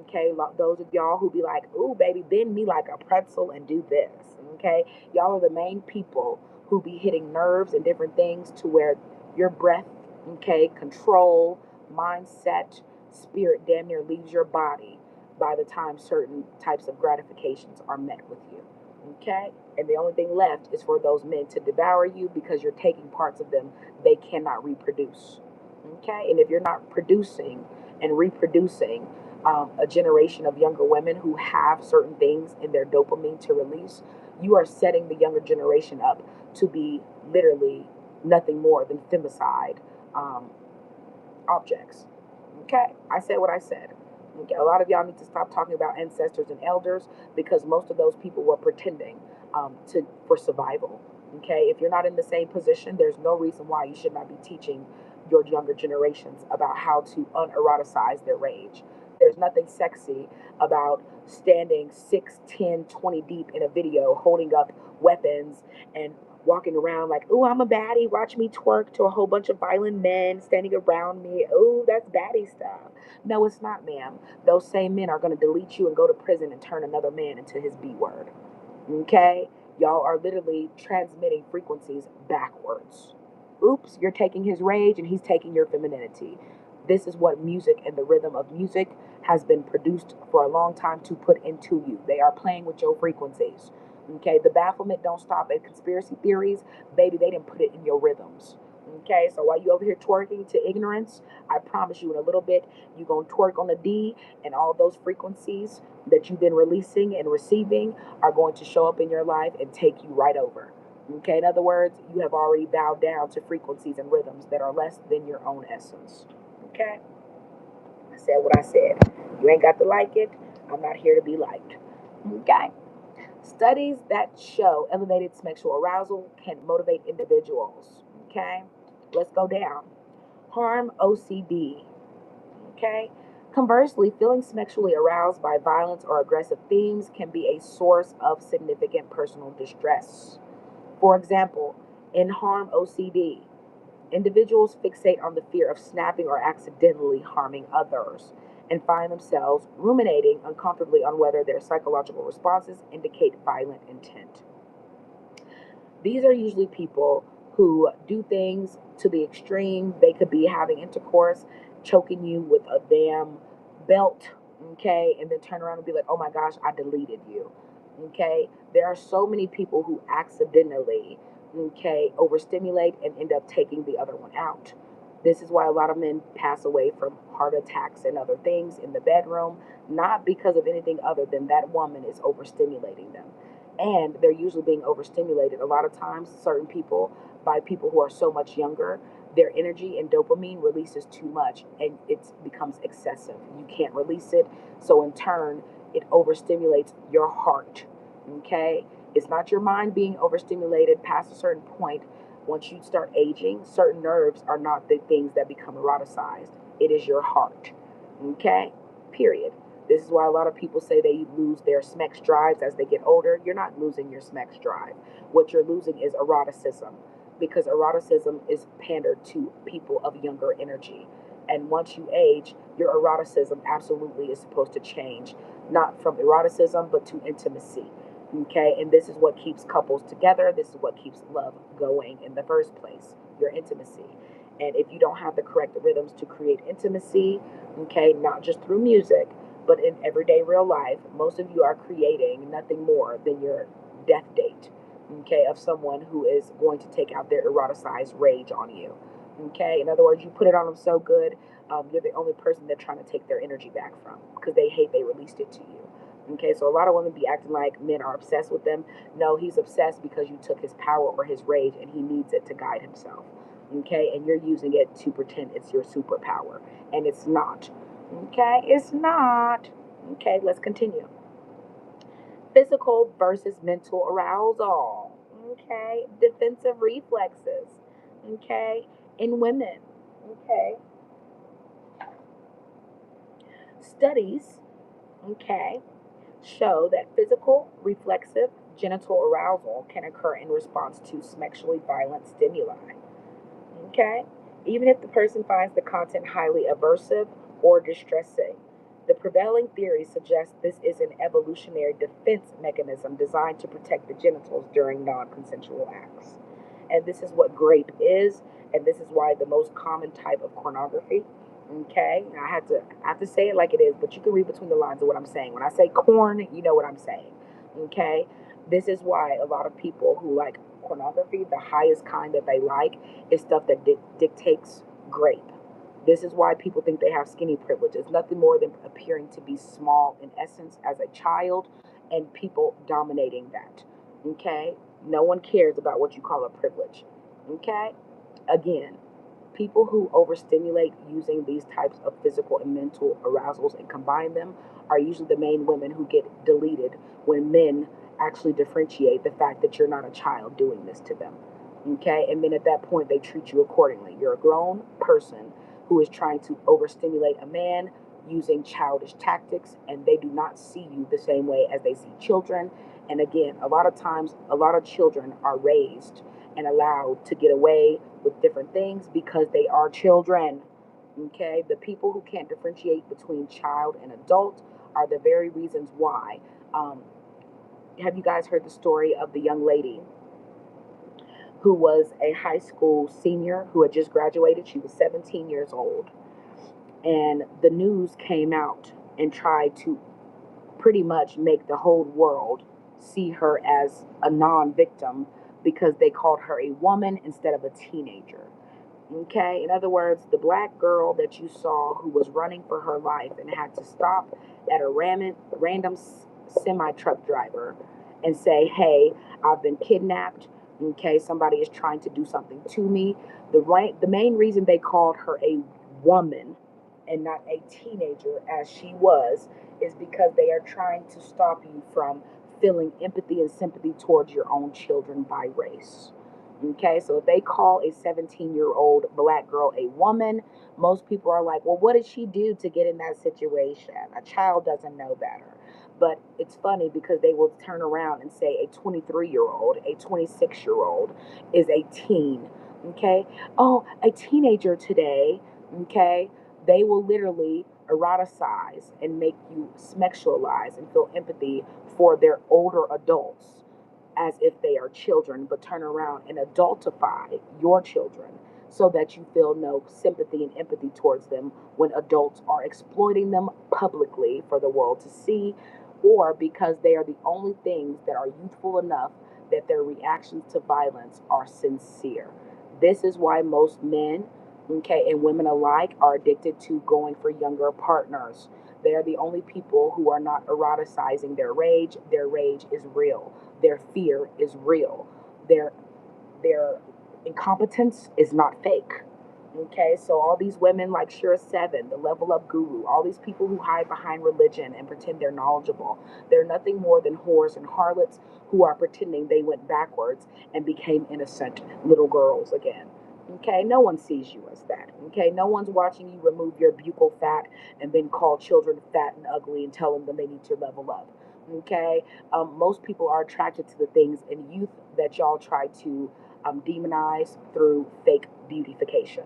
A: okay, those of y'all who be like, ooh, baby, bend me like a pretzel and do this, okay, y'all are the main people who be hitting nerves and different things to where your breath, okay, control, mindset, spirit damn near leaves your body by the time certain types of gratifications are met with you, okay, and the only thing left is for those men to devour you because you're taking parts of them they cannot reproduce. Okay, and if you're not producing and reproducing a generation of younger women who have certain things in their dopamine to release, you are setting the younger generation up to be literally nothing more than femicide um, objects. Okay, I said what I said. Okay, a lot of y'all need to stop talking about ancestors and elders because most of those people were pretending for survival. Okay, if you're not in the same position, there's no reason why you should not be teaching your younger generations about how to uneroticize their rage. There's nothing sexy about standing 6, 10, 20 deep in a video holding up weapons and walking around like, oh, I'm a baddie, watch me twerk to a whole bunch of violent men standing around me. Oh, that's baddie stuff. No, it's not, ma'am. Those same men are going to delete you and go to prison and turn another man into his B word. Okay? Y'all are literally transmitting frequencies backwards. Oops, you're taking his rage and he's taking your femininity. This is what music and the rhythm of music has been produced for a long time to put into you. They are playing with your frequencies. Okay, the bafflement don't stop at conspiracy theories. Baby, they didn't put it in your rhythms. Okay, so while you over here twerking to ignorance, I promise you in a little bit, you're going to twerk on the D, and all those frequencies that you've been releasing and receiving are going to show up in your life and take you right over. Okay, in other words, you have already bowed down to frequencies and rhythms that are less than your own essence. Okay, I said what I said. You ain't got to like it. I'm not here to be liked. Okay. Studies that show elevated sexual arousal can motivate individuals. Okay, let's go down. Harm OCD. Okay. Conversely, feeling sexually aroused by violence or aggressive themes can be a source of significant personal distress. For example, in harm OCD, individuals fixate on the fear of snapping or accidentally harming others and find themselves ruminating uncomfortably on whether their psychological responses indicate violent intent. These are usually people who do things to the extreme. They could be having intercourse, choking you with a damn belt, okay, and then turn around and be like, oh my gosh, I deleted you, okay. There are so many people who accidentally, okay, overstimulate and end up taking the other one out. This is why a lot of men pass away from heart attacks and other things in the bedroom, not because of anything other than that woman is overstimulating them. And they're usually being overstimulated. A lot of times, certain people, by people who are so much younger, their energy and dopamine releases too much and it becomes excessive. You can't release it. So, in turn, it overstimulates your heart. Okay? It's not your mind being overstimulated past a certain point. Once you start aging, certain nerves are not the things that become eroticized. It is your heart. Okay? Period. This is why a lot of people say they lose their SMEX drives as they get older. You're not losing your SMEX drive. What you're losing is eroticism, because eroticism is pandered to people of younger energy. And once you age, your eroticism absolutely is supposed to change, not from eroticism, but to intimacy. Okay, and this is what keeps couples together. This is what keeps love going in the first place, your intimacy. And if you don't have the correct rhythms to create intimacy, okay, not just through music, but in everyday real life, most of you are creating nothing more than your death date, okay, of someone who is going to take out their eroticized rage on you. Okay, in other words, you put it on them so good, you're the only person they're trying to take their energy back from because they hate they released it to you. Okay, so a lot of women be acting like men are obsessed with them. No, he's obsessed because you took his power or his rage and he needs it to guide himself. Okay, and you're using it to pretend it's your superpower, and it's not. Okay, it's not. Okay, let's continue. Physical versus mental arousal. Okay, defensive reflexes. Okay, in women. Okay, studies. Okay, show that physical, reflexive, genital arousal can occur in response to sexually violent stimuli. Okay? Even if the person finds the content highly aversive or distressing. The prevailing theory suggests this is an evolutionary defense mechanism designed to protect the genitals during non consensual acts. And this is what grape is, and this is why the most common type of pornography. Okay, I have to say it like it is, but you can read between the lines of what I'm saying. When I say corn, you know what I'm saying. Okay, this is why a lot of people who like pornography, the highest kind that they like, is stuff that dictates grape. This is why people think they have skinny privilege. It's nothing more than appearing to be small in essence as a child and people dominating that. Okay? No one cares about what you call a privilege. Okay? Again, people who overstimulate using these types of physical and mental arousals and combine them are usually the main women who get deleted when men actually differentiate the fact that you're not a child doing this to them. Okay? And then at that point, they treat you accordingly. You're a grown person who is trying to overstimulate a man using childish tactics, and they do not see you the same way as they see children. And again, a lot of times, a lot of children are raised and allowed to get away with different things because they are children. Okay, the people who can't differentiate between child and adult are the very reasons why. Um, have you guys heard the story of the young lady who was a high school senior who had just graduated? She was 17 years old, and the news came out and tried to pretty much make the whole world see her as a non-victim because they called her a woman instead of a teenager. Okay, in other words, the black girl that you saw who was running for her life and had to stop at a random semi truck driver and say, "Hey, I've been kidnapped. Okay, somebody is trying to do something to me." The main reason they called her a woman and not a teenager as she was is because they are trying to stop you from feeling empathy and sympathy towards your own children by race. Okay, so if they call a 17-year-old black girl a woman, most people are like, well, what did she do to get in that situation? A child doesn't know better. But it's funny because they will turn around and say a 23-year-old, a 26-year-old is a teen. Okay, oh, a teenager today. Okay, they will literally eroticize and make you sexualize and feel empathy for their older adults as if they are children, but turn around and adultify your children so that you feel no sympathy and empathy towards them when adults are exploiting them publicly for the world to see, or because they are the only things that are youthful enough that their reactions to violence are sincere. This is why most men, okay, and women alike are addicted to going for younger partners. They are the only people who are not eroticizing their rage. Their rage is real. Their fear is real. Their incompetence is not fake. Okay, so all these women like Shira Seven, the Level Up Guru, all these people who hide behind religion and pretend they're knowledgeable, they're nothing more than whores and harlots who are pretending they went backwards and became innocent little girls again. Okay, no one sees you as that. Okay, no one's watching you remove your buccal fat and then call children fat and ugly and tell them they need to level up. Okay, most people are attracted to the things in youth that y'all try to demonize through fake beautification.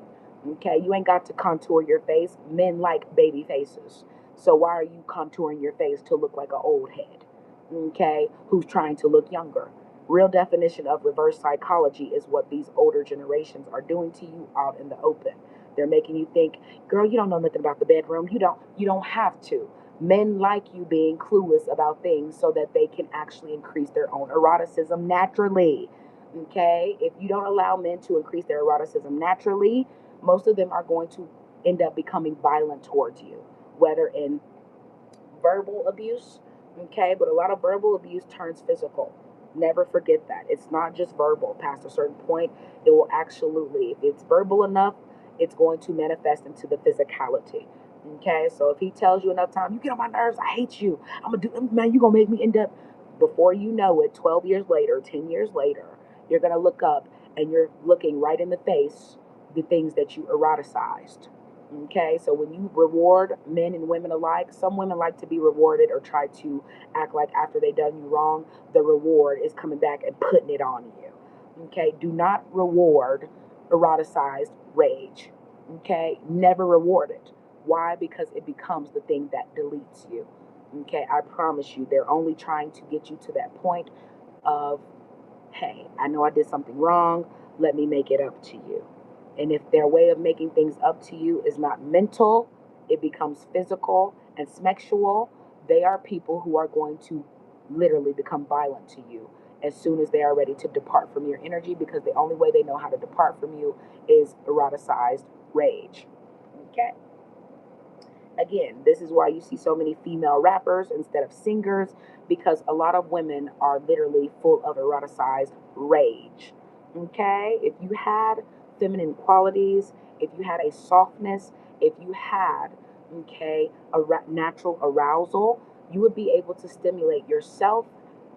A: Okay, you ain't got to contour your face. Men like baby faces. So why are you contouring your face to look like an old head? Okay, who's trying to look younger? Real definition of reverse psychology is what these older generations are doing to you out in the open. They're making you think, girl, you don't know nothing about the bedroom. You don't have to. Men like you being clueless about things so that they can actually increase their own eroticism naturally. Okay, if you don't allow men to increase their eroticism naturally, most of them are going to end up becoming violent towards you, whether in verbal abuse, okay, but a lot of verbal abuse turns physical. Never forget that. It's not just verbal. Past a certain point, it will absolutely, if it's verbal enough, it's going to manifest into the physicality. Okay, so if he tells you enough time, you get on my nerves, I hate you, I'm gonna do, man, you're gonna make me end up, before you know it, 12 years later, 10 years later, you're gonna look up and you're looking right in the face the things that you eroticized. Okay, so when you reward men and women alike, some women like to be rewarded or try to act like after they done you wrong, the reward is coming back and putting it on you. Okay, do not reward eroticized rage. Okay, never reward it. Why? Because it becomes the thing that deletes you. Okay, I promise you, they're only trying to get you to that point of, hey, I know I did something wrong, let me make it up to you. And if their way of making things up to you is not mental, it becomes physical and sexual, they are people who are going to literally become violent to you as soon as they are ready to depart from your energy, because the only way they know how to depart from you is eroticized rage. Okay? Again, this is why you see so many female rappers instead of singers, because a lot of women are literally full of eroticized rage. Okay? If you had feminine qualities, if you had a softness, if you had, okay, natural arousal, you would be able to stimulate yourself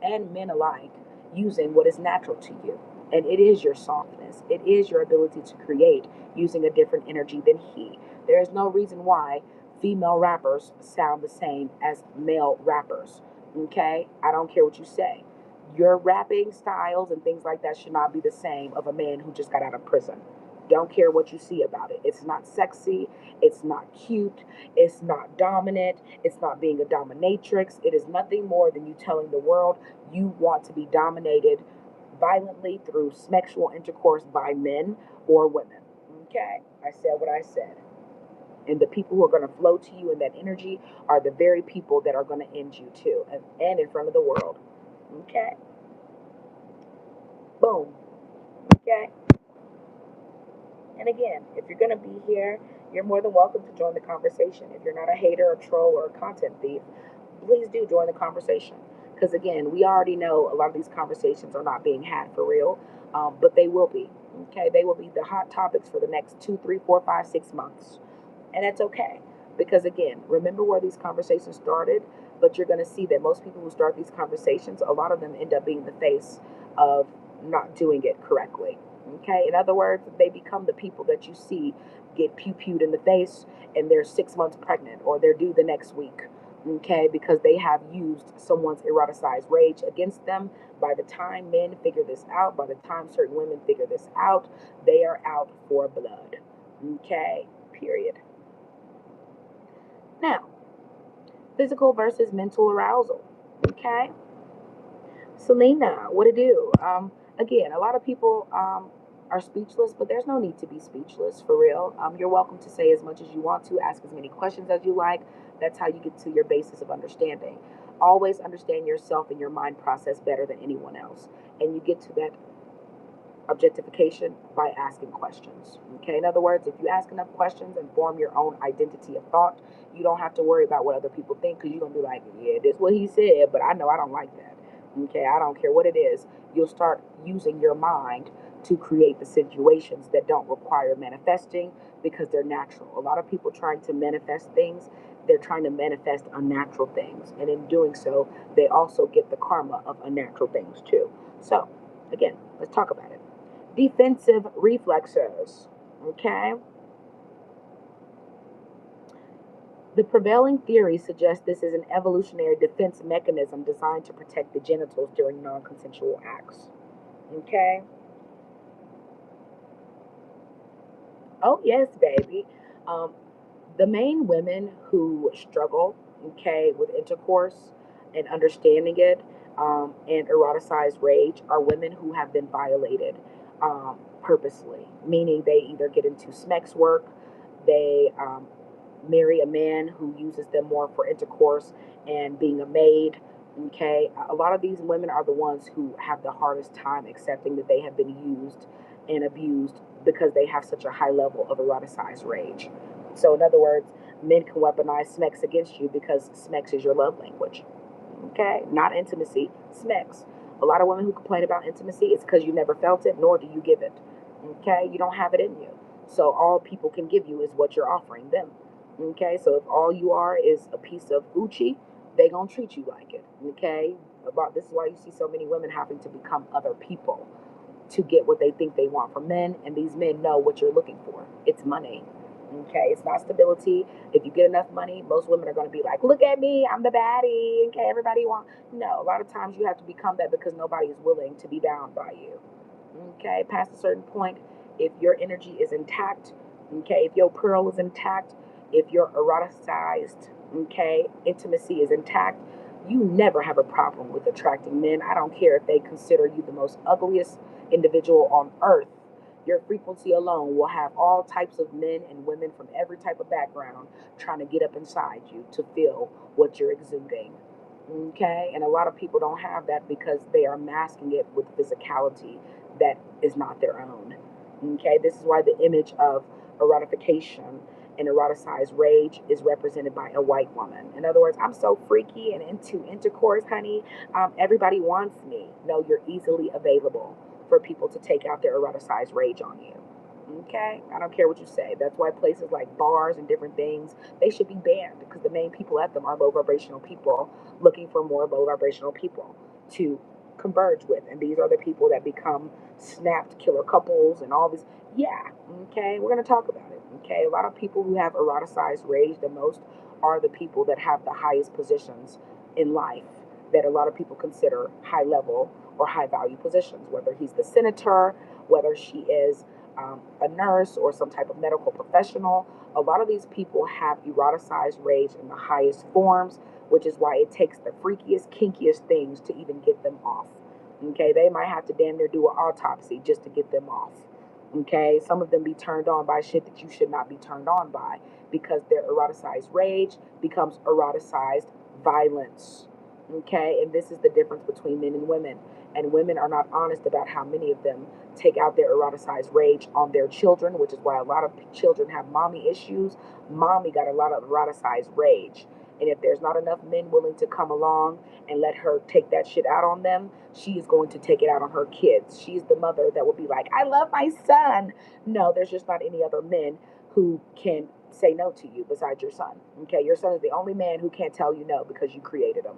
A: and men alike using what is natural to you. And it is your softness, it is your ability to create using a different energy than he. There is no reason why female rappers sound the same as male rappers. Okay? I don't care what you say. Your rapping styles and things like that should not be the same of a man who just got out of prison. Don't care what you see about it. It's not sexy. It's not cute. It's not dominant. It's not being a dominatrix. It is nothing more than you telling the world you want to be dominated violently through sexual intercourse by men or women. Okay? I said what I said. And the people who are going to flow to you in that energy are the very people that are going to end you too, and in front of the world. Okay? Boom. Okay? And again, if you're going to be here, you're more than welcome to join the conversation. If you're not a hater, a troll, or a content thief, please do join the conversation. Because again, we already know a lot of these conversations are not being had for real, but they will be. Okay? They will be the hot topics for the next 2, 3, 4, 5, 6 months. And that's okay. Because again, remember where these conversations started, but you're going to see that most people who start these conversations, a lot of them end up being the face of not doing it correctly. Okay? In other words, they become the people that you see get pew-pewed in the face and they're 6 months pregnant or they're due the next week. Okay? Because they have used someone's eroticized rage against them. By the time men figure this out, by the time certain women figure this out, they are out for blood. Okay? Period. Now, physical versus mental arousal. Okay? Selena, what to do? Again, a lot of people are speechless, but there's no need to be speechless for real. You're welcome to say as much as you want to, ask as many questions as you like. That's how you get to your basis of understanding. Always understand yourself and your mind process better than anyone else. And you get to that objectification by asking questions. Okay, in other words, if you ask enough questions and form your own identity of thought, you don't have to worry about what other people think because you're gonna be like, yeah, this is what he said, but I know I don't like that. Okay, I don't care what it is. You'll start using your mind to create the situations that don't require manifesting because they're natural. A lot of people trying to manifest things, they're trying to manifest unnatural things, and in doing so, they also get the karma of unnatural things too. So, again, let's talk about it. Defensive reflexes. Okay? The prevailing theory suggests this is an evolutionary defense mechanism designed to protect the genitals during non consensual acts. Okay? Oh, yes, baby. Um, the main women who struggle, okay, with intercourse and understanding it and eroticized rage are women who have been violated purposely, meaning they either get into smex work, they marry a man who uses them more for intercourse and being a maid. Okay, a lot of these women are the ones who have the hardest time accepting that they have been used and abused because they have such a high level of eroticized rage. So, in other words, men can weaponize smex against you because smex is your love language. Okay, not intimacy, smex. A lot of women who complain about intimacy, it's because you never felt it, nor do you give it. Okay, you don't have it in you. So all people can give you is what you're offering them. Okay, so if all you are is a piece of Gucci, they gonna treat you like it. Okay, about this is why you see so many women having to become other people to get what they think they want from men, and these men know what you're looking for. It's money. Okay, it's not stability. If you get enough money, most women are going to be like, "Look at me, I'm the baddie." Okay, everybody want. No, a lot of times you have to become that because nobody is willing to be bound by you. Okay, past a certain point, if your energy is intact, okay, if your pearl is intact, if your eroticized, okay, intimacy is intact, you never have a problem with attracting men. I don't care if they consider you the most ugliest individual on earth. Your frequency alone will have all types of men and women from every type of background trying to get up inside you to feel what you're exuding. Okay, and a lot of people don't have that because they are masking it with physicality that is not their own. Okay, this is why the image of erotification and eroticized rage is represented by a white woman. In other words, I'm so freaky and into intercourse, honey. Everybody wants me. No, you're easily available for people to take out their eroticized rage on you. Okay, I don't care what you say. That's why places like bars and different things, they should be banned because the main people at them are low vibrational people looking for more low vibrational people to converge with, and these are the people that become snapped killer couples and all this. Yeah, okay, we're gonna talk about it. Okay, a lot of people who have eroticized rage the most are the people that have the highest positions in life. that a lot of people consider high level or high value positions, whether he's the senator, whether she is a nurse or some type of medical professional. A lot of these people have eroticized rage in the highest forms, which is why it takes the freakiest, kinkiest things to even get them off. Okay, they might have to damn near do an autopsy just to get them off. Okay, some of them be turned on by shit that you should not be turned on by because their eroticized rage becomes eroticized violence. Okay, and this is the difference between men and women. And women are not honest about how many of them take out their eroticized rage on their children, which is why a lot of children have mommy issues. Mommy got a lot of eroticized rage. And if there's not enough men willing to come along and let her take that shit out on them, she is going to take it out on her kids. She's the mother that will be like, I love my son. No, there's just not any other men who can say no to you besides your son. Okay, your son is the only man who can't tell you no because you created him.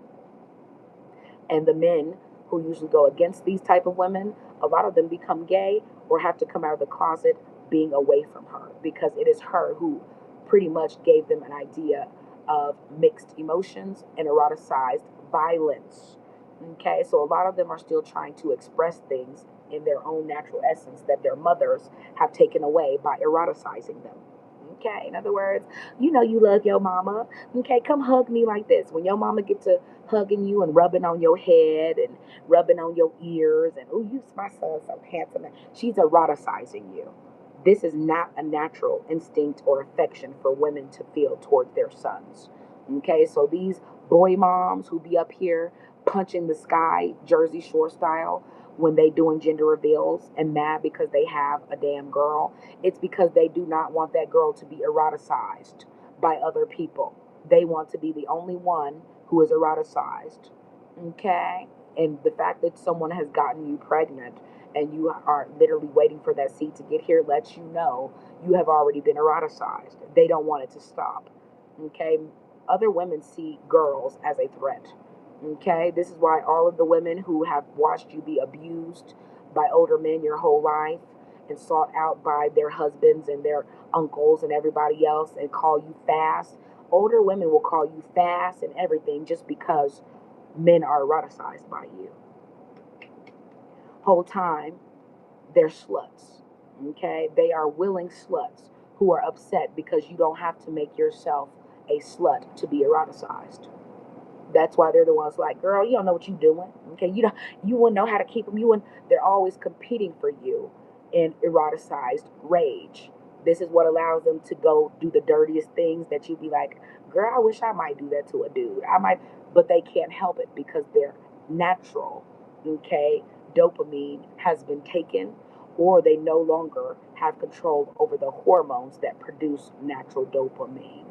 A: And the men who usually go against these type of women, a lot of them become gay or have to come out of the closet being away from her because it is her who pretty much gave them an idea of mixed emotions and eroticized violence. Okay, so a lot of them are still trying to express things in their own natural essence that their mothers have taken away by eroticizing them. Okay, in other words, you know you love your mama. Okay, come hug me like this. When your mama get to hugging you and rubbing on your head and rubbing on your ears and oh, you my son so handsome. She's eroticizing you. This is not a natural instinct or affection for women to feel towards their sons. Okay, so these boy moms who be up here punching the sky, Jersey Shore style, when they doing gender reveals and mad because they have a damn girl, it's because they do not want that girl to be eroticized by other people. They want to be the only one who is eroticized. Okay? And the fact that someone has gotten you pregnant and you are literally waiting for that seed to get here lets you know you have already been eroticized. They don't want it to stop. Okay? Other women see girls as a threat. Okay? This is why all of the women who have watched you be abused by older men your whole life and sought out by their husbands and their uncles and everybody else and call you fast. Older women will call you fast and everything just because men are eroticized by you. Whole time, they're sluts. Okay? They are willing sluts who are upset because you don't have to make yourself a slut to be eroticized. That's why they're the ones like, girl, you don't know what you're doing. Okay, you wouldn't know how to keep them. They're always competing for you in eroticized rage. This is what allows them to go do the dirtiest things that you'd be like, girl, I wish I might do that to a dude. I might, but they can't help it because their natural, okay, dopamine has been taken, or they no longer have control over the hormones that produce natural dopamine.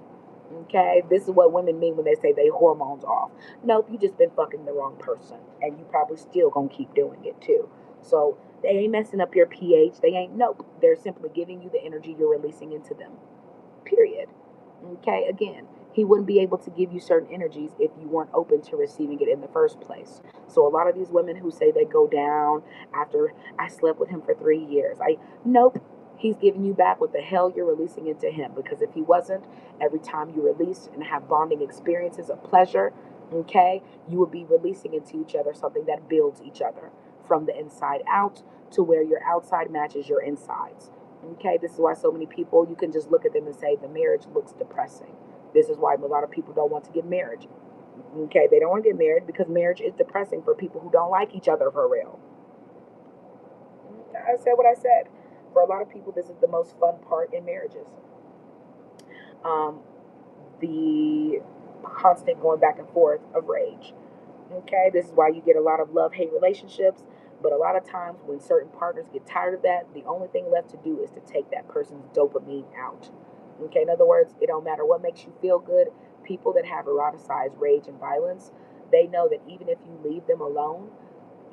A: Okay, this is what women mean when they say they hormones off. Nope, you just been fucking the wrong person, and you probably still gonna keep doing it too. So they ain't messing up your pH. They ain't. Nope, they're simply giving you the energy you're releasing into them. Period. Okay, again, he wouldn't be able to give you certain energies if you weren't open to receiving it in the first place. So a lot of these women who say they go down after I slept with him for 3 years, nope. He's giving you back what the hell you're releasing into him. Because if he wasn't, every time you release and have bonding experiences of pleasure, okay, you would be releasing into each other something that builds each other from the inside out to where your outside matches your insides. Okay, this is why so many people, you can just look at them and say the marriage looks depressing. This is why a lot of people don't want to get married. Okay, they don't want to get married because marriage is depressing for people who don't like each other for real. I said what I said. For a lot of people, this is the most fun part in marriages. Um, the constant going back and forth of rage. Okay, this is why you get a lot of love-hate relationships. But a lot of times when certain partners get tired of that, the only thing left to do is to take that person's dopamine out. Okay, in other words, it don't matter what makes you feel good. People that have eroticized rage and violence, they know that even if you leave them alone,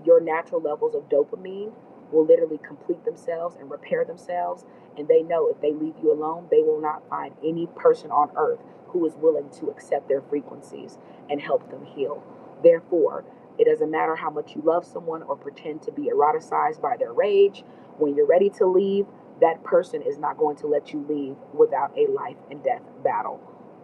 A: your natural levels of dopamine will literally complete themselves and repair themselves. And they know if they leave you alone, they will not find any person on earth who is willing to accept their frequencies and help them heal. Therefore, it doesn't matter how much you love someone or pretend to be eroticized by their rage. When you're ready to leave, that person is not going to let you leave without a life and death battle.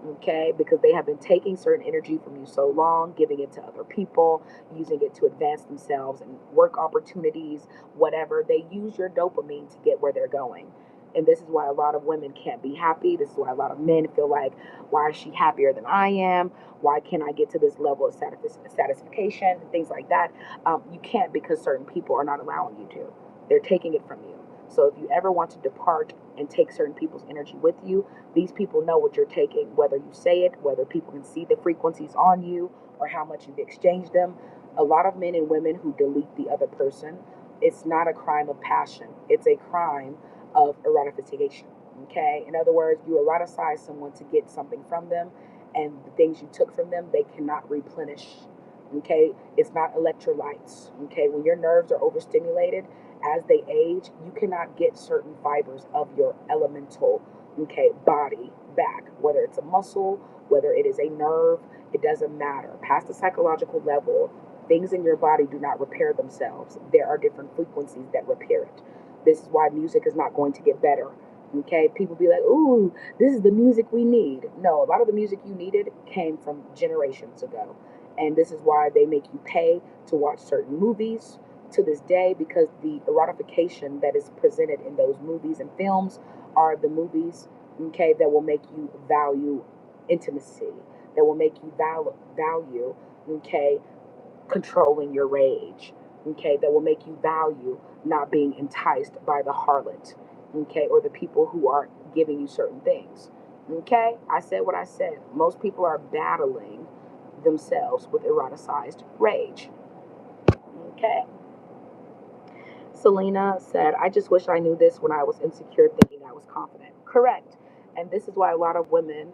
A: Okay, because they have been taking certain energy from you so long, giving it to other people, using it to advance themselves and work opportunities, whatever. They use your dopamine to get where they're going. And this is why a lot of women can't be happy. This is why a lot of men feel like, why is she happier than I am? Why can't I get to this level of satisfaction? Things like that. You can't, because certain people are not allowing you to. They're taking it from you. So if you ever want to depart and take certain people's energy with you, these people know what you're taking, whether you say it, whether people can see the frequencies on you, or how much you've exchanged them. A lot of men and women who delete the other person, it's not a crime of passion. It's a crime of erotification. Okay? In other words, you eroticize someone to get something from them, and the things you took from them, they cannot replenish. Okay? It's not electrolytes. Okay? When your nerves are overstimulated, as they age, you cannot get certain fibers of your elemental, okay, body back, whether it's a muscle, whether it is a nerve, it doesn't matter. Past the psychological level, things in your body do not repair themselves. There are different frequencies that repair it. This is why music is not going to get better. Okay, people be like, ooh, this is the music we need. No, a lot of the music you needed came from generations ago. And this is why they make you pay to watch certain movies to this day, because the erotification that is presented in those movies and films are the movies, okay, that will make you value intimacy, that will make you value, okay, controlling your rage, okay, that will make you value not being enticed by the harlot, okay, or the people who are giving you certain things. Okay, I said what I said. Most people are battling themselves with eroticized rage. Okay. Selena said, I just wish I knew this when I was insecure, thinking I was confident. Correct. And this is why a lot of women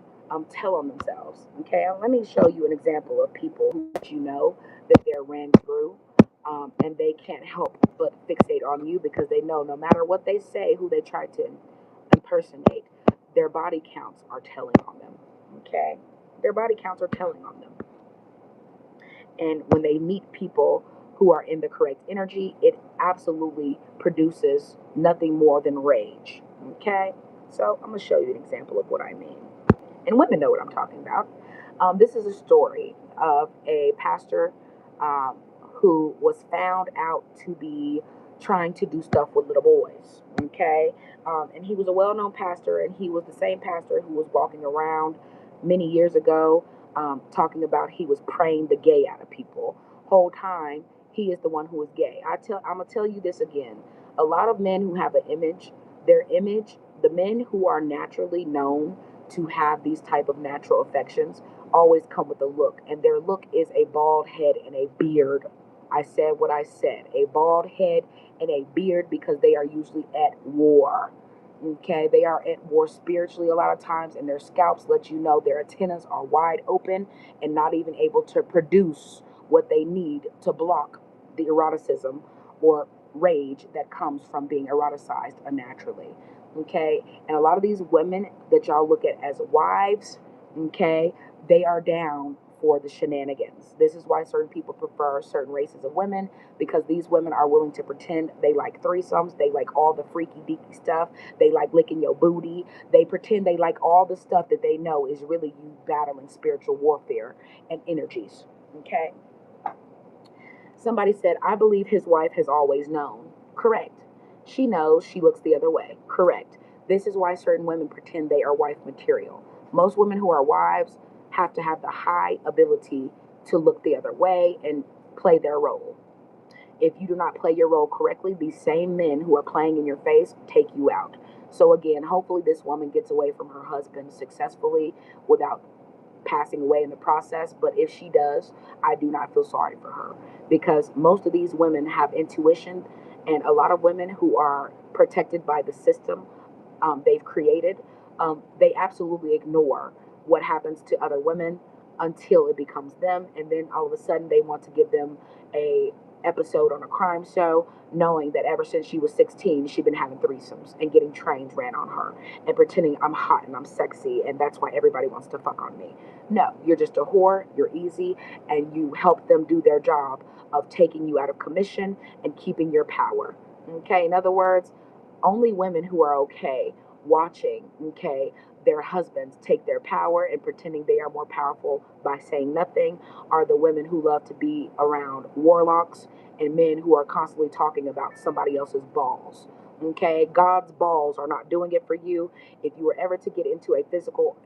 A: tell on themselves. Okay, let me show you an example of people who you know that they're ran through, and they can't help but fixate on you because they know no matter what they say, who they try to impersonate, their body counts are telling on them. Okay, their body counts are telling on them. And when they meet people who are in the correct energy, it absolutely produces nothing more than rage. Okay? So I'm going to show you an example of what I mean. And women know what I'm talking about. This is a story of a pastor um, who was found out to be trying to do stuff with little boys. Okay? And he was a well known pastor, and he was the same pastor who was walking around many years ago talking about he was praying the gay out of people. Whole time, he is the one who is gay. I'm going to tell you this again. A lot of men who have an image, their image, the men who are naturally known to have these type of natural affections always come with a look, and their look is a bald head and a beard. I said what I said, a bald head and a beard, because they are usually at war. Okay, they are at war spiritually a lot of times, and their scalps let you know their antennas are wide open and not even able to produce what they need to block the eroticism or rage that comes from being eroticized unnaturally. Okay, and a lot of these women that y'all look at as wives, okay, they are down for the shenanigans. This is why certain people prefer certain races of women, because these women are willing to pretend they like threesomes, they like all the freaky deaky stuff, they like licking your booty, they pretend they like all the stuff that they know is really you battling spiritual warfare and energies. Okay. Somebody said, I believe his wife has always known. Correct. She knows she looks the other way. Correct. This is why certain women pretend they are wife material. Most women who are wives have to have the high ability to look the other way and play their role. If you do not play your role correctly, these same men who are playing in your face take you out. So again, hopefully this woman gets away from her husband successfully without passing away in the process. But if she does, I do not feel sorry for her, because most of these women have intuition, and a lot of women who are protected by the system they've created, they absolutely ignore what happens to other women until it becomes them, and then all of a sudden they want to give them a episode on a crime show, knowing that ever since she was 16 she's been having threesomes and getting trains ran on her and pretending I'm hot and I'm sexy, and that's why everybody wants to fuck on me. No, you're just a whore, you're easy, and you help them do their job of taking you out of commission and keeping your power. Okay, in other words, only women who are okay watching, okay, their husbands take their power and pretending they are more powerful by saying nothing are the women who love to be around warlocks and men who are constantly talking about somebody else's balls. Okay, God's balls are not doing it for you. If you were ever to get into a physical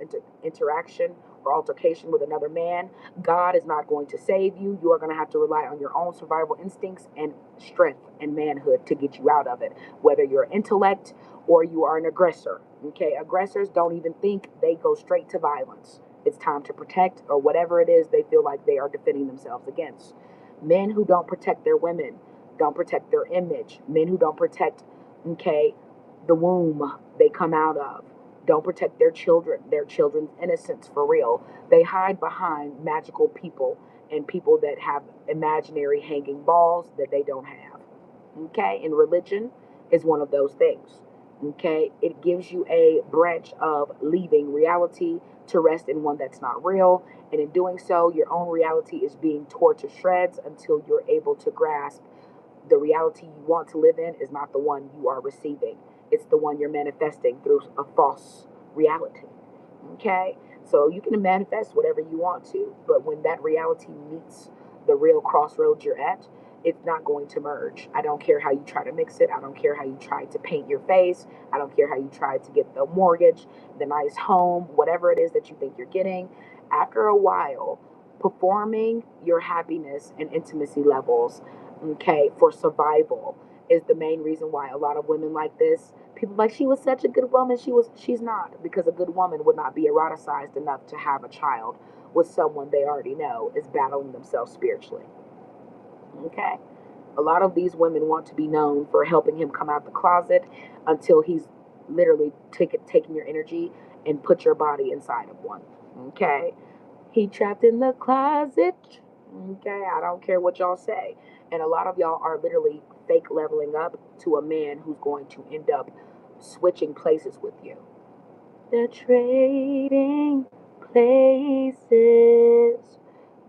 A: interaction or altercation with another man, God is not going to save you. You are going to have to rely on your own survival instincts and strength and manhood to get you out of it, whether you're intellect or you are an aggressor. Okay, aggressors don't even think, they go straight to violence. It's time to protect or whatever it is they feel like they are defending themselves against. Men who don't protect their women, don't protect their image, men who don't protect, okay, the womb they come out of, don't protect their children's innocence for real. They hide behind magical people and people that have imaginary hanging balls that they don't have. Okay, and religion is one of those things. Okay, it gives you a branch of leaving reality to rest in one that's not real, and in doing so, your own reality is being torn to shreds until you're able to grasp the reality you want to live in is not the one you are receiving. It's the one you're manifesting through a false reality. Okay? So you can manifest whatever you want to, but when that reality meets the real crossroads you're at, it's not going to merge. I don't care how you try to mix it. I don't care how you try to paint your face. I don't care how you try to get the mortgage, the nice home, whatever it is that you think you're getting. After a while, performing your happiness and intimacy levels, okay, for survival is the main reason why a lot of women like this. People like, she was such a good woman. She's not, because a good woman would not be eroticized enough to have a child with someone they already know is battling themselves spiritually. Okay? A lot of these women want to be known for helping him come out the closet until he's literally taking your energy and put your body inside of one. Okay? He trapped in the closet. Okay, I don't care what y'all say. And a lot of y'all are literally fake leveling up to a man who's going to end up switching places with you. They're trading places.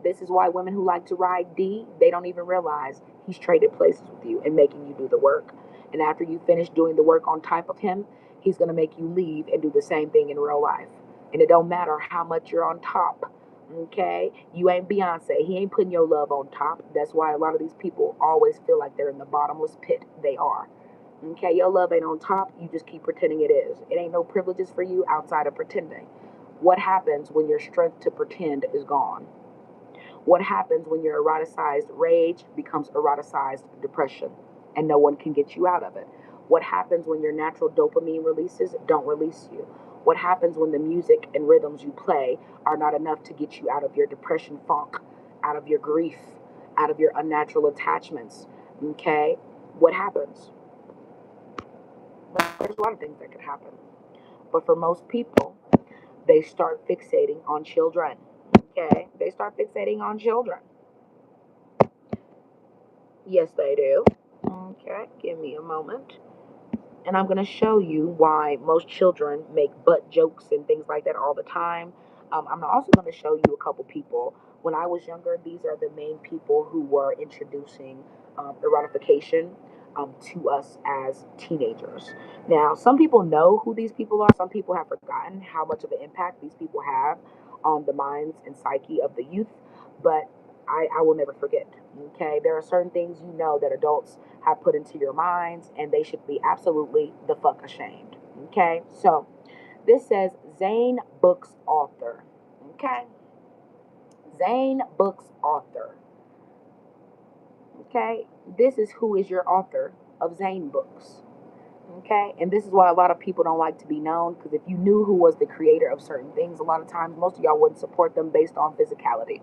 A: This is why women who like to ride D, they don't even realize he's traded places with you and making you do the work. And after you finish doing the work on top of him, he's going to make you leave and do the same thing in real life. And it don't matter how much you're on top. Okay? You ain't Beyonce. He ain't putting your love on top. That's why a lot of these people always feel like they're in the bottomless pit. They are. Okay, your love ain't on top. You just keep pretending it is. It ain't no privileges for you outside of pretending. What happens when your strength to pretend is gone? What happens when your eroticized rage becomes eroticized depression and no one can get you out of it? What happens when your natural dopamine releases don't release you? What happens when the music and rhythms you play are not enough to get you out of your depression funk, out of your grief, out of your unnatural attachments? Okay? What happens? There's a lot of things that could happen. But for most people, they start fixating on children. Okay? They start fixating on children. Yes, they do. Okay, give me a moment. And I'm going to show you why most children make butt jokes and things like that all the time. I'm also going to show you a couple people. When I was younger, these are the main people who were introducing erotification to us as teenagers. Now, some people know who these people are. Some people have forgotten how much of an impact these people have on the minds and psyche of the youth. But I will never forget. Okay, there are certain things you know that adults have put into your minds, and they should be absolutely the fuck ashamed. Okay, so this says Zane Books author. Okay, Zane Books author. Okay, this is who is your author of Zane Books. Okay, and this is why a lot of people don't like to be known, because if you knew who was the creator of certain things, a lot of times most of y'all wouldn't support them based on physicality.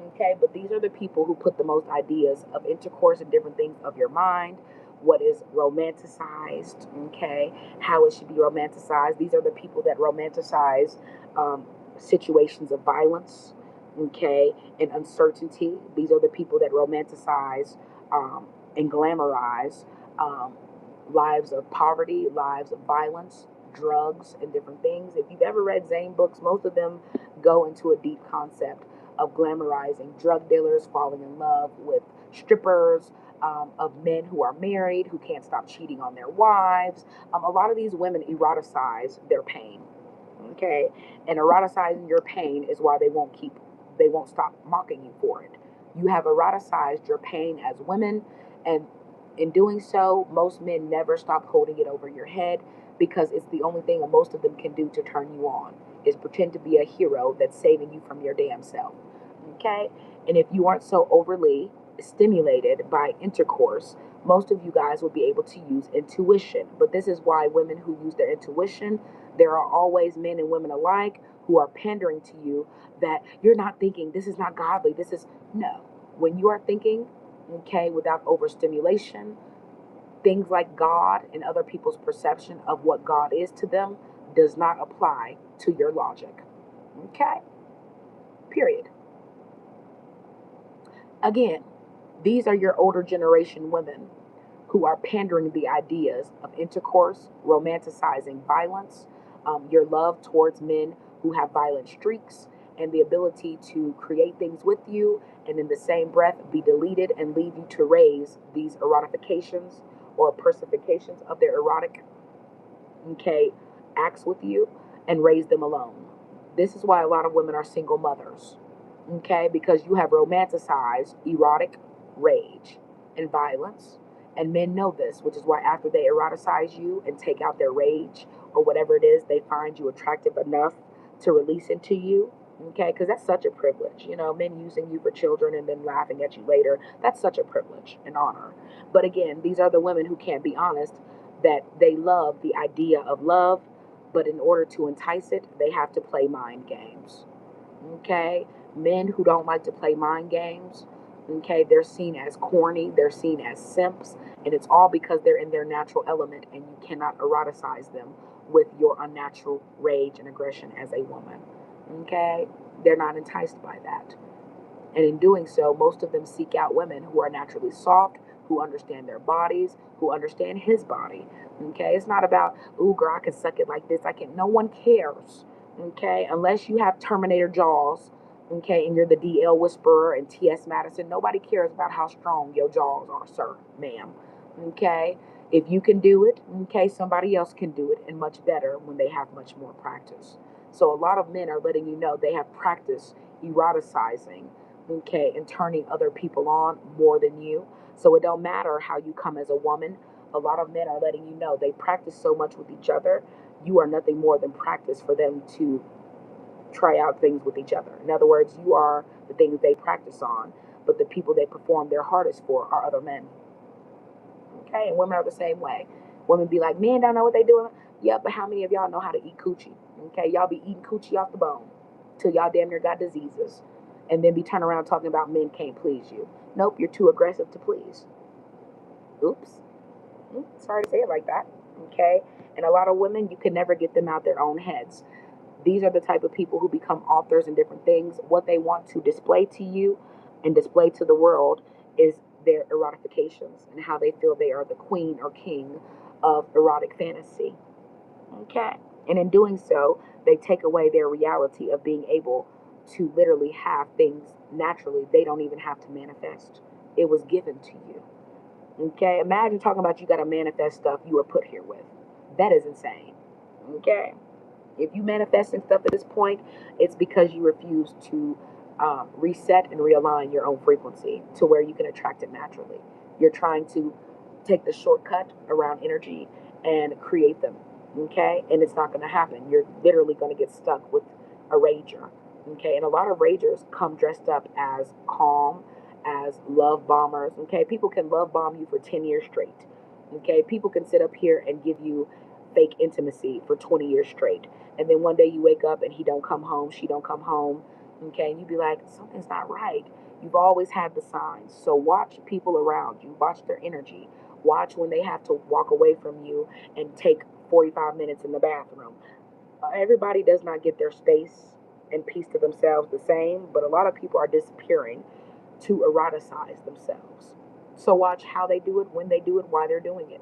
A: Okay, but these are the people who put the most ideas of intercourse and different things of your mind, what is romanticized, okay, how it should be romanticized. These are the people that romanticize situations of violence, okay, and uncertainty. These are the people that romanticize and glamorize lives of poverty, lives of violence, drugs, and different things. If you've ever read Zane books, most of them go into a deep concept of glamorizing drug dealers falling in love with strippers, of men who are married who can't stop cheating on their wives. A lot of these women eroticize their pain. Okay, and eroticizing your pain is why they won't stop mocking you for it. You have eroticized your pain as women, and in doing so, most men never stop holding it over your head because it's the only thing that most of them can do to turn you on is pretend to be a hero that's saving you from your damn self. Okay, and if you aren't so overly stimulated by intercourse, most of you guys will be able to use intuition. But this is why women who use their intuition, there are always men and women alike who are pandering to you that you're not thinking, this is not godly, this is no. When you are thinking, okay, without overstimulation, things like God and other people's perception of what God is to them does not apply to your logic. Okay, period. Again, these are your older generation women who are pandering the ideas of intercourse, romanticizing violence, your love towards men who have violent streaks, and the ability to create things with you and in the same breath be deleted and leave you to raise these erotifications or personifications of their erotic, okay, acts with you and raise them alone. This is why a lot of women are single mothers, okay, because you have romanticized erotic rage and violence. And men know this, which is why after they eroticize you and take out their rage or whatever it is, they find you attractive enough to release into you. Okay, because that's such a privilege. You know, men using you for children and then laughing at you later. That's such a privilege and honor. But again, these are the women who can't be honest that they love the idea of love, but in order to entice it, they have to play mind games. Okay, men who don't like to play mind games, okay, they're seen as corny, they're seen as simps, and it's all because they're in their natural element and you cannot eroticize them with your unnatural rage and aggression as a woman. Okay, they're not enticed by that. And in doing so, most of them seek out women who are naturally soft, who understand their bodies, who understand his body. Okay, it's not about, ooh, girl, I can suck it like this. I can. No one cares. Okay, unless you have Terminator jaws. Okay, and you're the DL Whisperer and TS Madison. Nobody cares about how strong your jaws are, sir, ma'am. Okay, if you can do it, okay, somebody else can do it, and much better when they have much more practice. So a lot of men are letting you know they have practice eroticizing, okay, and turning other people on more than you. So it don't matter how you come as a woman. A lot of men are letting you know they practice so much with each other. You are nothing more than practice for them to try out things with each other. In other words, you are the things they practice on, but the people they perform their hardest for are other men. Okay, and women are the same way. Women be like, men don't know what they doing. Yeah, but how many of y'all know how to eat coochie? Okay, y'all be eating coochie off the bone till y'all damn near got diseases, and then be turning around talking about men can't please you. Nope, you're too aggressive to please. Oops. Sorry to say it like that. Okay, and a lot of women, you can never get them out their own heads. These are the type of people who become authors and different things. What they want to display to you and display to the world is their erotifications and how they feel they are the queen or king of erotic fantasy. Okay. And in doing so, they take away their reality of being able to literally have things naturally. They don't even have to manifest. It was given to you. Okay. Imagine talking about you got to manifest stuff you were put here with. That is insane. Okay. If you manifesting stuff at this point, it's because you refuse to reset and realign your own frequency to where you can attract it naturally. You're trying to take the shortcut around energy and create them, okay? And it's not going to happen. You're literally going to get stuck with a rager, okay? And a lot of ragers come dressed up as calm, as love bombers, okay? People can love bomb you for 10 years straight, okay? People can sit up here and give you fake intimacy for 20 years straight, and then one day you wake up and he don't come home, she don't come home, okay, and you be like, something's not right. You've always had the signs. So watch people around you, watch their energy, watch when they have to walk away from you and take 45 minutes in the bathroom. Everybody does not get their space and peace to themselves the same, but a lot of people are disappearing to eroticize themselves. So watch how they do it, when they do it, why they're doing it.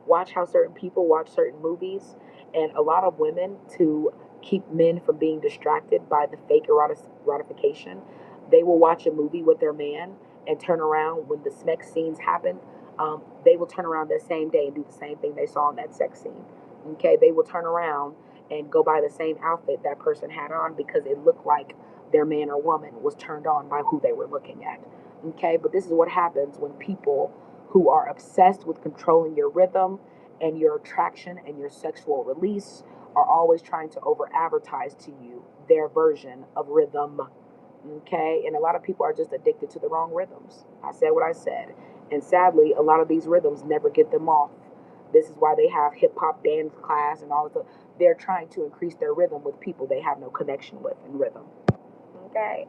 A: Watch how certain people watch certain movies, and a lot of women, to keep men from being distracted by the fake erotification, they will watch a movie with their man and turn around when the sex scenes happen. They will turn around that same day and do the same thing they saw in that sex scene. Okay, they will turn around and go buy the same outfit that person had on because it looked like their man or woman was turned on by who they were looking at. Okay, but this is what happens when people who are obsessed with controlling your rhythm and your attraction and your sexual release are always trying to over advertise to you their version of rhythm. Okay, and a lot of people are just addicted to the wrong rhythms. I said what I said, and sadly, a lot of these rhythms never get them off. This is why they have hip hop dance class and all of the. They're trying to increase their rhythm with people they have no connection with in rhythm. Okay,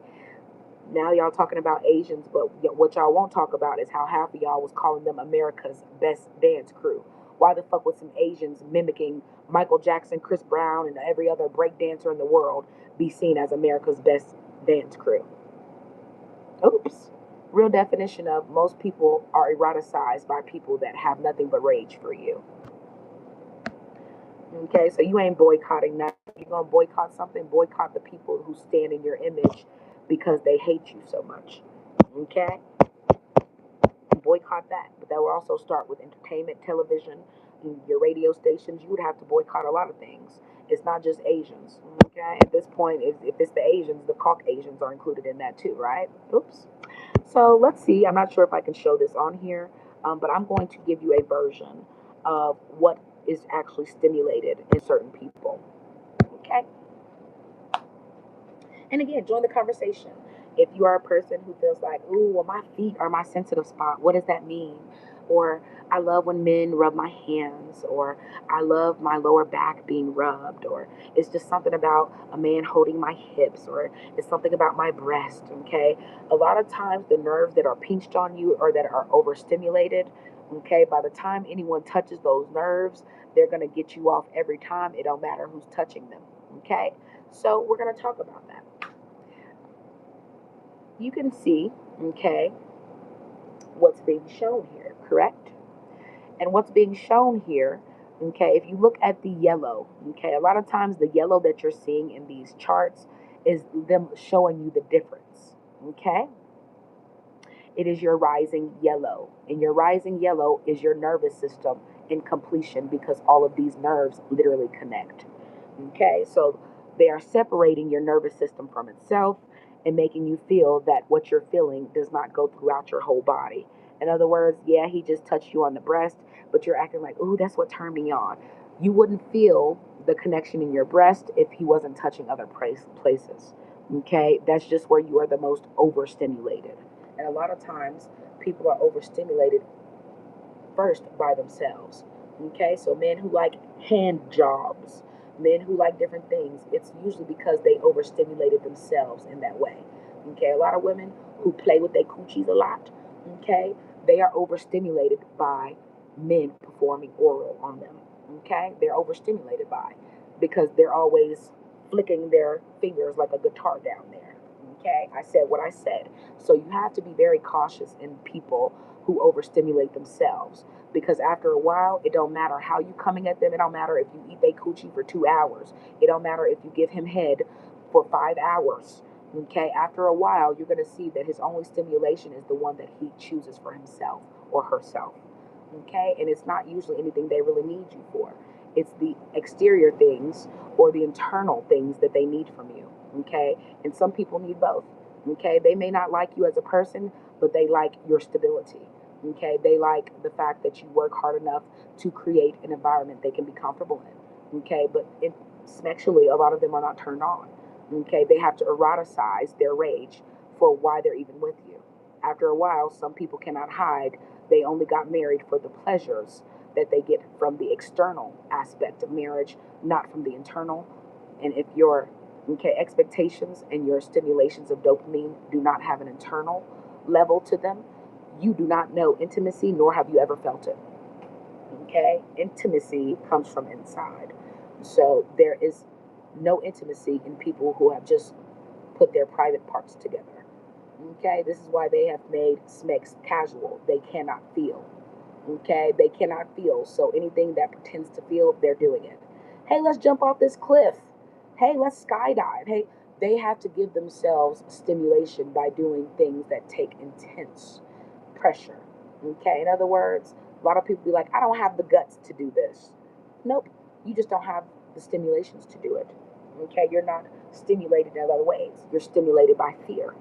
A: now y'all talking about Asians, but what y'all won't talk about is how half of y'all was calling them America's best dance crew. Why the fuck would some Asians mimicking Michael Jackson, Chris Brown, and every other break dancer in the world be seen as America's best dance crew? Oops. Real definition of most people are eroticized by people that have nothing but rage for you. Okay, so you ain't boycotting nothing. You're gonna boycott something, boycott the people who stand in your image because they hate you so much. Okay? Boycott that. But that will also start with entertainment, television, your radio stations. You would have to boycott a lot of things. It's not just Asians. Okay? At this point, if it's the Asians, the Caucasians are included in that too, right? Oops. So let's see. I'm not sure if I can show this on here, but I'm going to give you a version of what is actually stimulated in certain people. Okay? And again, join the conversation. If you are a person who feels like, ooh, well, my feet are my sensitive spot, what does that mean? Or I love when men rub my hands, or I love my lower back being rubbed, or it's just something about a man holding my hips, or it's something about my breast, okay? A lot of times the nerves that are pinched on you or that are overstimulated, okay, by the time anyone touches those nerves, they're going to get you off every time. It don't matter who's touching them, okay? So we're going to talk about that. You can see, okay, what's being shown here, correct? And what's being shown here, okay, if you look at the yellow, okay, a lot of times the yellow that you're seeing in these charts is them showing you the difference, okay? It is your rising yellow. And your rising yellow is your nervous system in completion because all of these nerves literally connect. Okay, so they are separating your nervous system from itself and making you feel that what you're feeling does not go throughout your whole body. In other words, yeah, he just touched you on the breast, but you're acting like, ooh, that's what turned me on. You wouldn't feel the connection in your breast if he wasn't touching other places. Okay, that's just where you are the most overstimulated. And a lot of times, people are overstimulated first by themselves. Okay, so men who like hand jobs, men who like different things, it's usually because they overstimulated themselves in that way. Okay, a lot of women who play with their coochies a lot, okay, they are overstimulated by men performing oral on them. Okay, they're overstimulated by because they're always flicking their fingers like a guitar down there. Okay, I said what I said. So you have to be very cautious in people who overstimulate themselves because after a while, it don't matter how you coming at them. It don't matter if you eat they coochie for 2 hours. It don't matter if you give him head for 5 hours. Okay, after a while, you're gonna see that his only stimulation is the one that he chooses for himself or herself. Okay, and it's not usually anything they really need you for. It's the exterior things or the internal things that they need from you. Okay, and some people need both. Okay, they may not like you as a person, but they like your stability. Okay, they like the fact that you work hard enough to create an environment they can be comfortable in. Okay, but sexually, a lot of them are not turned on. Okay, they have to eroticize their rage for why they're even with you. After a while, some people cannot hide. They only got married for the pleasures that they get from the external aspect of marriage, not from the internal. And if your expectations and your stimulations of dopamine do not have an internal level to them, you do not know intimacy, nor have you ever felt it. Okay? Intimacy comes from inside. So there is no intimacy in people who have just put their private parts together. Okay? This is why they have made sex casual. They cannot feel. Okay? They cannot feel. So anything that pretends to feel, they're doing it. Hey, let's jump off this cliff. Hey, let's skydive. Hey, they have to give themselves stimulation by doing things that take intense pressure. Okay, in other words, a lot of people be like, I don't have the guts to do this. Nope, you just don't have the stimulations to do it. Okay, you're not stimulated in other ways. You're stimulated by fear.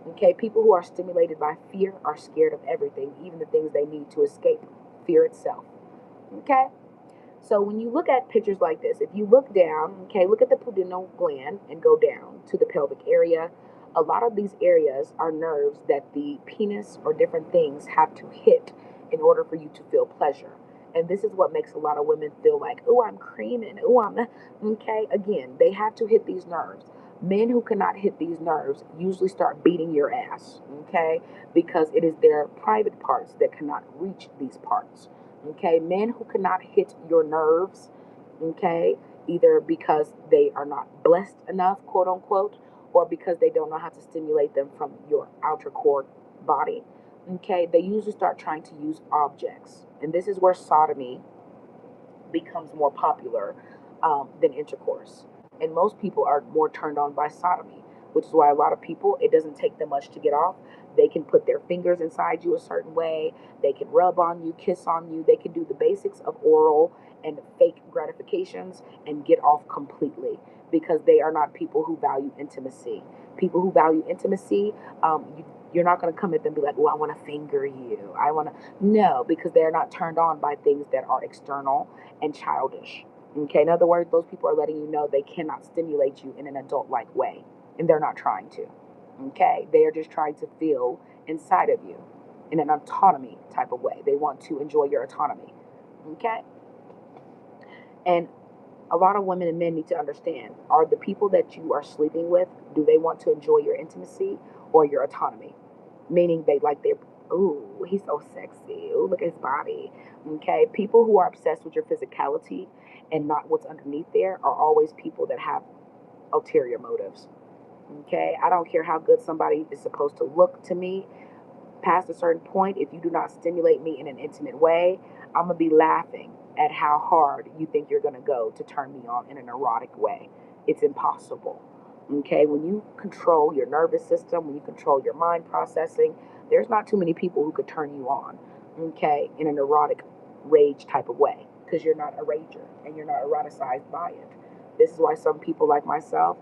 A: Okay, people who are stimulated by fear are scared of everything, even the things they need to escape fear itself. Okay, so when you look at pictures like this, if you look down, okay, look at the pineal gland and go down to the pelvic area. A lot of these areas are nerves that the penis or different things have to hit in order for you to feel pleasure. And this is what makes a lot of women feel like, oh, I'm creaming, oh, okay. Again, they have to hit these nerves. Men who cannot hit these nerves usually start beating your ass, okay, because it is their private parts that cannot reach these parts. Okay, men who cannot hit your nerves, okay, either because they are not blessed enough, quote unquote, or because they don't know how to stimulate them from your outer core body, okay, they usually start trying to use objects. And this is where sodomy becomes more popular than intercourse. And most people are more turned on by sodomy, which is why a lot of people, it doesn't take them much to get off. They can put their fingers inside you a certain way. They can rub on you, kiss on you. They can do the basics of oral and fake gratifications and get off completely because they are not people who value intimacy. People who value intimacy, you're not going to come at them and be like, oh, I want to finger you. I want to. No, because they're not turned on by things that are external and childish. Okay, in other words, those people are letting you know they cannot stimulate you in an adult-like way, and they're not trying to. Okay, they are just trying to feel inside of you in an autonomy type of way. They want to enjoy your autonomy. Okay, and a lot of women and men need to understand: are the people that you are sleeping with, do they want to enjoy your intimacy or your autonomy? Meaning they like their, ooh, he's so sexy. Ooh, look at his body. Okay. People who are obsessed with your physicality and not what's underneath there are always people that have ulterior motives. Okay. I don't care how good somebody is supposed to look to me. Past a certain point, if you do not stimulate me in an intimate way, I'm going to be laughing at how hard you think you're going to go to turn me on in an erotic way. It's impossible. Okay, when you control your nervous system, when you control your mind processing, there's not too many people who could turn you on, okay, in an erotic rage type of way because you're not a rager and you're not eroticized by it. This is why some people like myself,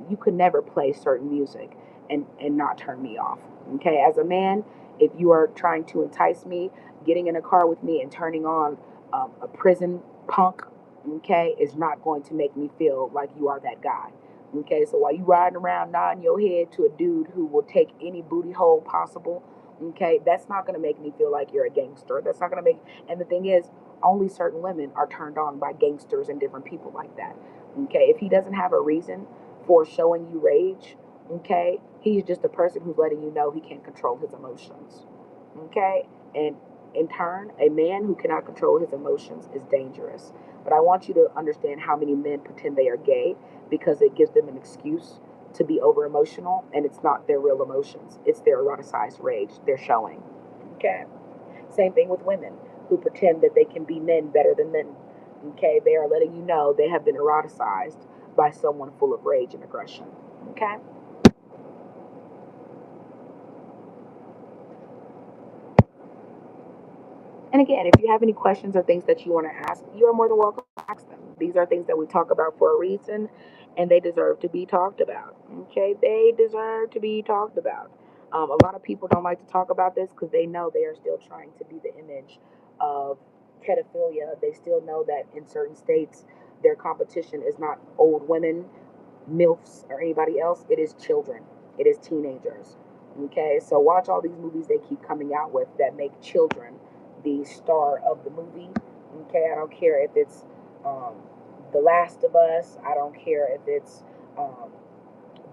A: you could never play certain music and not turn me off. Okay, as a man, if you are trying to entice me, getting in a car with me and turning on a prison punk, okay, is not going to make me feel like you are that guy. Okay, so while you riding around nodding your head to a dude who will take any booty hole possible, okay, that's not going to make me feel like you're a gangster. That's not going to make, and the thing is, only certain women are turned on by gangsters and different people like that. Okay, if he doesn't have a reason for showing you rage, okay, he's just a person who's letting you know he can't control his emotions. Okay, and in turn, a man who cannot control his emotions is dangerous. But I want you to understand how many men pretend they are gay because it gives them an excuse to be over emotional, and it's not their real emotions, it's their eroticized rage they're showing. Okay, same thing with women who pretend that they can be men better than men. Okay, they are letting you know they have been eroticized by someone full of rage and aggression. Okay. And again, if you have any questions or things that you want to ask, you are more than welcome to ask them. These are things that we talk about for a reason, and they deserve to be talked about. Okay, they deserve to be talked about. A lot of people don't like to talk about this because they know they are still trying to be the image of pedophilia. They still know that in certain states, their competition is not old women, MILFs, or anybody else. It is children. It is teenagers. Okay, so watch all these movies they keep coming out with that make children the star of the movie. Okay, I don't care if it's um, The Last of Us. I don't care if it's um,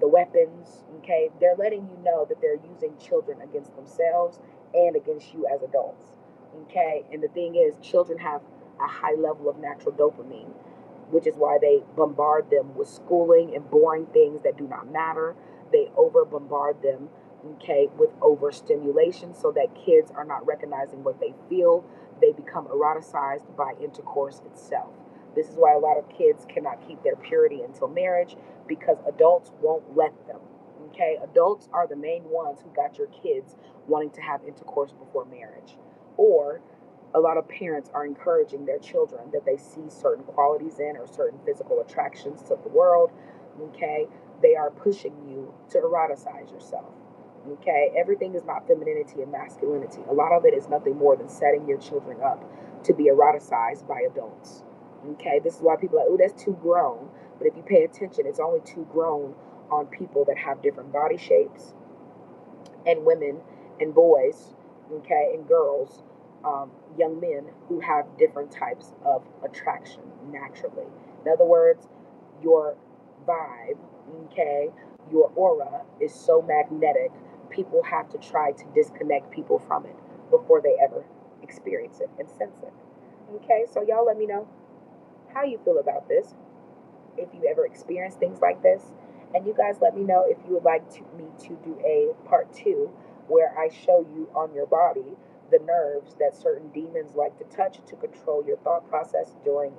A: The Weapons. Okay, they're letting you know that they're using children against themselves and against you as adults. Okay, and the thing is, children have a high level of natural dopamine, which is why they bombard them with schooling and boring things that do not matter. They over bombard them, okay, with overstimulation so that kids are not recognizing what they feel. They become eroticized by intercourse itself. This is why a lot of kids cannot keep their purity until marriage because adults won't let them. Okay, adults are the main ones who got your kids wanting to have intercourse before marriage. Or A lot of parents are encouraging their children that they see certain qualities in or certain physical attractions to the world. Okay, they are pushing you to eroticize yourself. Okay, everything is not femininity and masculinity. A lot of it is nothing more than setting your children up to be eroticized by adults. Okay, this is why people are like, oh, that's too grown. But if you pay attention, it's only too grown on people that have different body shapes, and women and boys, okay, and girls, young men who have different types of attraction naturally. In other words, your vibe, okay, your aura is so magnetic, people have to try to disconnect people from it before they ever experience it and sense it. Okay, so y'all let me know how you feel about this, if you ever experience things like this. And you guys let me know if you would like me to do a part two where I show you on your body the nerves that certain demons like to touch to control your thought process during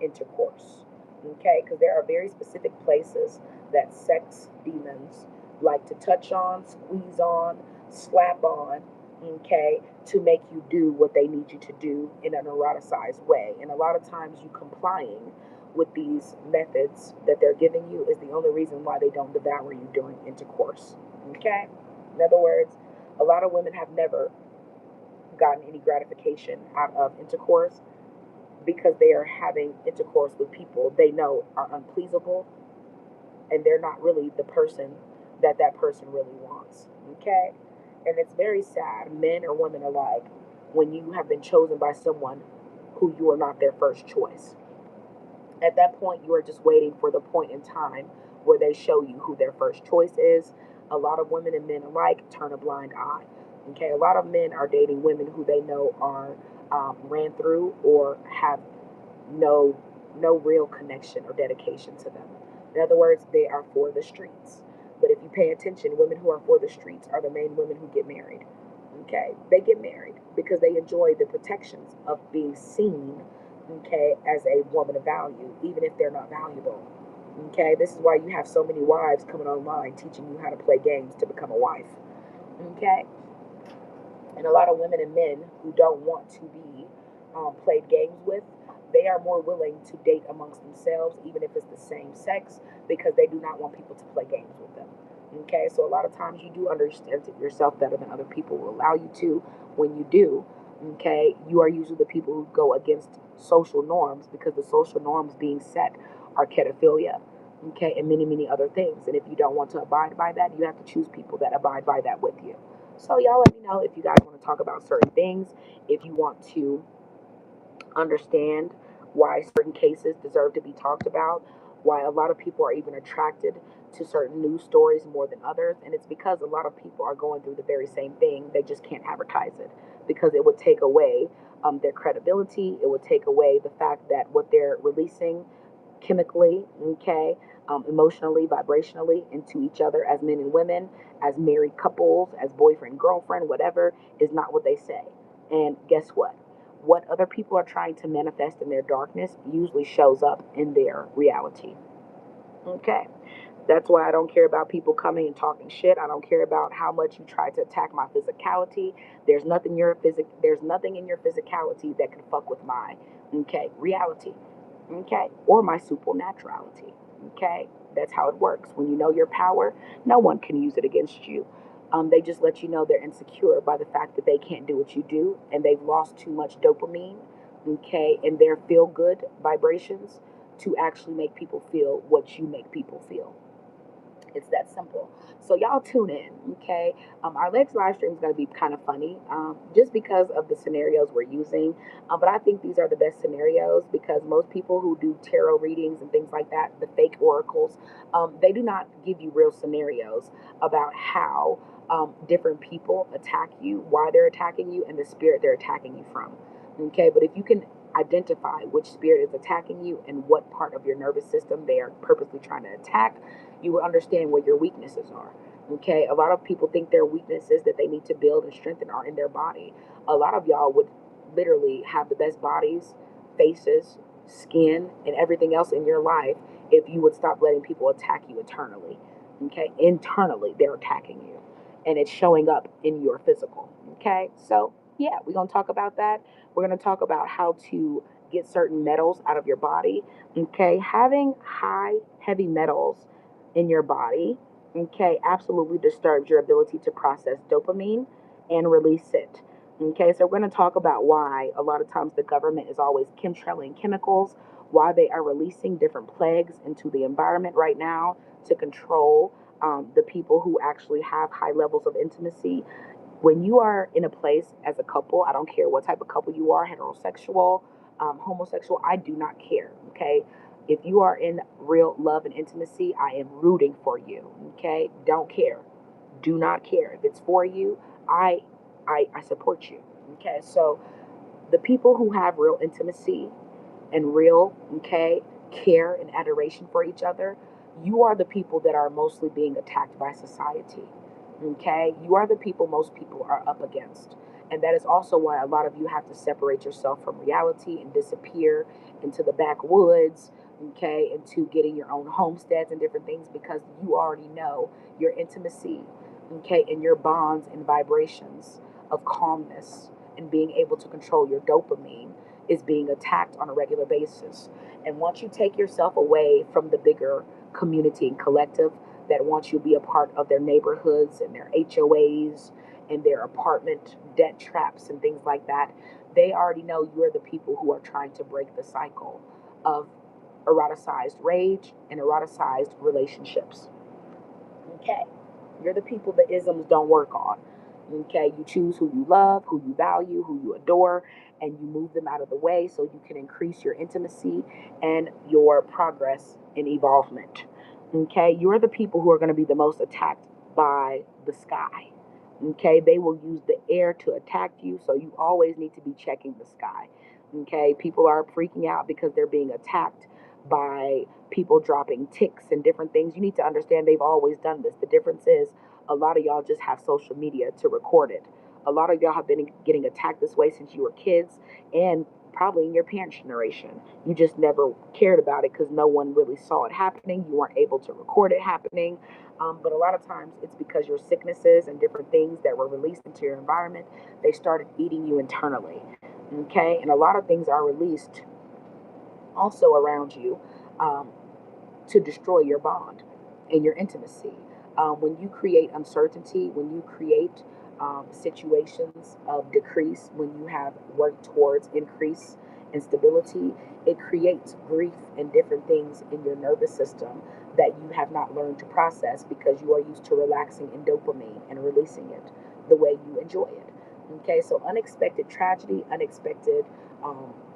A: intercourse. Okay, because there are very specific places that sex demons like to touch on, squeeze on, slap on, okay, to make you do what they need you to do in an eroticized way. And a lot of times you complying with these methods that they're giving you is the only reason why they don't devour you during intercourse. Okay? In other words, a lot of women have never gotten any gratification out of intercourse because they are having intercourse with people they know are unpleasable, and they're not really the person that that person really wants. Okay? And it's very sad, men or women alike, when you have been chosen by someone who you are not their first choice. At that point, you are just waiting for the point in time where they show you who their first choice is. A lot of women and men alike turn a blind eye. Okay, a lot of men are dating women who they know are ran through or have no no real connection or dedication to them. In other words, they are for the streets. But if you pay attention, women who are for the streets are the main women who get married. Okay, they get married because they enjoy the protections of being seen, okay, as a woman of value, even if they're not valuable. Okay, this is why you have so many wives coming online teaching you how to play games to become a wife. Okay, and a lot of women and men who don't want to be played games with, they are more willing to date amongst themselves, even if it's the same sex, because they do not want people to play games with them. Okay, so a lot of times you do understand yourself better than other people will allow you to. When you do, okay, you are usually the people who go against social norms, because the social norms being set are pedophilia, okay, and many, many other things. And if you don't want to abide by that, you have to choose people that abide by that with you. So y'all let me know if you guys want to talk about certain things, if you want to understand why certain cases deserve to be talked about, why a lot of people are even attracted to certain news stories more than others. And it's because a lot of people are going through the very same thing. They just can't advertise it because it would take away their credibility. It would take away the fact that what they're releasing chemically, okay, emotionally, vibrationally into each other as men and women, as married couples, as boyfriend, girlfriend, whatever, is not what they say. And guess what? What other people are trying to manifest in their darkness usually shows up in their reality. Okay. That's why I don't care about people coming and talking shit. I don't care about how much you try to attack my physicality. There's nothing in your physicality that can fuck with my reality. Okay? Or my supernaturality. Okay? That's how it works. When you know your power, no one can use it against you. They just let you know they're insecure by the fact that they can't do what you do, and they've lost too much dopamine, okay, and their feel good vibrations to actually make people feel what you make people feel. It's that simple. So y'all tune in, okay? Our next live stream is going to be kind of funny, just because of the scenarios we're using. But I think these are the best scenarios because most people who do tarot readings and things like that, the fake oracles, they do not give you real scenarios about how different people attack you, why they're attacking you, and the spirit they're attacking you from. Okay, but if you can identify which spirit is attacking you and what part of your nervous system they are purposely trying to attack, you will understand where your weaknesses are. Okay, a lot of people think their weaknesses that they need to build and strengthen are in their body. A lot of y'all would literally have the best bodies, faces, skin, and everything else in your life if you would stop letting people attack you internally. Okay, internally they're attacking you, and it's showing up in your physical. Okay, so Yeah, we're going to talk about that. We're going to talk about how to get certain metals out of your body. Okay, having high, heavy metals in your body, okay, absolutely disturbs your ability to process dopamine and release it. Okay, so we're going to talk about why a lot of times the government is always chemtrailing chemicals, why they are releasing different plagues into the environment right now to control the people who actually have high levels of intimacy. When you are in a place as a couple, I don't care what type of couple you are, heterosexual, homosexual, I do not care. Okay. If you are in real love and intimacy, I am rooting for you. Okay. Don't care. Do not care. If it's for you, I I support you. Okay. So the people who have real intimacy and real, okay, care and adoration for each other, you are the people that are mostly being attacked by society. Okay? You are the people most people are up against. And that is also why a lot of you have to separate yourself from reality and disappear into the backwoods, okay, into getting your own homesteads and different things because you already know your intimacy, okay, and your bonds and vibrations of calmness and being able to control your dopamine is being attacked on a regular basis. And once you take yourself away from the bigger community and collective that wants you to be a part of their neighborhoods and their HOAs and their apartment debt traps and things like that, they already know you're the people who are trying to break the cycle of eroticized rage and eroticized relationships. Okay. You're the people the isms don't work on. Okay. You choose who you love, who you value, who you adore, and you move them out of the way so you can increase your intimacy and your progress and evolvement. Okay. You're the people who are going to be the most attacked by the sky. Okay. They will use the air to attack you, so you always need to be checking the sky. Okay. People are freaking out because they're being attacked by people dropping ticks and different things. You need to understand they've always done this. The difference is a lot of y'all just have social media to record it. A lot of y'all have been getting attacked this way since you were kids and probably in your parents' generation. You just never cared about it because no one really saw it happening. You weren't able to record it happening. But a lot of times it's because your sicknesses and different things that were released into your environment, they started eating you internally. Okay? And a lot of things are released also around you um, to destroy your bond and your intimacy. When you create uncertainty, when you create situations of decrease, when you have worked towards increase and stability, it creates grief and different things in your nervous system that you have not learned to process because you are used to relaxing in dopamine and releasing it the way you enjoy it. Okay, so unexpected tragedy, unexpected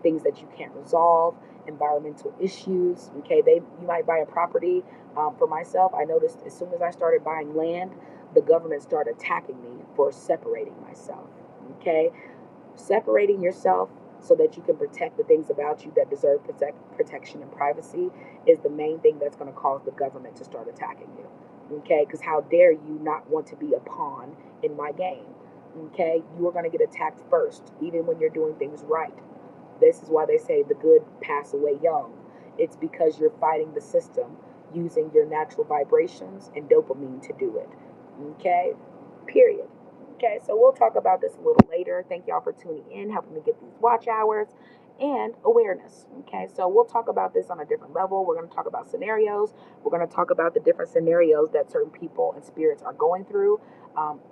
A: things that you can't resolve, environmental issues. Okay, you might buy a property. For myself, I noticed as soon as I started buying land, the government started attacking me for separating myself. Okay, separating yourself so that you can protect the things about you that deserve protection and privacy is the main thing that's going to cause the government to start attacking you. Okay, because how dare you not want to be a pawn in my game? Okay, you are going to get attacked first, even when you're doing things right. This is why they say the good pass away young. It's because you're fighting the system using your natural vibrations and dopamine to do it. Okay? Period. Okay, so we'll talk about this a little later. Thank y'all for tuning in, helping me get these watch hours and awareness. Okay, so we'll talk about this on a different level. We're going to talk about scenarios. We're going to talk about the different scenarios that certain people and spirits are going through.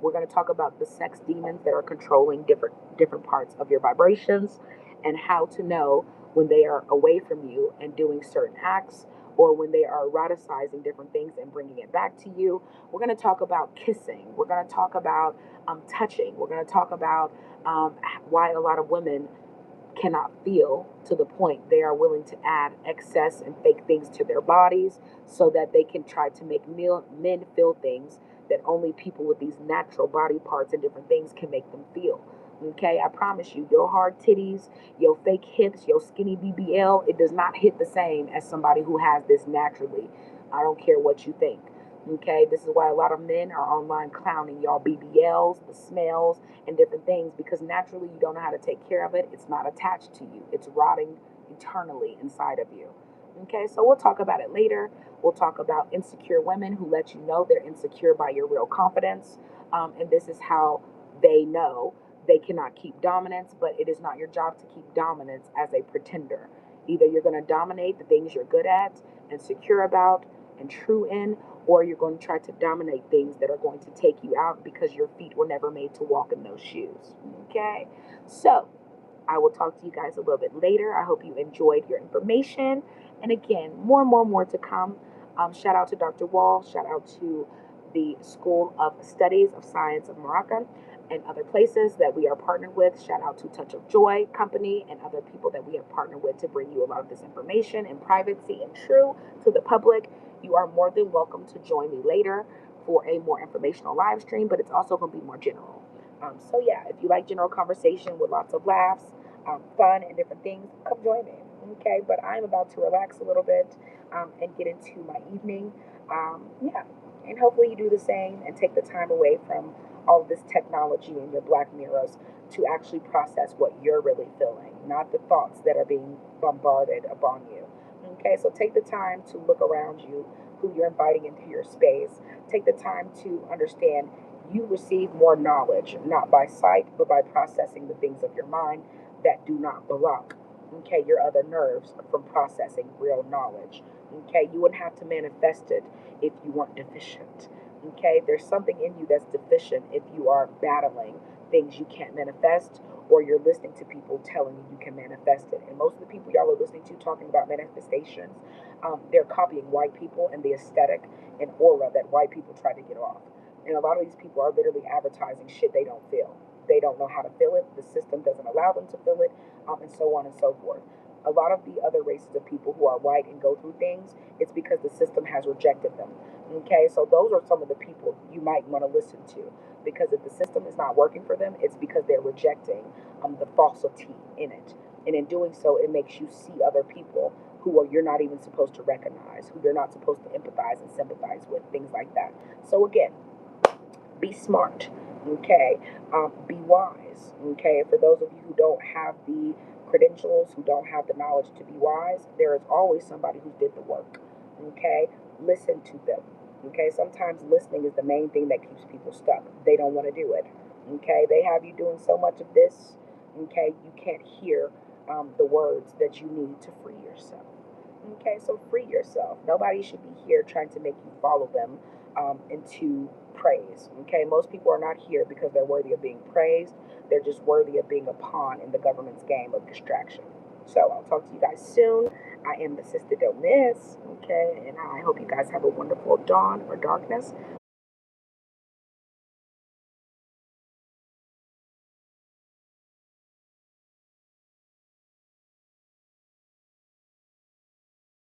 A: We're going to talk about the sex demons that are controlling different parts of your vibrations and how to know when they are away from you and doing certain acts or when they are eroticizing different things and bringing it back to you. We're going to talk about kissing. We're going to talk about touching. We're going to talk about why a lot of women cannot feel to the point they are willing to add excess and fake things to their bodies so that they can try to make men feel things that only people with these natural body parts and different things can make them feel. Okay, I promise you, your hard titties, your fake hips, your skinny BBL, it does not hit the same as somebody who has this naturally. I don't care what you think. Okay, this is why a lot of men are online clowning y'all BBLs, the smells, and different things because naturally you don't know how to take care of it. It's not attached to you, it's rotting eternally inside of you. Okay, so we'll talk about it later. We'll talk about insecure women who let you know they're insecure by your real confidence. And this is how they know they cannot keep dominance, but it is not your job to keep dominance as a pretender. Either you're going to dominate the things you're good at and secure about and true in, or you're going to try to dominate things that are going to take you out because your feet were never made to walk in those shoes. Okay? So, I will talk to you guys a little bit later. I hope you enjoyed your information. And again, more to come. Shout out to Dr. Wall. Shout out to the School of Studies of Science of Morocco and other places that we are partnered with. Shout out to Touch of Joy Company and other people that we have partnered with to bring you a lot of this information in privacy and true to the public. You are more than welcome to join me later for a more informational live stream, but it's also going to be more general. So yeah, if you like general conversation with lots of laughs, fun, and different things, come join me. Okay, but I'm about to relax a little bit and get into my evening. Yeah, and hopefully you do the same and take the time away from all of this technology and your black mirrors to actually process what you're really feeling, not the thoughts that are being bombarded upon you. Okay, so take the time to look around you, who you're inviting into your space. Take the time to understand you receive more knowledge, not by sight, but by processing the things of your mind that do not block, okay, your other nerves from processing real knowledge. Okay, you wouldn't have to manifest it if you weren't deficient. Okay, there's something in you that's deficient if you are battling things you can't manifest, or you're listening to people telling you you can manifest it. And most of the people y'all are listening to talking about manifestations, they're copying white people and the aesthetic and aura that white people try to get off. And a lot of these people are literally advertising shit they don't feel. They don't know how to feel it. The system doesn't allow them to feel it, and so on and so forth. A lot of the other races of people who are white and go through things, it's because the system has rejected them. Okay, so those are some of the people you might want to listen to, because if the system is not working for them, it's because they're rejecting the falsity in it. And in doing so, it makes you see other people who are you're not even supposed to recognize, who you're not supposed to empathize and sympathize with, things like that. So again, be smart, okay? Be wise, okay? For those of you who don't have the credentials, who don't have the knowledge to be wise, there is always somebody who did the work, okay? Listen to them, okay? Sometimes listening is the main thing that keeps people stuck. They don't want to do it, okay? They have you doing so much of this, okay? You can't hear the words that you need to free yourself. Okay, so free yourself. Nobody should be here trying to make you follow them into praise. Okay, most people are not here because they're worthy of being praised. They're just worthy of being a pawn in the government's game of distraction. So I'll talk to you guys soon. I am the Sister Don't Miss. Okay, and I hope you guys have a wonderful dawn or darkness.